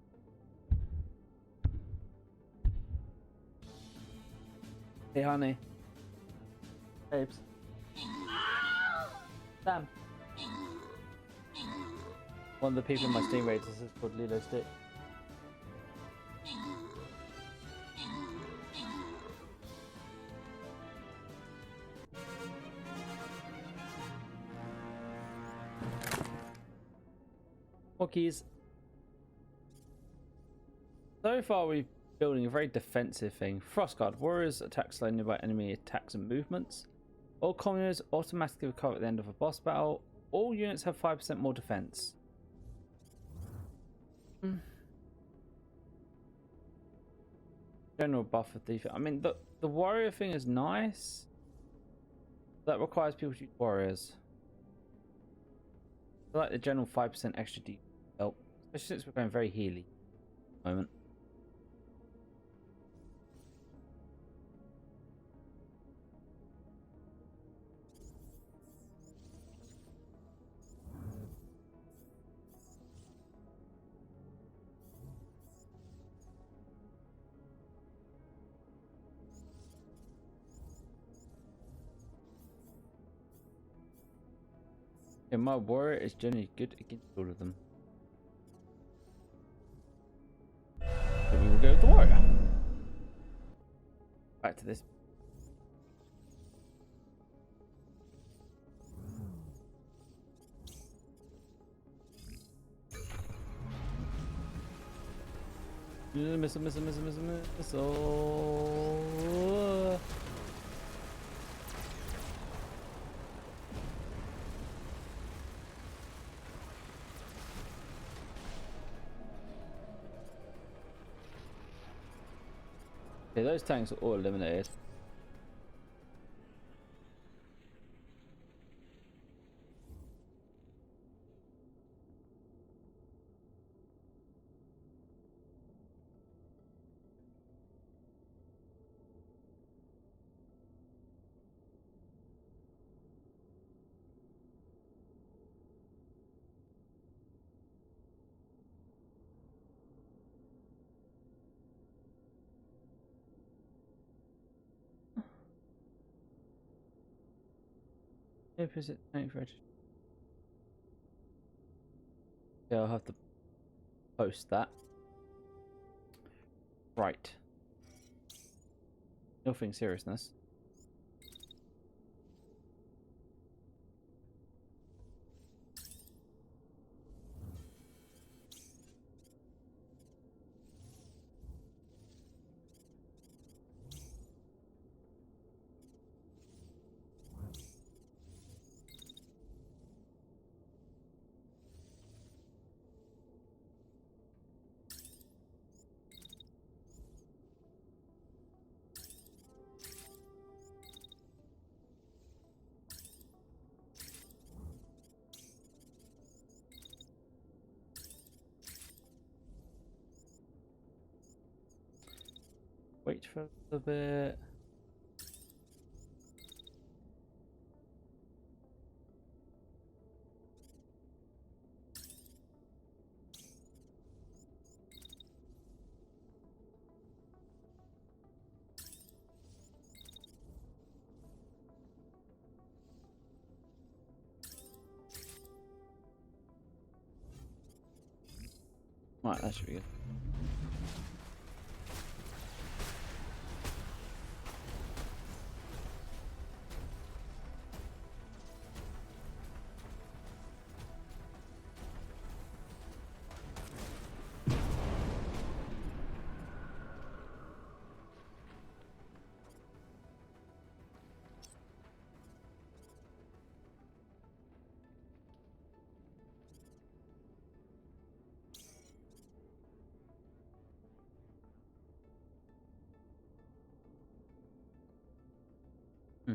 Hey, honey. Babes. Sam. One of the people in my Steam Raiders is called Lilo Stick. More keys. So far we're building a very defensive thing. Frostguard. Warriors attack slowly by enemy attacks and movements. All commoners automatically recover at the end of a boss battle. All units have 5% more defense. General buff of defense. I mean, the warrior thing is nice. That requires people to use warriors. I like the general 5% extra defense help, especially since we're going very healy at the moment. Yeah, my warrior is generally good against all of them. So we will go with the warrior. Back to this. Missile. Okay, those tanks are all eliminated. Opposite tank for registration. Yeah, I'll have to post that. Right. Nothing seriousness. Wait for a little bit. Right, that should be good. Hmm.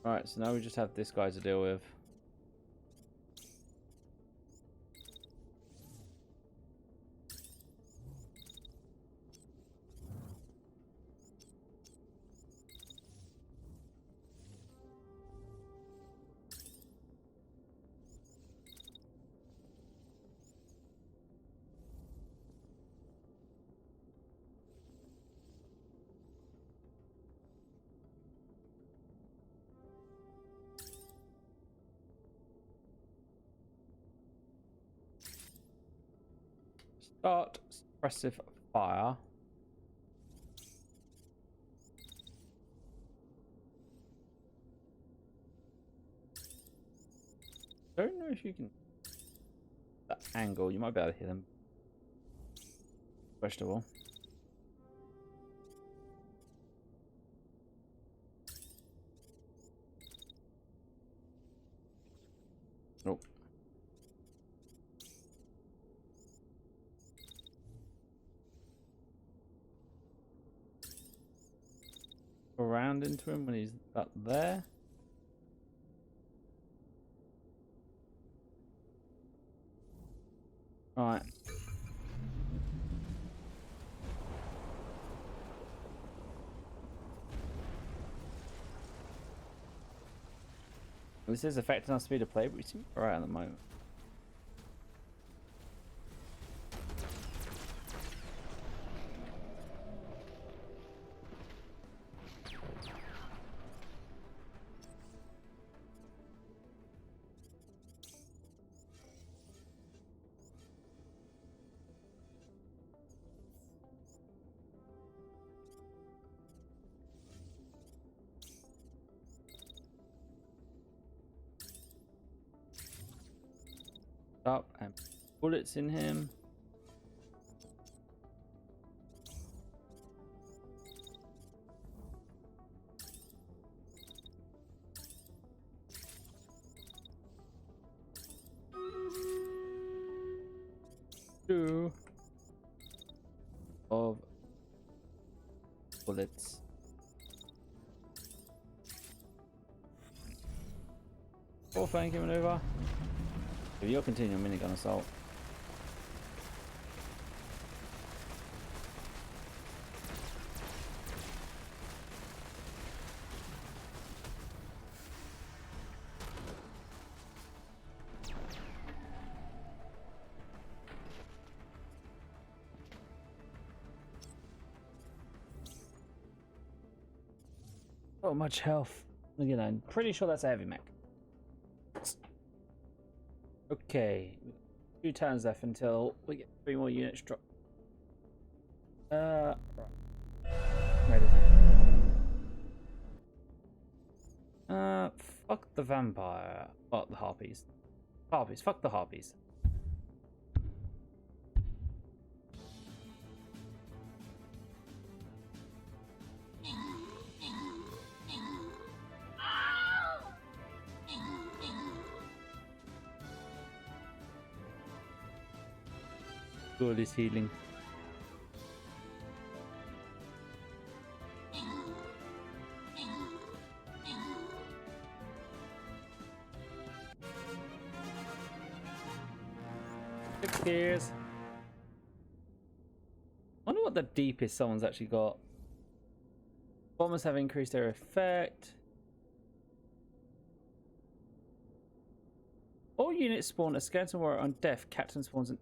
Right, so now we just have this guy to deal with. Start suppressive fire. Don't know if you can. That angle, you might be able to hit them. First of all. Oh. Around into him when he's up there. Right. This is affecting our speed of play, but we seem alright at the moment. Up and bullets in him. Two of bullets. Four flanking maneuver. If you're continuing minigun assault. Not much health. Again, I'm pretty sure that's a heavy mech. Okay, 2 turns left until we get 3 more units drop. Right. Where is it? Fuck the vampire. Oh, the harpies. Harpies. Fuck the harpies. All this healing. 6 gears. Wonder what the deepest someone's actually got. Bombers have increased their effect. All units spawn a skeleton warrior on death. Captain spawns an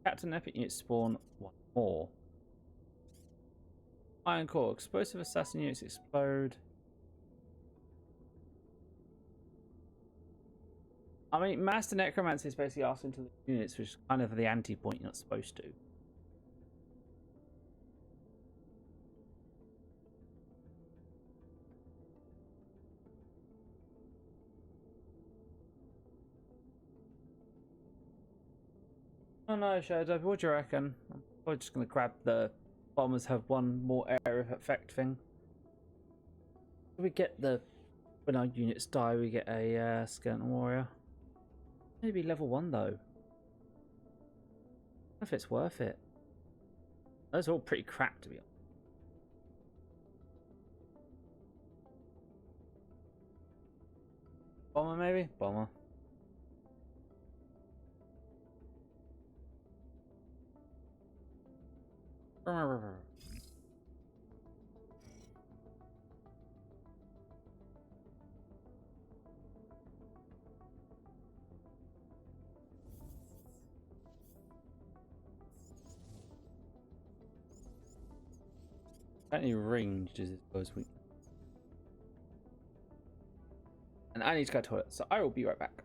Captain epic units spawn one more. Iron core. Explosive assassin units explode. I mean, Master Necromancer is basically asking to the units, which is kind of the anti-point you're not supposed to. Oh no, Shadow, what do you reckon? I'm probably just going to grab the bombers have one more area of effect thing. We get the... When our units die, we get a skeleton warrior. Maybe level 1 though. I don't know if it's worth it. Those are all pretty crap to be honest. Bomber maybe? Bomber. Apparently ranged is his most weakness. And I need to go to the toilet, so I will be right back.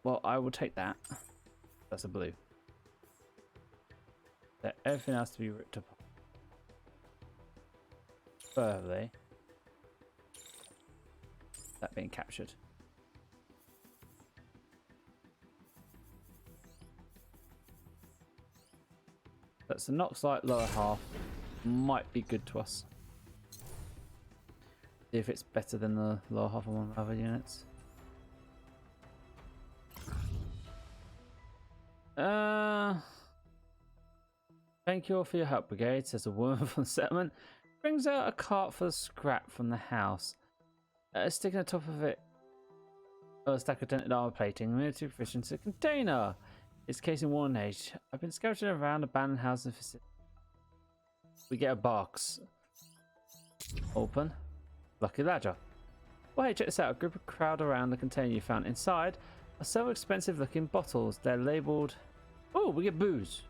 Well, I will take that. That's a blue. So everything has to be ripped apart. Furtherly, that being captured. That's the Noxite lower half. Might be good to us. See if it's better than the lower half of one of the other units. Thank you all for your help, Brigade, says a woman from the settlement. Brings out a cart full of scrap from the house. Sticking on top of it a stack of dented armor plating, military proficiency container. It's case in worn age. I've been scouting around abandoned houses and facilities. We get a box. Open. Lucky ladder. Well, hey, check this out. A group of crowd around the container you found. Inside are several expensive looking bottles. They're labelled... Oh, we get booze.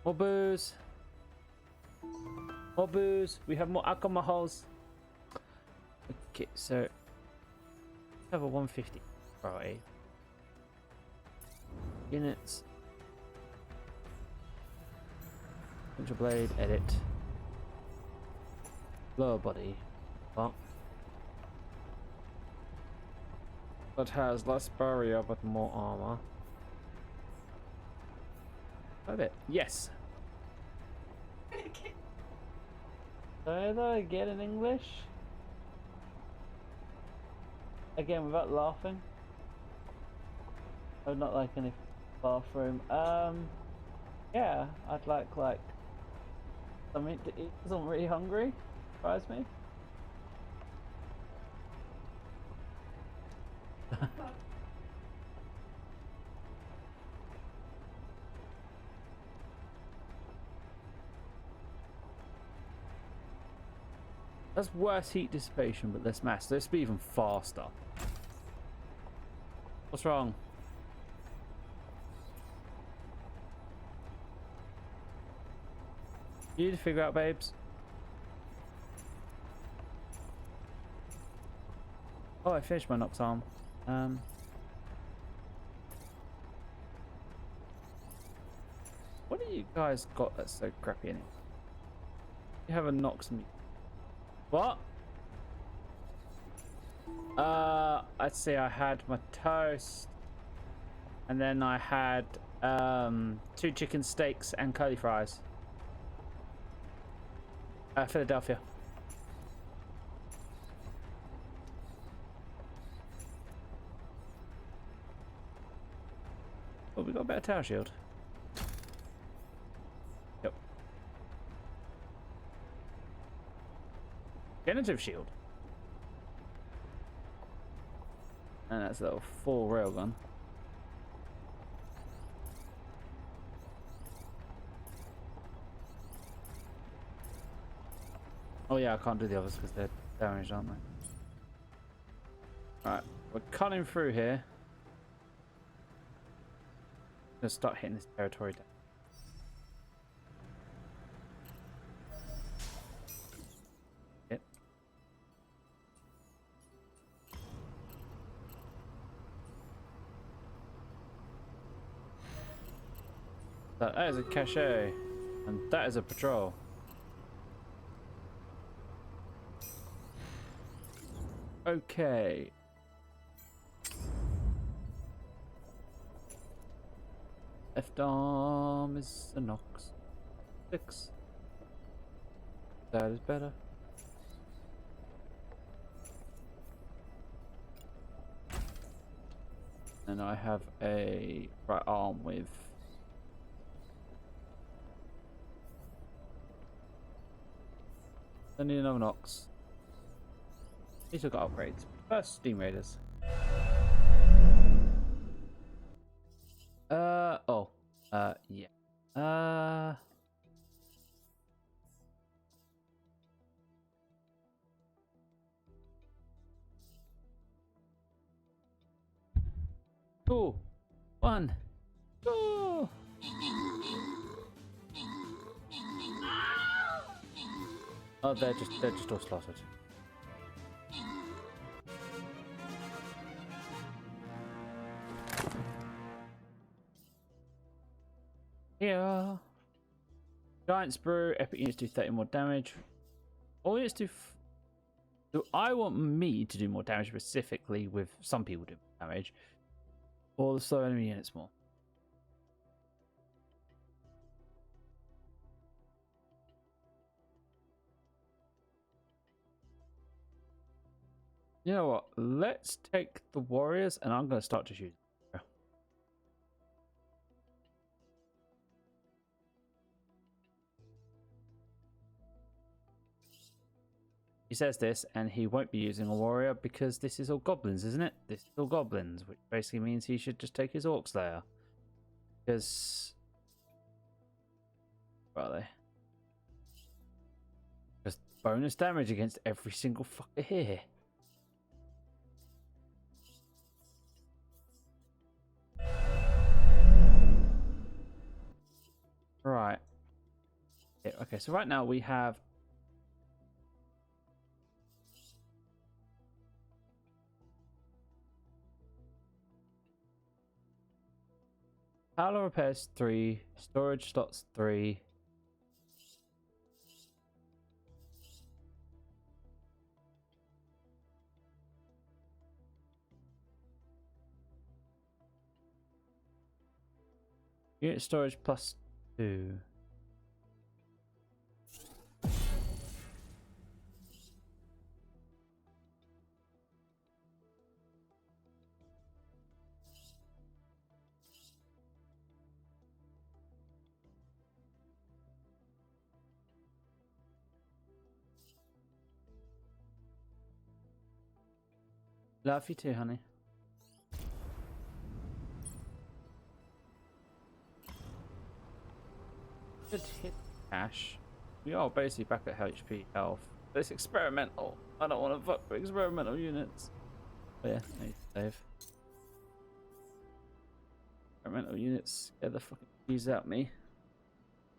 More booze. More booze. We have more alcohols. Okay, so... have a 150 priority. Units. Control blade, edit. Lower body. What? That has less barrier but more armor. Love it. Yes. Did I get in English? Again, without laughing. I would not like any bathroom. Yeah, I'd like something to eat because I'm really hungry. Surprise me. That's worse heat dissipation, but less mass. Let's be even faster. What's wrong? You need to figure out, babes. Oh, I finished my Nox arm. What do you guys got that's so crappy in it? You have a Nox meat. What? Let's see, I had my toast. And then I had 2 chicken steaks and curly fries. Philadelphia. Oh, we got a better tower shield. Yep. Generative shield. And that's a little full railgun. Oh yeah, I can't do the others because they're damaged, aren't they? Alright, we're cutting through here. Gonna start hitting this territory down. Yep. That is a cache, and that is a patrol. Okay. Left arm is a Nox 6. That is better. And I have a right arm with I need another Nox. These have got upgrades. First, Steam Raiders. Yeah. Two, one, go! Oh, they're just all slaughtered. here. Giant Sprue, epic units do 30 more damage. All units do. Do I want me to do more damage specifically with some people do more damage? Or the slow enemy units more? You know what? Let's take the warriors and I'm going to start to shoot. He says this, and he won't be using a warrior because this is all goblins, isn't it? This is all goblins, which basically means he should just take his orc slayer. Because... where are they? Just bonus damage against every single fucker here. Right. Yeah, okay, so right now we have... Power repairs 3, storage slots 3. Unit storage plus 2. Love you too, honey. Good hit cash. We are basically back at HP health. But it's experimental. I don't want to fuck with experimental units. But yeah, I need to save. Experimental units, get the fucking cheese out me.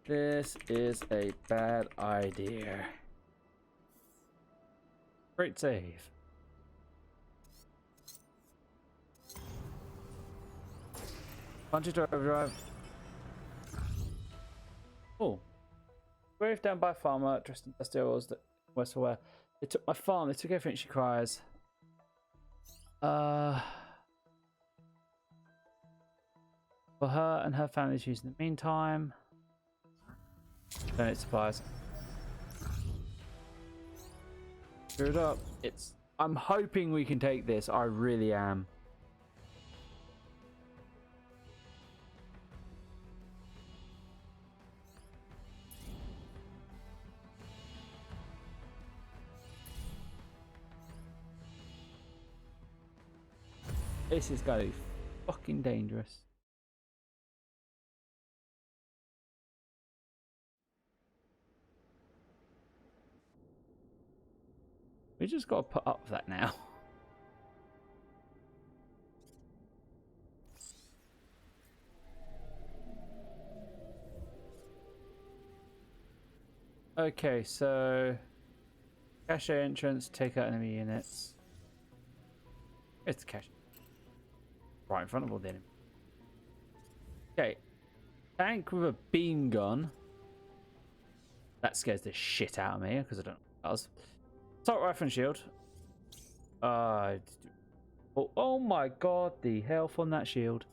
This is a bad idea. Great save. Punch it to overdrive. Oh. Grave down by a farmer dressed in dusty oils that West aware. They took my farm, they took everything, she cries. For her and her family's use in the meantime. Donate supplies. Screw it up. I'm hoping we can take this. I really am. This is going to be fucking dangerous. We just got to put up with that now. Okay, so cache entrance, take out enemy units. It's the cache. Right in front of all the enemy. Okay. Tank with a beam gun. That scares the shit out of me because I don't know what it does. Assault rifle and shield. Oh my god, the health on that shield.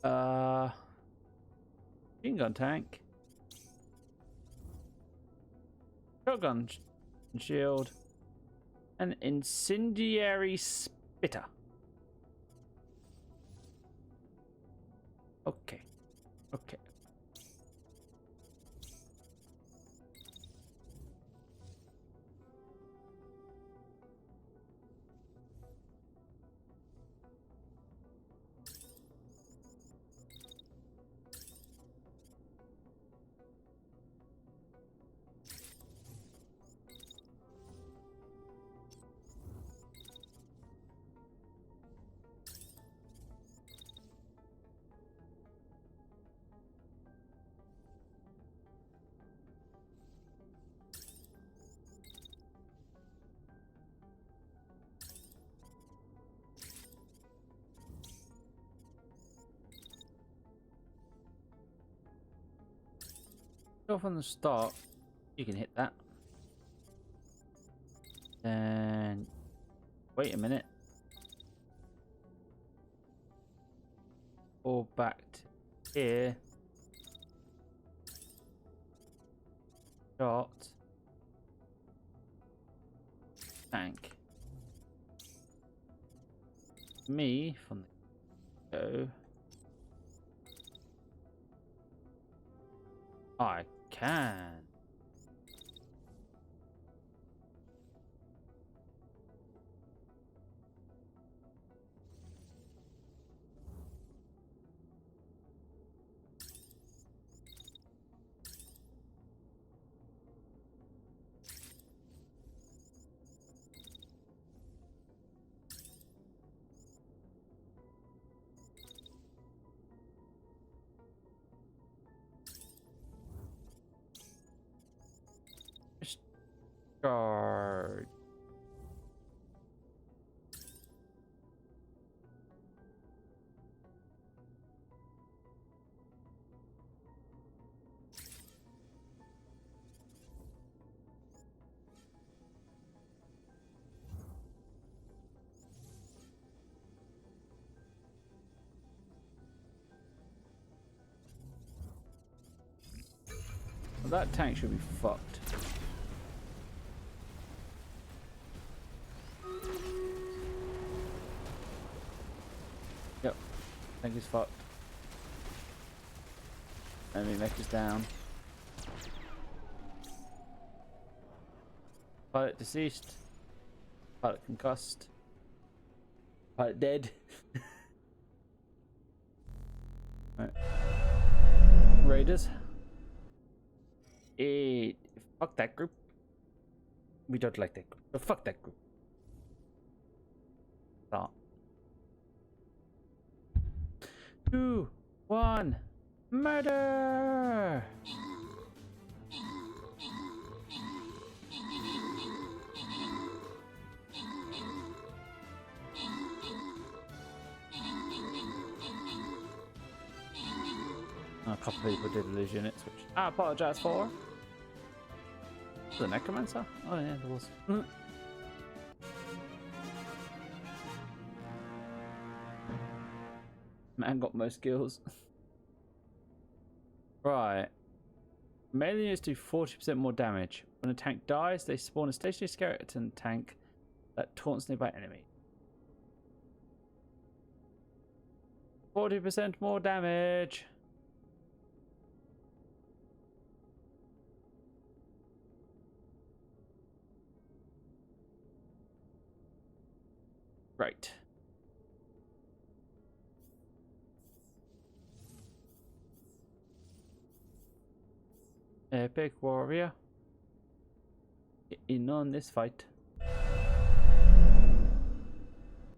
Machine gun tank. Shotgun shield. An incendiary spitter. Okay. Okay. Go from the start. You can hit that. And wait a minute. Or back to here. Shot. Tank. Me from the go. I can. Charge. Well, that tank should be fucked. Yep, tank is fucked. Enemy mech is down. Pilot deceased. Pilot concussed. Pilot dead. Right. Raiders. Fuck that group. We don't like that group. So fuck that group. Stop. 2, 1, murder! A couple people did lose units, which I apologize for. The necromancer? Oh yeah, there was. Man got most skills. Right. Melee units do 40% more damage. When a tank dies, they spawn a stationary skeleton tank that taunts nearby enemy. 40% more damage. Right. Epic warrior. In on this fight.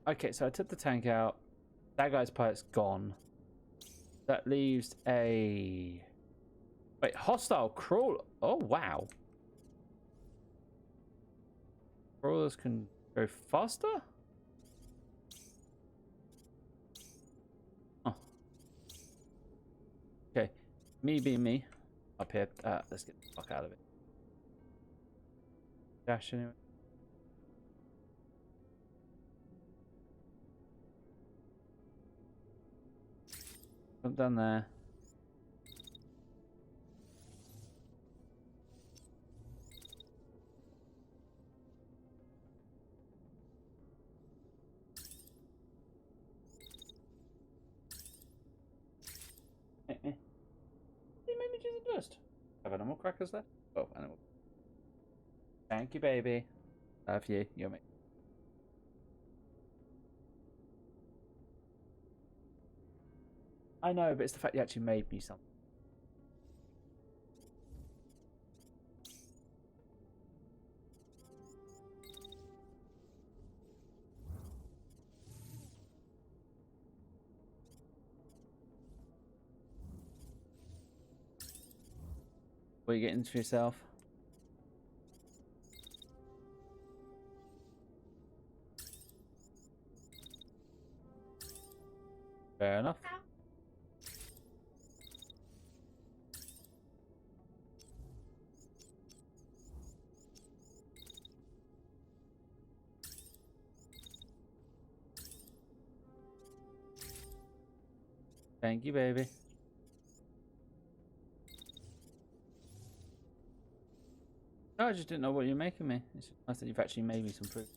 Okay, so I took the tank out. That guy's pilot's gone. That leaves a... Wait, hostile crawler. Oh, wow. Crawlers can go faster? Oh. Okay, me being me. Up here. Let's get the fuck out of it. Dash anyway. Jump down there. He made me choose a dust. Have animal crackers left? Oh, animal. Thank you, baby. Love you. You're me. I know, but it's the fact you actually made me something. What are you getting for yourself? Fair enough. Thank you, baby. No, I just didn't know what you're making me. It's nice that you've actually made me some fruit.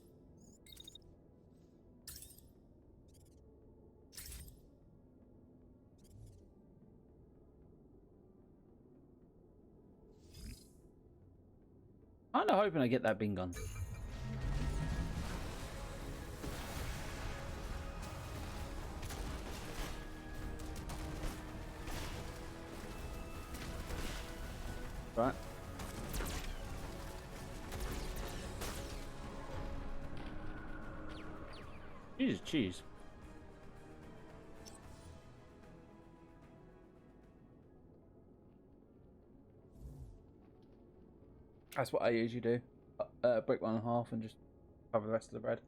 I'm kind of hoping I get that bean gun. Right. Jesus, cheese. That's what I usually do. Break one in half and just cover the rest of the bread.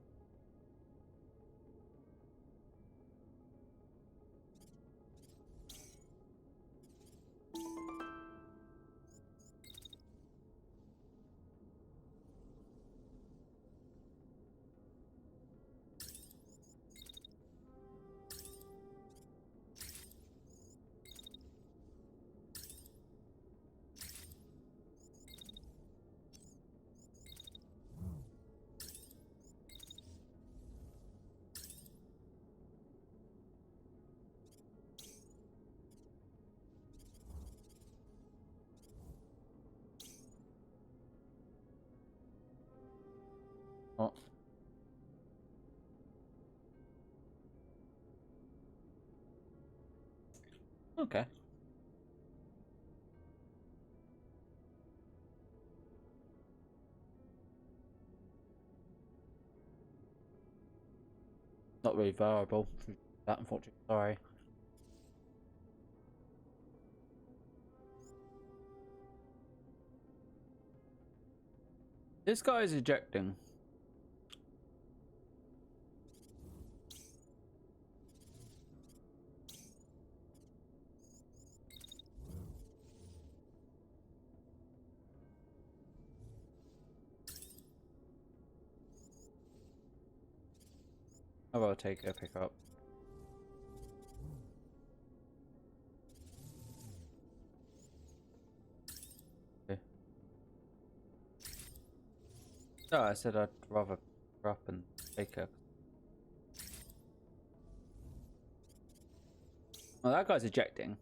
Oh. Okay. Not really variable. That, unfortunately. Sorry. This guy is ejecting. I'll go take a pickup. Okay. No, I said I'd rather pick up and take a. Well, that guy's ejecting.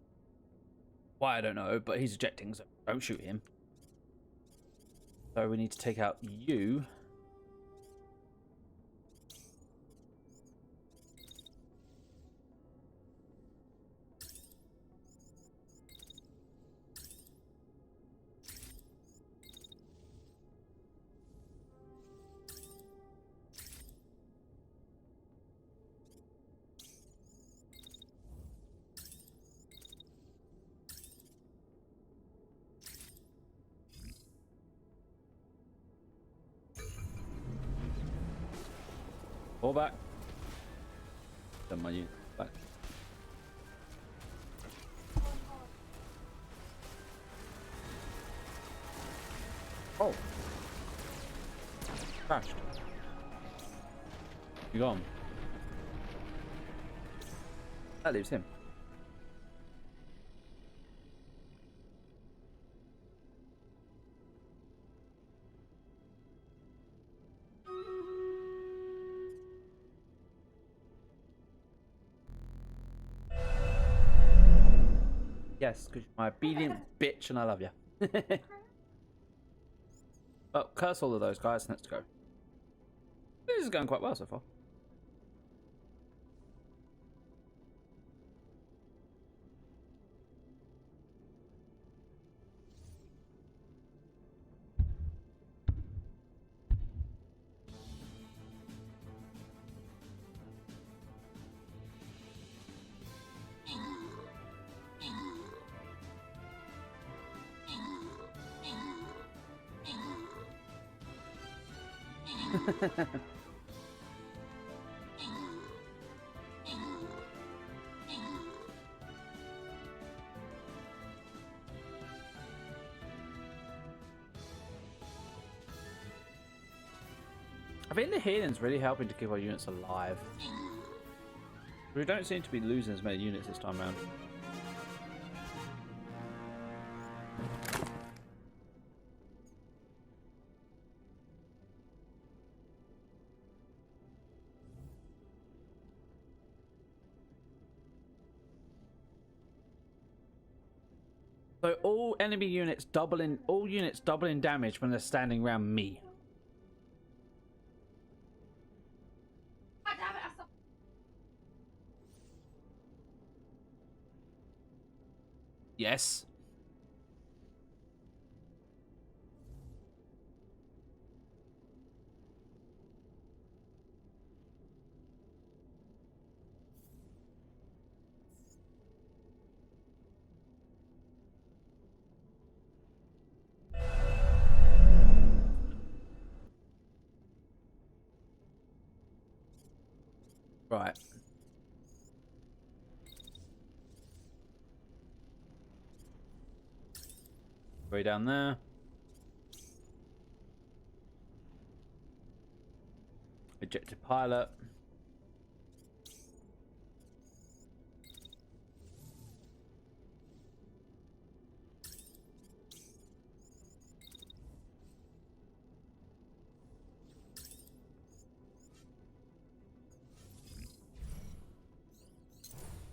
Why, I don't know, but he's ejecting, so don't shoot him. So we need to take out you. Fall back. Don't mind you. Back. Oh. Crashed. You gone. That leaves him. Yes, because you're my obedient bitch and I love you. Well, curse all of those guys and let's go. This is going quite well so far. I think the healing's really helping to keep our units alive. We don't seem to be losing as many units this time around. So all enemy units doubling, all units doubling damage when they're standing around me. God damn it, I saw. Yes. Right. Way down there. Ejected pilot.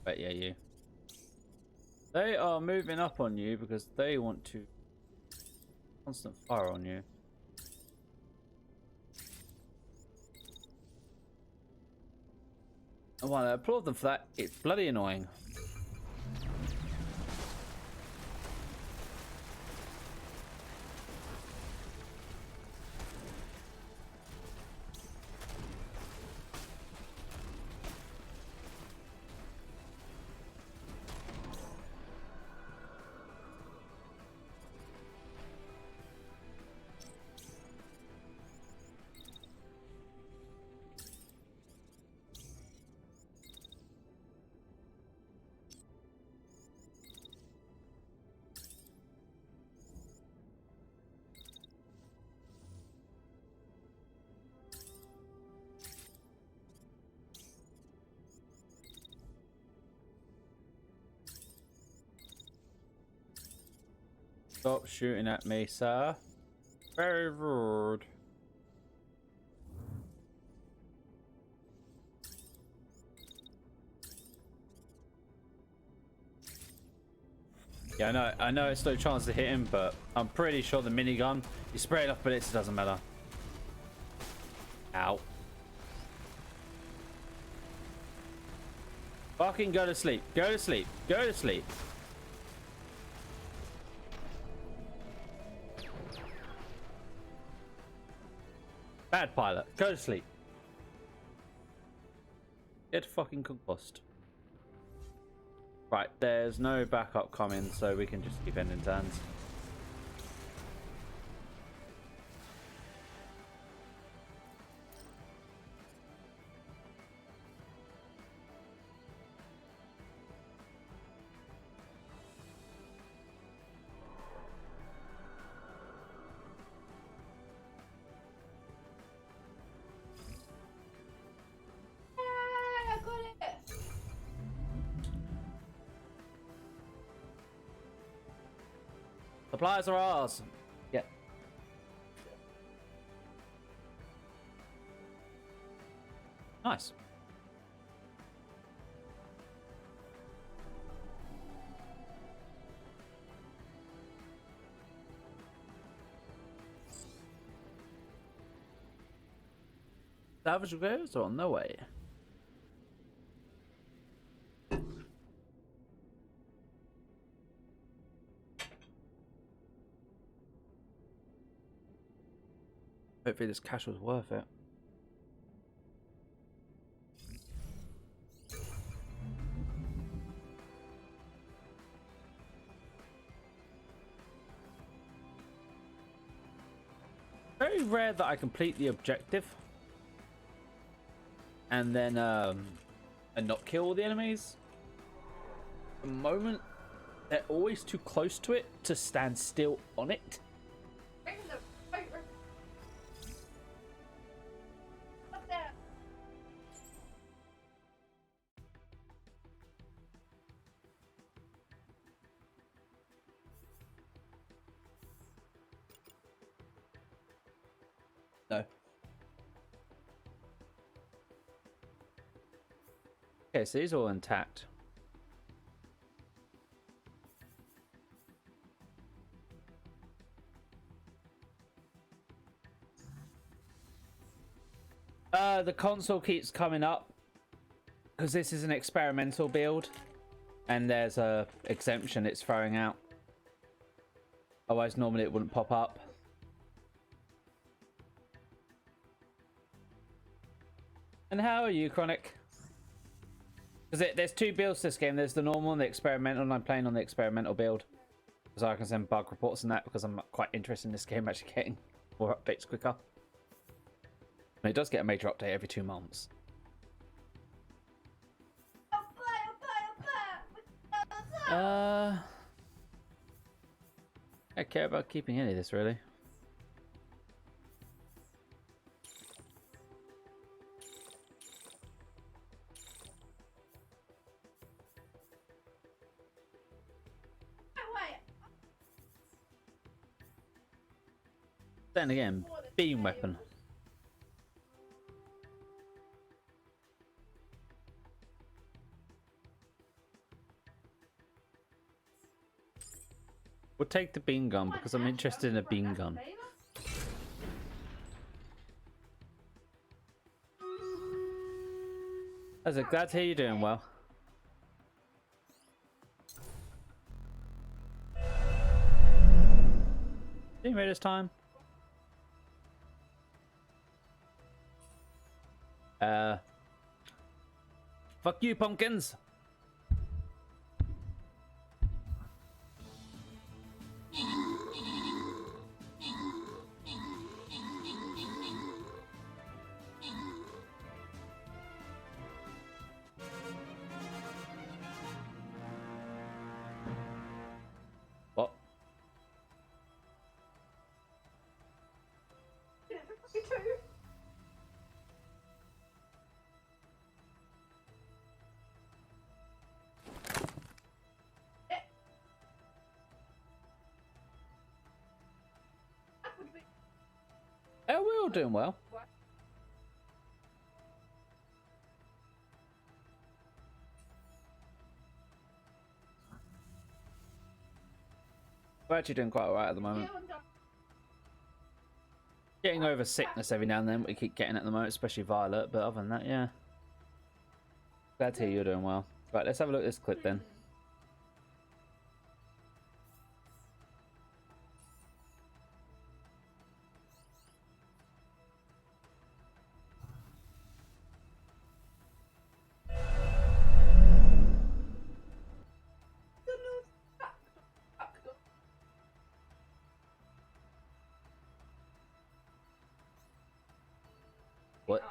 But yeah, you. They are moving up on you because they want to constant fire on you. And while I applaud them for that, it's bloody annoying. Stop shooting at me, sir. Very rude. Yeah, I know it's no chance to hit him, but I'm pretty sure the minigun, you spray enough bullets, it doesn't matter. Ow. Fucking go to sleep. Go to sleep. Go to sleep. Bad pilot. Go to sleep. Get fucking compost. Right, there's no backup coming, so we can just keep ending turns. I got it. Supplies are ours. Yeah. Nice. Salvage repairs are on their way. Hopefully this cash was worth it. Very rare that I complete the objective and then and not kill all the enemies. At the moment, they're always too close to it to stand still on it. Bring the fire. What's that? Okay, so these are all intact. The console keeps coming up because this is an experimental build and there's a exemption it's throwing out. Otherwise, normally it wouldn't pop up. And how are you, Chronic? Because there's two builds to this game. There's the normal and the experimental, and I'm playing on the experimental build. So I can send bug reports and that because I'm quite interested in this game actually getting more updates quicker. And it does get a major update every 2 months. I care about keeping any of this, really. Then again, beam weapon. We'll take the beam gun because I'm interested in a beam gun. I was glad to hear you're doing well. Team Raiders time. Fuck you, pumpkins. What? Oh, we're all doing well. We're actually doing quite alright at the moment. Getting over sickness every now and then, we keep getting at the moment, especially Violet, but other than that, yeah. Glad to hear you're doing well. Right, let's have a look at this clip then. What?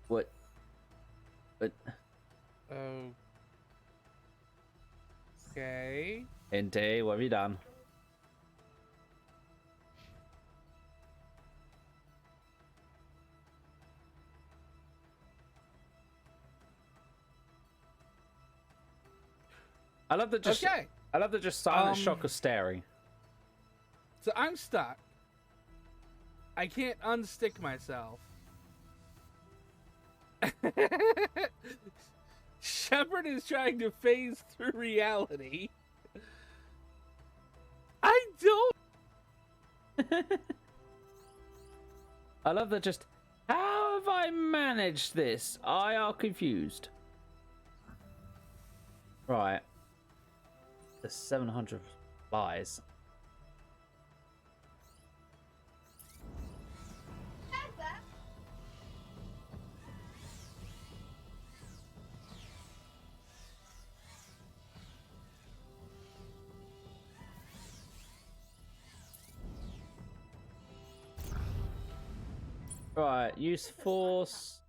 What? What? Okay. Indeed, what have you done? I love that just. Okay. I love that just silent shock of staring. So I'm stuck. I can't unstick myself. Shepard is trying to phase through reality. I don't. I love that just. How have I managed this? I are confused. Right. The 700 lies. Right, use force.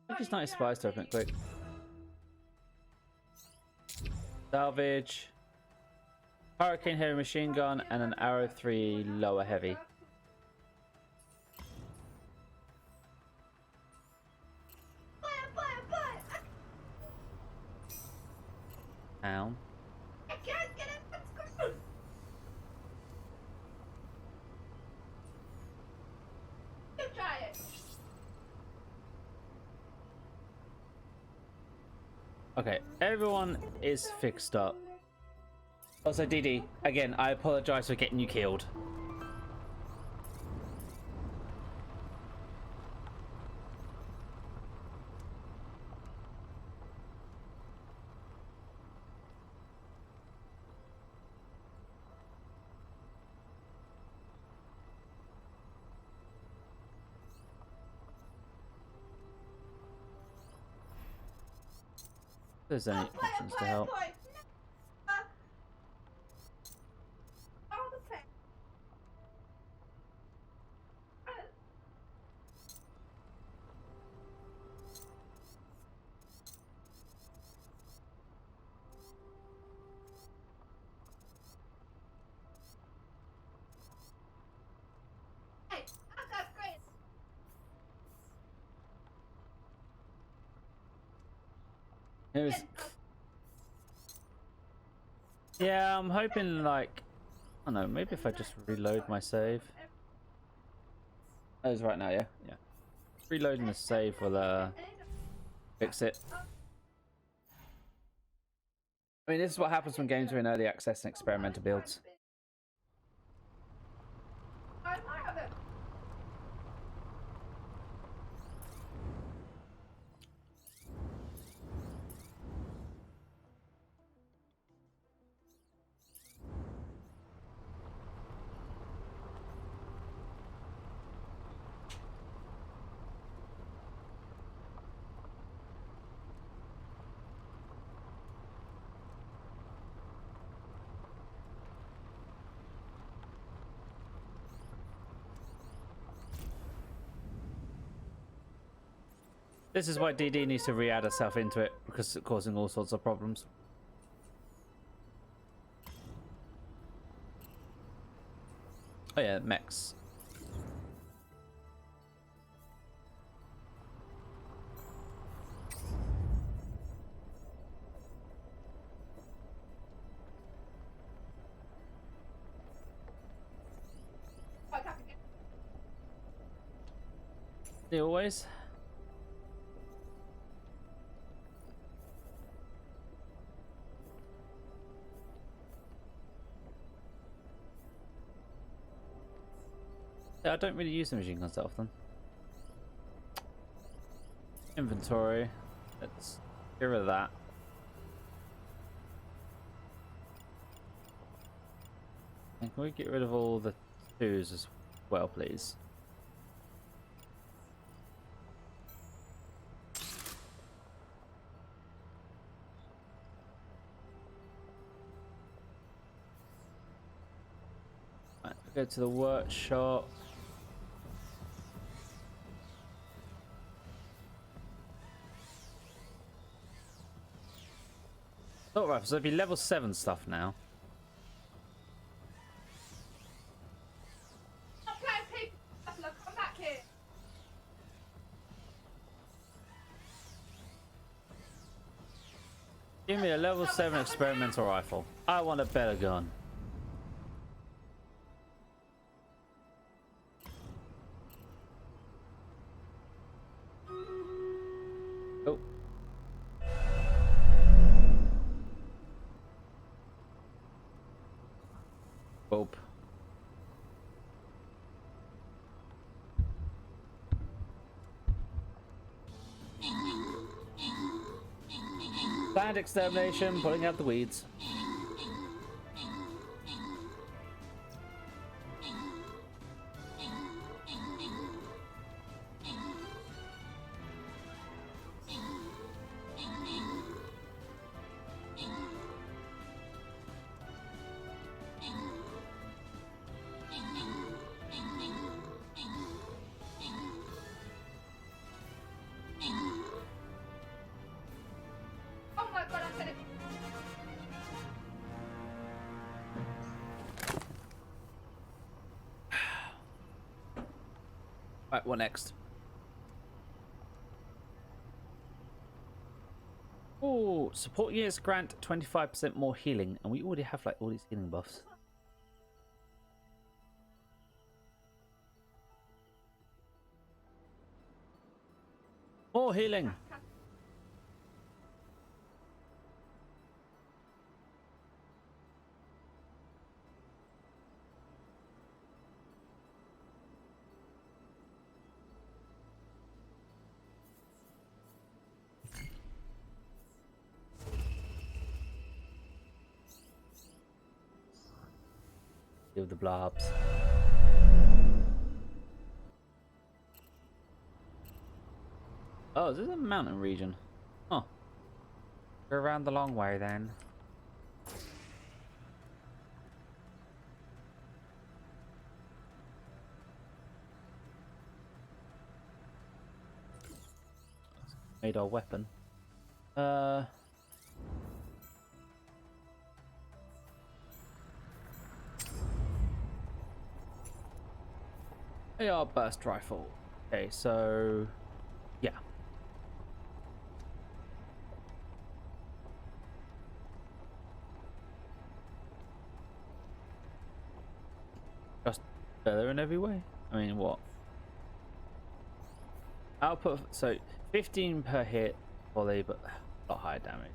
I just nice spice to open it quick. Salvage. Hurricane heavy machine gun and an arrow 3 lower heavy. Down. I can't get it. Let's go. You try it. Okay, everyone is fixed up. Also, DD, again, I apologize for getting you killed. If there's any options to help. It was... Yeah, I'm hoping like, I don't know, maybe if I just reload my save. Oh, it's right now, yeah? Yeah. Reloading the save will fix it. I mean, this is what happens when games are in early access and experimental builds. This is why DD needs to re-add herself into it, because it's causing all sorts of problems. Oh yeah, mechs. Yeah, always. Yeah, I don't really use the machine guns that often. Inventory. Let's get rid of that. And can we get rid of all the twos as well, please? Right, go to the workshop. Oh, right, so it'd be level 7 stuff now. Give me a level 7 experimental rifle. I want a better gun. Oh. Boop. Planned extermination, pulling out the weeds. Right, what next? Oh, support units grant 25% more healing, and we already have like all these healing buffs. More healing. Deal with the blobs. Oh, this is a mountain region. Huh. Go around the long way then. Made our weapon. AR burst rifle. Okay, so yeah. Just better in every way. I mean, what? Output, so 15 per hit volley, but a lot higher damage.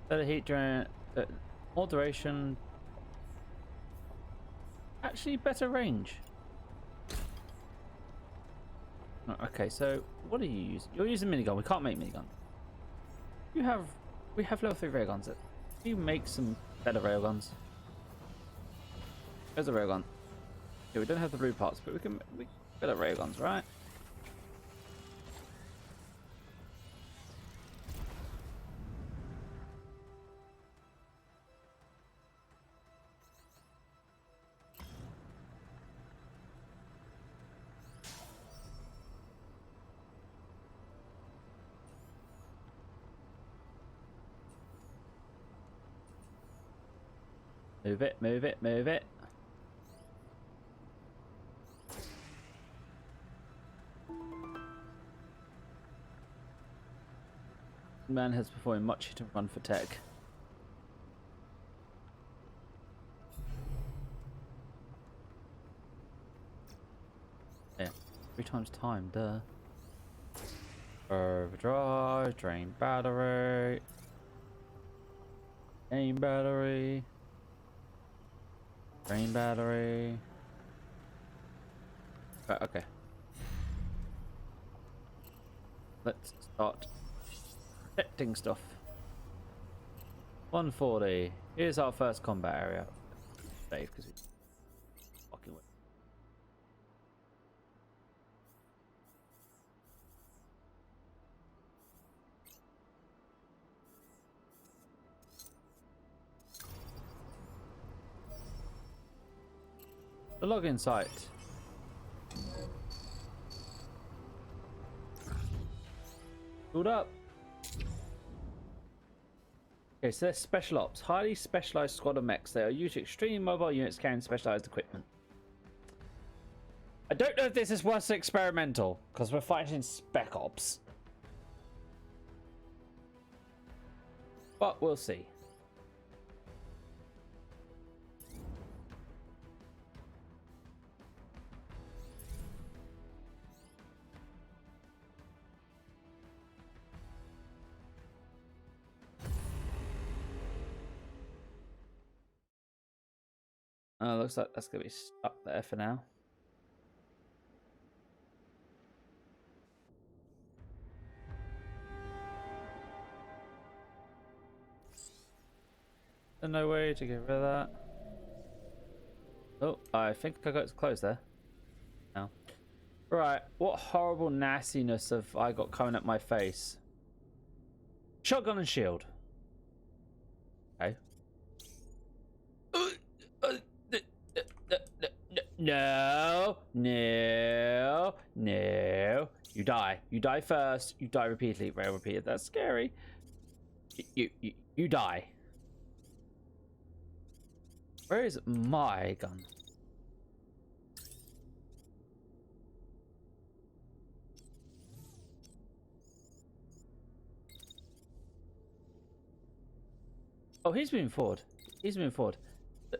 Better heat during more duration. Actually, better range. Oh, okay, so what are you using? You're using minigun. We can't make minigun. We have level 3 railguns. Can you make some better railguns? There's a railgun. Yeah, we don't have the blue parts, but we can better railguns, right? Move it, move it, move it. Man has performed much hit and run for tech. Yeah, 3 times time, duh. Overdrive, drain battery. Aim battery. Drain battery. Right, okay. Let's start protecting stuff. 140. Here's our first combat area. Save because it's fucking way. The login site. Build up. Okay, so they're special ops. Highly specialized squad of mechs. They are usually extremely mobile units carrying specialized equipment. I don't know if this is worth experimental, because we're fighting spec ops. But we'll see. Looks like that's going to be stuck there for now. There's no way to get rid of that. Oh, I think I got it closed there. Now, right, what horrible nastiness have I got coming at my face? Shotgun and shield. Okay. No, no, no. You die. You die first. You die repeatedly. Rail repeated. That's scary. You die. Where is my gun? Oh, he's moving forward. He's moving forward.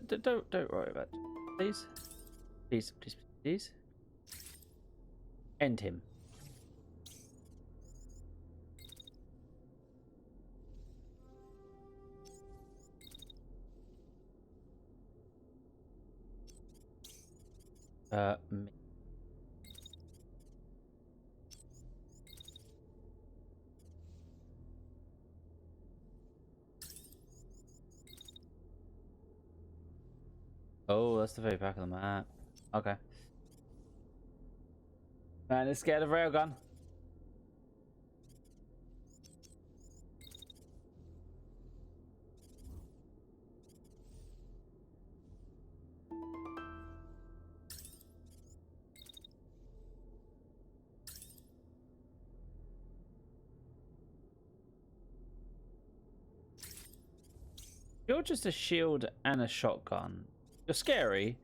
Don't worry about it. Please. Please, please, please. End him. Oh, that's the very back of the map. Okay. Man is scared of railgun. You're just a shield and a shotgun. You're scary.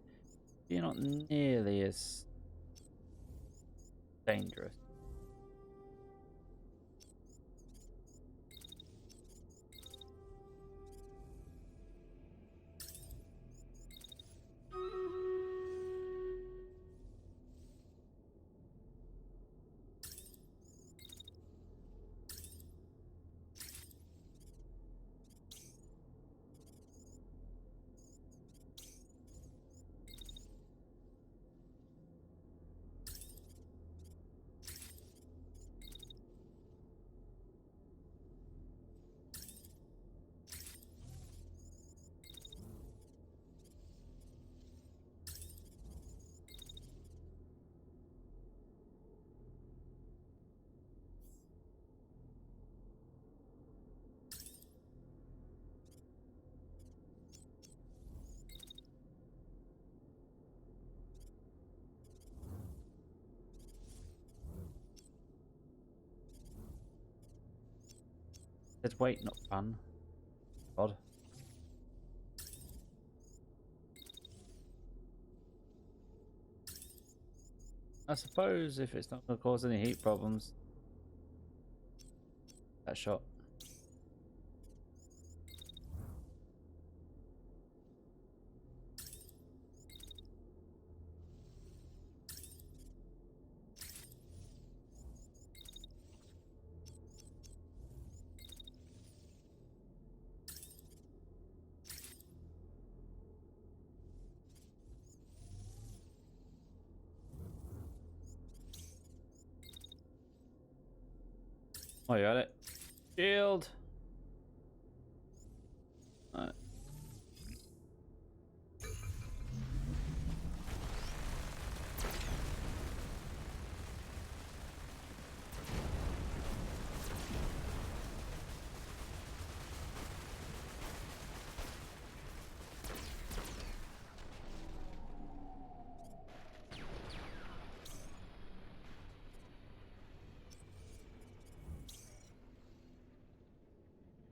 But you're not nearly as dangerous. Said wait, not run. God. I suppose if it's not going to cause any heat problems. That shot. Oh, you got it. Shield. Alright.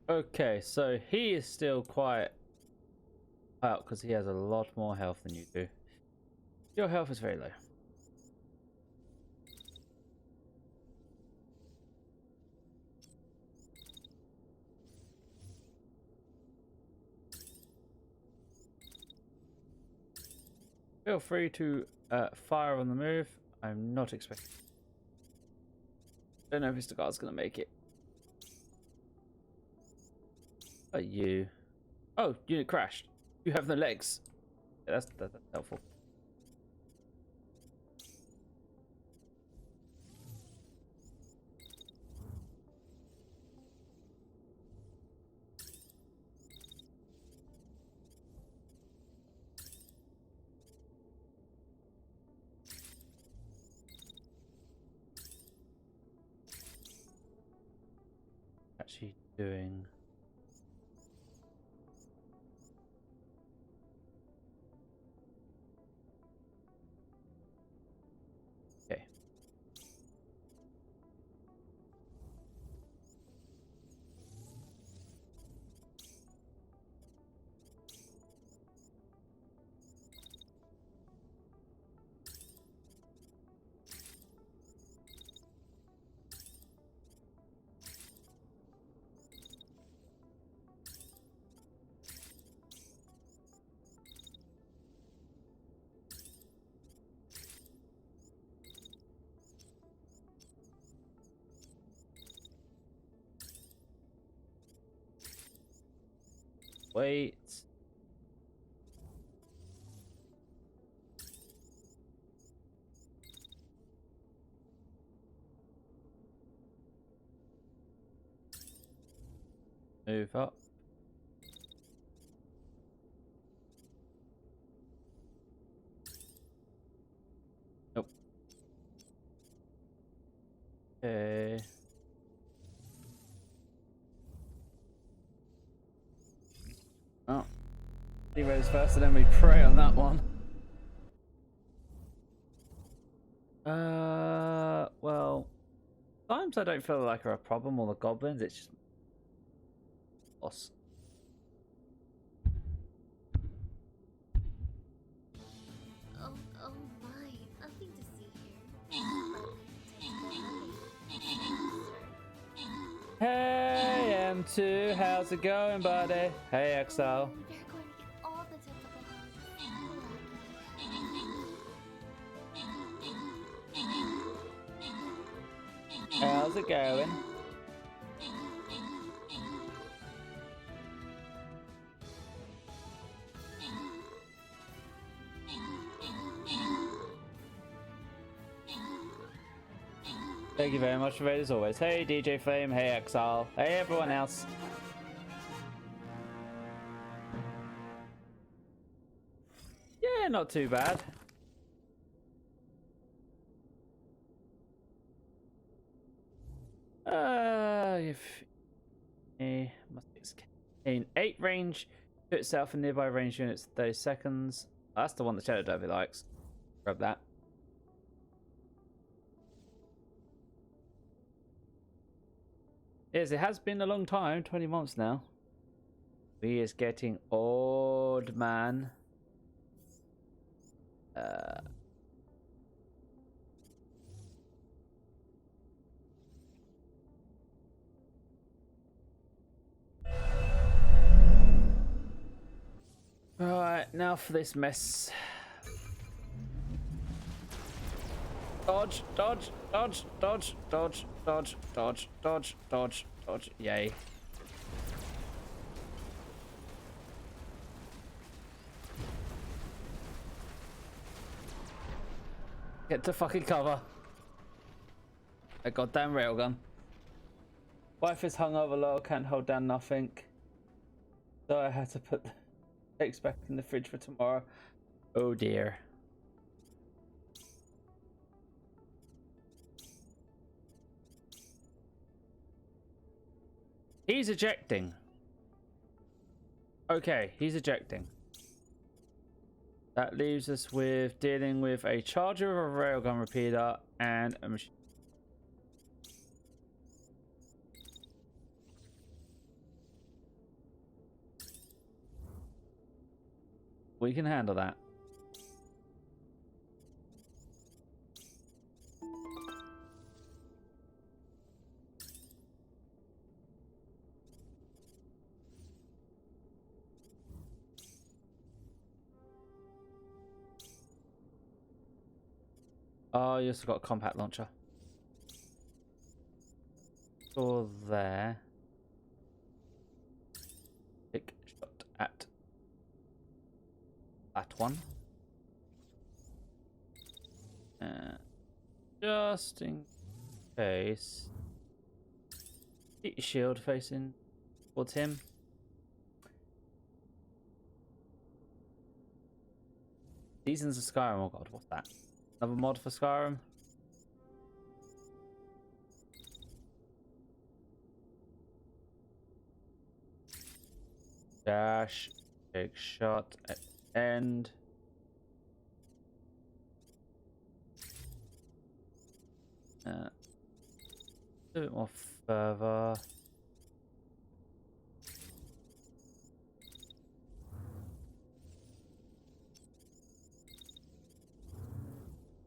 Okay, so he is still quite out because he has a lot more health than you do. Your health is very low. Feel free to fire on the move. I'm not expecting. Don't know if Mr. Guard's gonna make it. Are you? Oh, unit crashed. You have no legs. Yeah, that's helpful. Actually doing. Okay. Wait. Move up. Okay. Oh. Heroes first and then we pray on that one. Well, sometimes I don't feel like they're a problem, or the goblins, it's just boss. Oh, oh my, nothing to see here. Hey M2, how's it going, buddy? Hey Exile. They're going to get all the tentacle houses. How's it going? Thank you very much for it as always. Hey DJ Flame, hey Exile, hey everyone else. Yeah, not too bad. If must in 8 range to itself and nearby range units 30 seconds. That's the one that Shadow Derby likes. Grab that. Yes, it has been a long time, 20 months now. He is getting old, man. Alright, now for this mess. Dodge, dodge, dodge, dodge, dodge, dodge, dodge, dodge, dodge, dodge. Yay. Get to fucking cover. A goddamn railgun. Wife is hungover low, can't hold down nothing. So I had to put the cakes back in the fridge for tomorrow. Oh dear. He's ejecting. Okay, he's ejecting. That leaves us with dealing with a charger of a railgun repeater and a machine. We can handle that. Oh, you also got a compact launcher. Or there. Take a shot at that one. Just in case. Keep your shield facing towards him. Seasons of Skyrim. Oh god, what's that? Another mod for Skyrim? Dash. Take shot at end. A bit more further.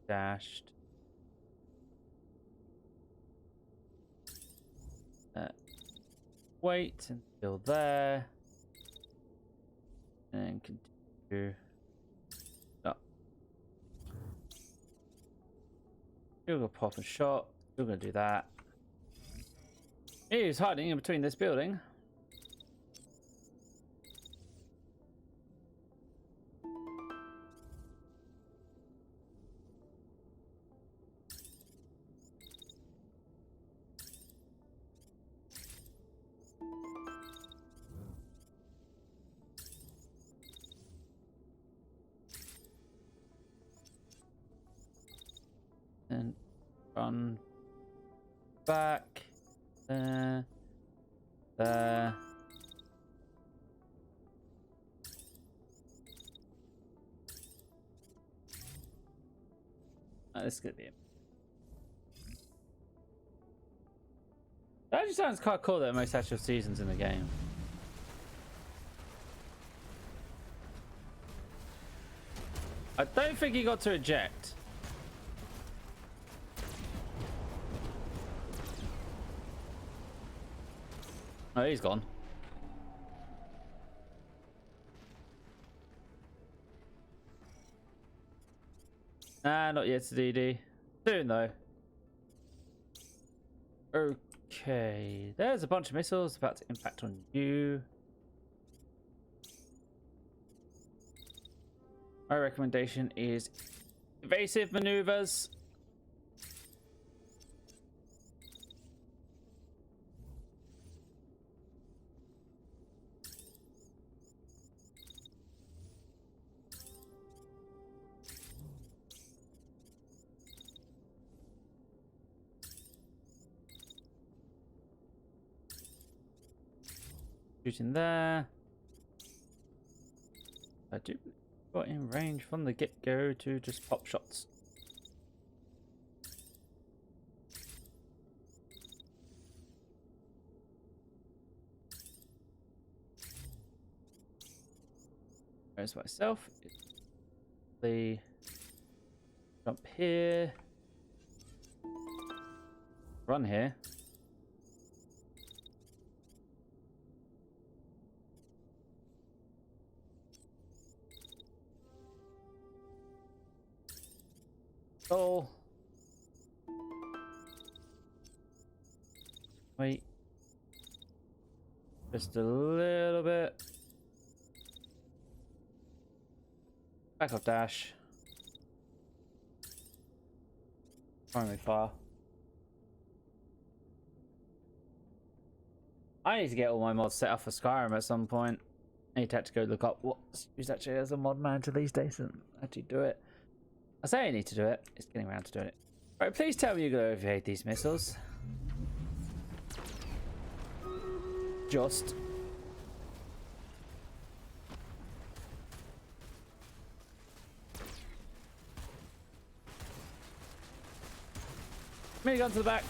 Dashed. Wait until there. And continue. Up. You're gonna pop a shot. You're gonna do that. He's hiding in between this building. And run. back. There. There. Oh, this is gonna be it. That actually sounds quite cool that most actual seasons in the game. I don't think he got to eject. Oh, he's gone. Nah, not yet, DD. Soon, though. Okay. There's a bunch of missiles about to impact on you. My recommendation is evasive maneuvers. Shooting there. I do got in range from the get-go to just pop shots. There's myself. The jump here. Run here. Oh. Wait. Just a little bit. Back off dash. Primary fire. I need to get all my mods set up for Skyrim at some point. I need to have to go look up what's used actually as a mod manager these days and actually do it. I say I need to do it. It's getting around to doing it. Right, please tell me you're going to evade these missiles. Just. Minigun to the back.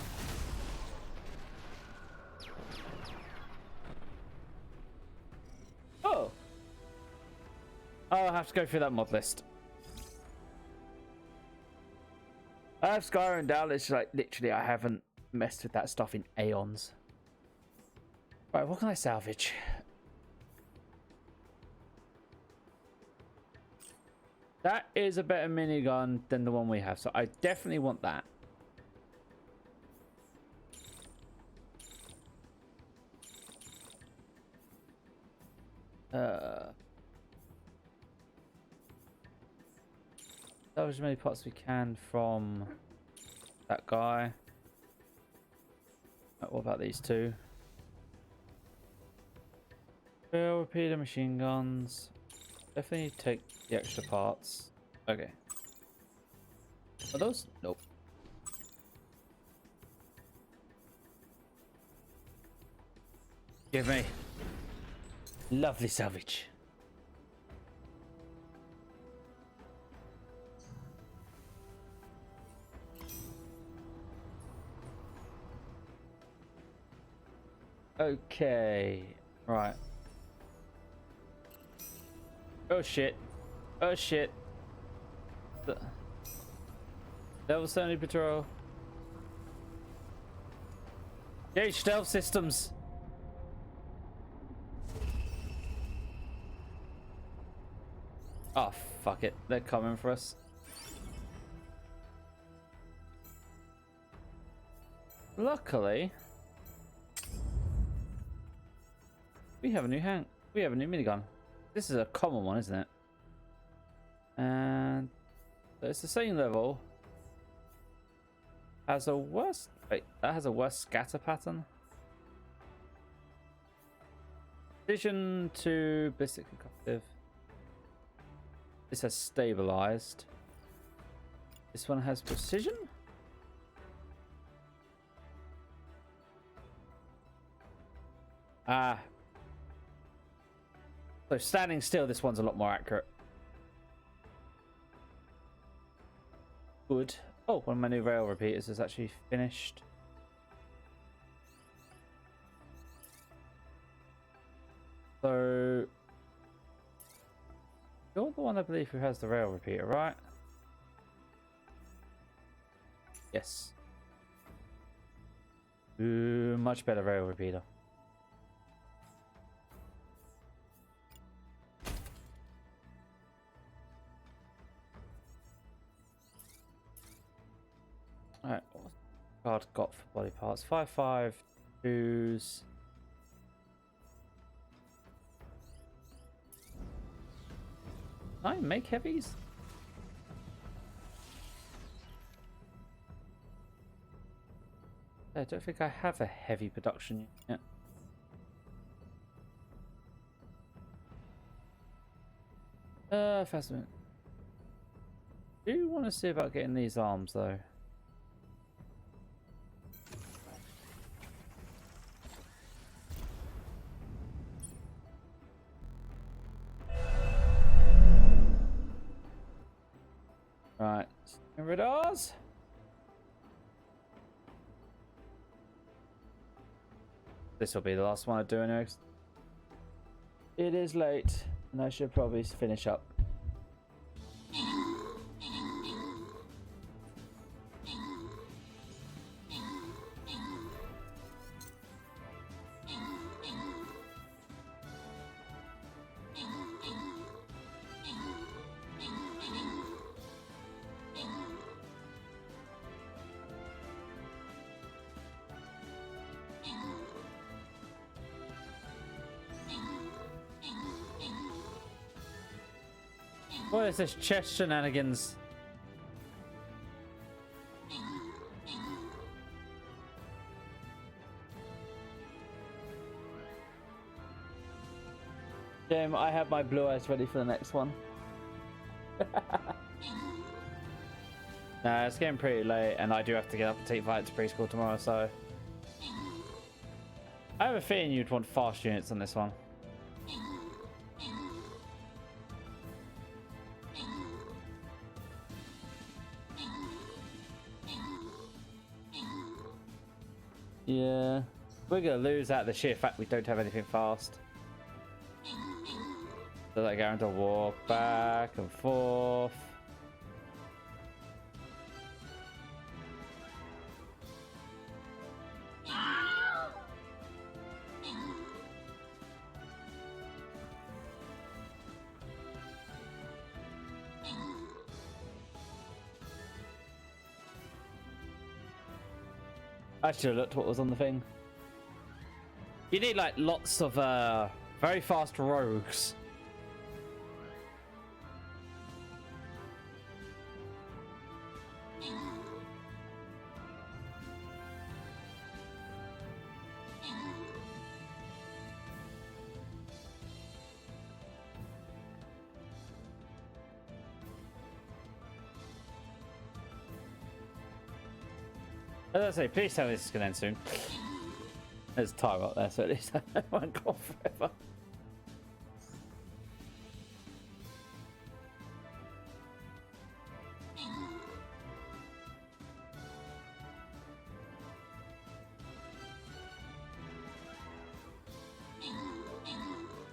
Oh. I'll have to go through that mod list. I have Skyrim down. It's like literally I haven't messed with that stuff in aeons. Right, what can I salvage? That is a better minigun than the one we have, so I definitely want that. Salvage as many parts as we can from that guy. What about these two? Bill, repeater machine guns. Definitely take the extra parts. Okay. Are those? Nope. Give me. Lovely salvage. Okay. Right. Oh shit. Oh shit. Level 70 patrol. Engage stealth systems. Oh, fuck it. They're coming for us. Luckily, we have a new minigun. This is a common one, isn't it? And it's the same level. Has a worse. Wait, that has a worse scatter pattern. Precision to ballistic concussive. This has stabilized. This one has precision. So standing still, this one's a lot more accurate. Good. Oh, one of my new rail repeaters is actually finished. So you're the one I believe who has the rail repeater, right? Yes. Ooh, much better rail repeater. Alright, what's the card got for body parts? 5.5.2s. Can I make heavies? I don't think I have a heavy production yet. Fascinating. Do you want to see about getting these arms though? Right, radars. This will be the last one I do anyway. It is late, and I should probably finish up. What is this chest shenanigans? Jim, I have my blue eyes ready for the next one. Nah, it's getting pretty late, and I do have to get up and take Violet to preschool tomorrow, so I have a feeling you'd want fast units on this one. Yeah, we're gonna lose out the sheer fact we don't have anything fast. So they're going to walk back and forth. I should have looked what was on the thing. You need like lots of very fast rogues. As I say, please tell me this is going to end soon. There's a time up there, so at least I won't go on forever.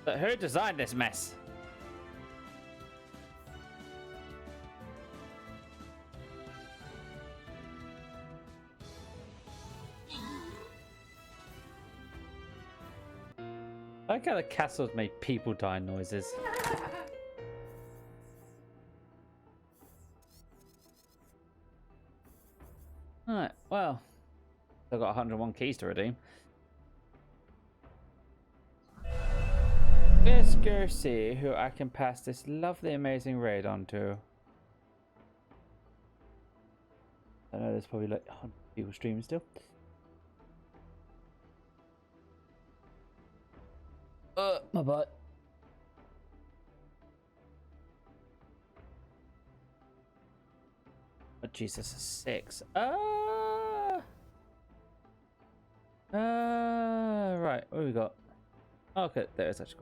But who designed this mess? I like how the castles made people dying noises. Alright, well, I've got 101 keys to redeem. Let's go see who I can pass this lovely, amazing raid on to. I know there's probably like 100 people streaming still. My butt. Oh, Jesus, 6. Right, what have we got? Okay, there is actually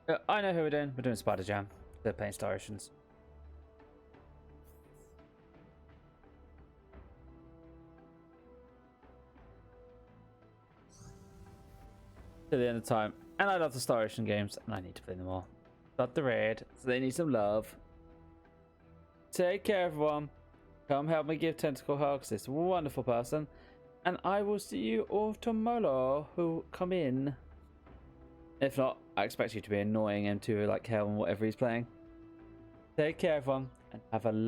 quite. I know who we're doing. We're doing Spider Jam. They're playing Star Oceans. To the end of time. And I love the Star Ocean games, and I need to play them all. Got the raid, so they need some love. Take care, everyone. Come help me give Tentacle hugs to this wonderful person. And I will see you all tomorrow who come in. If not, I expect you to be annoying him to like hell and whatever he's playing. Take care, everyone, and have a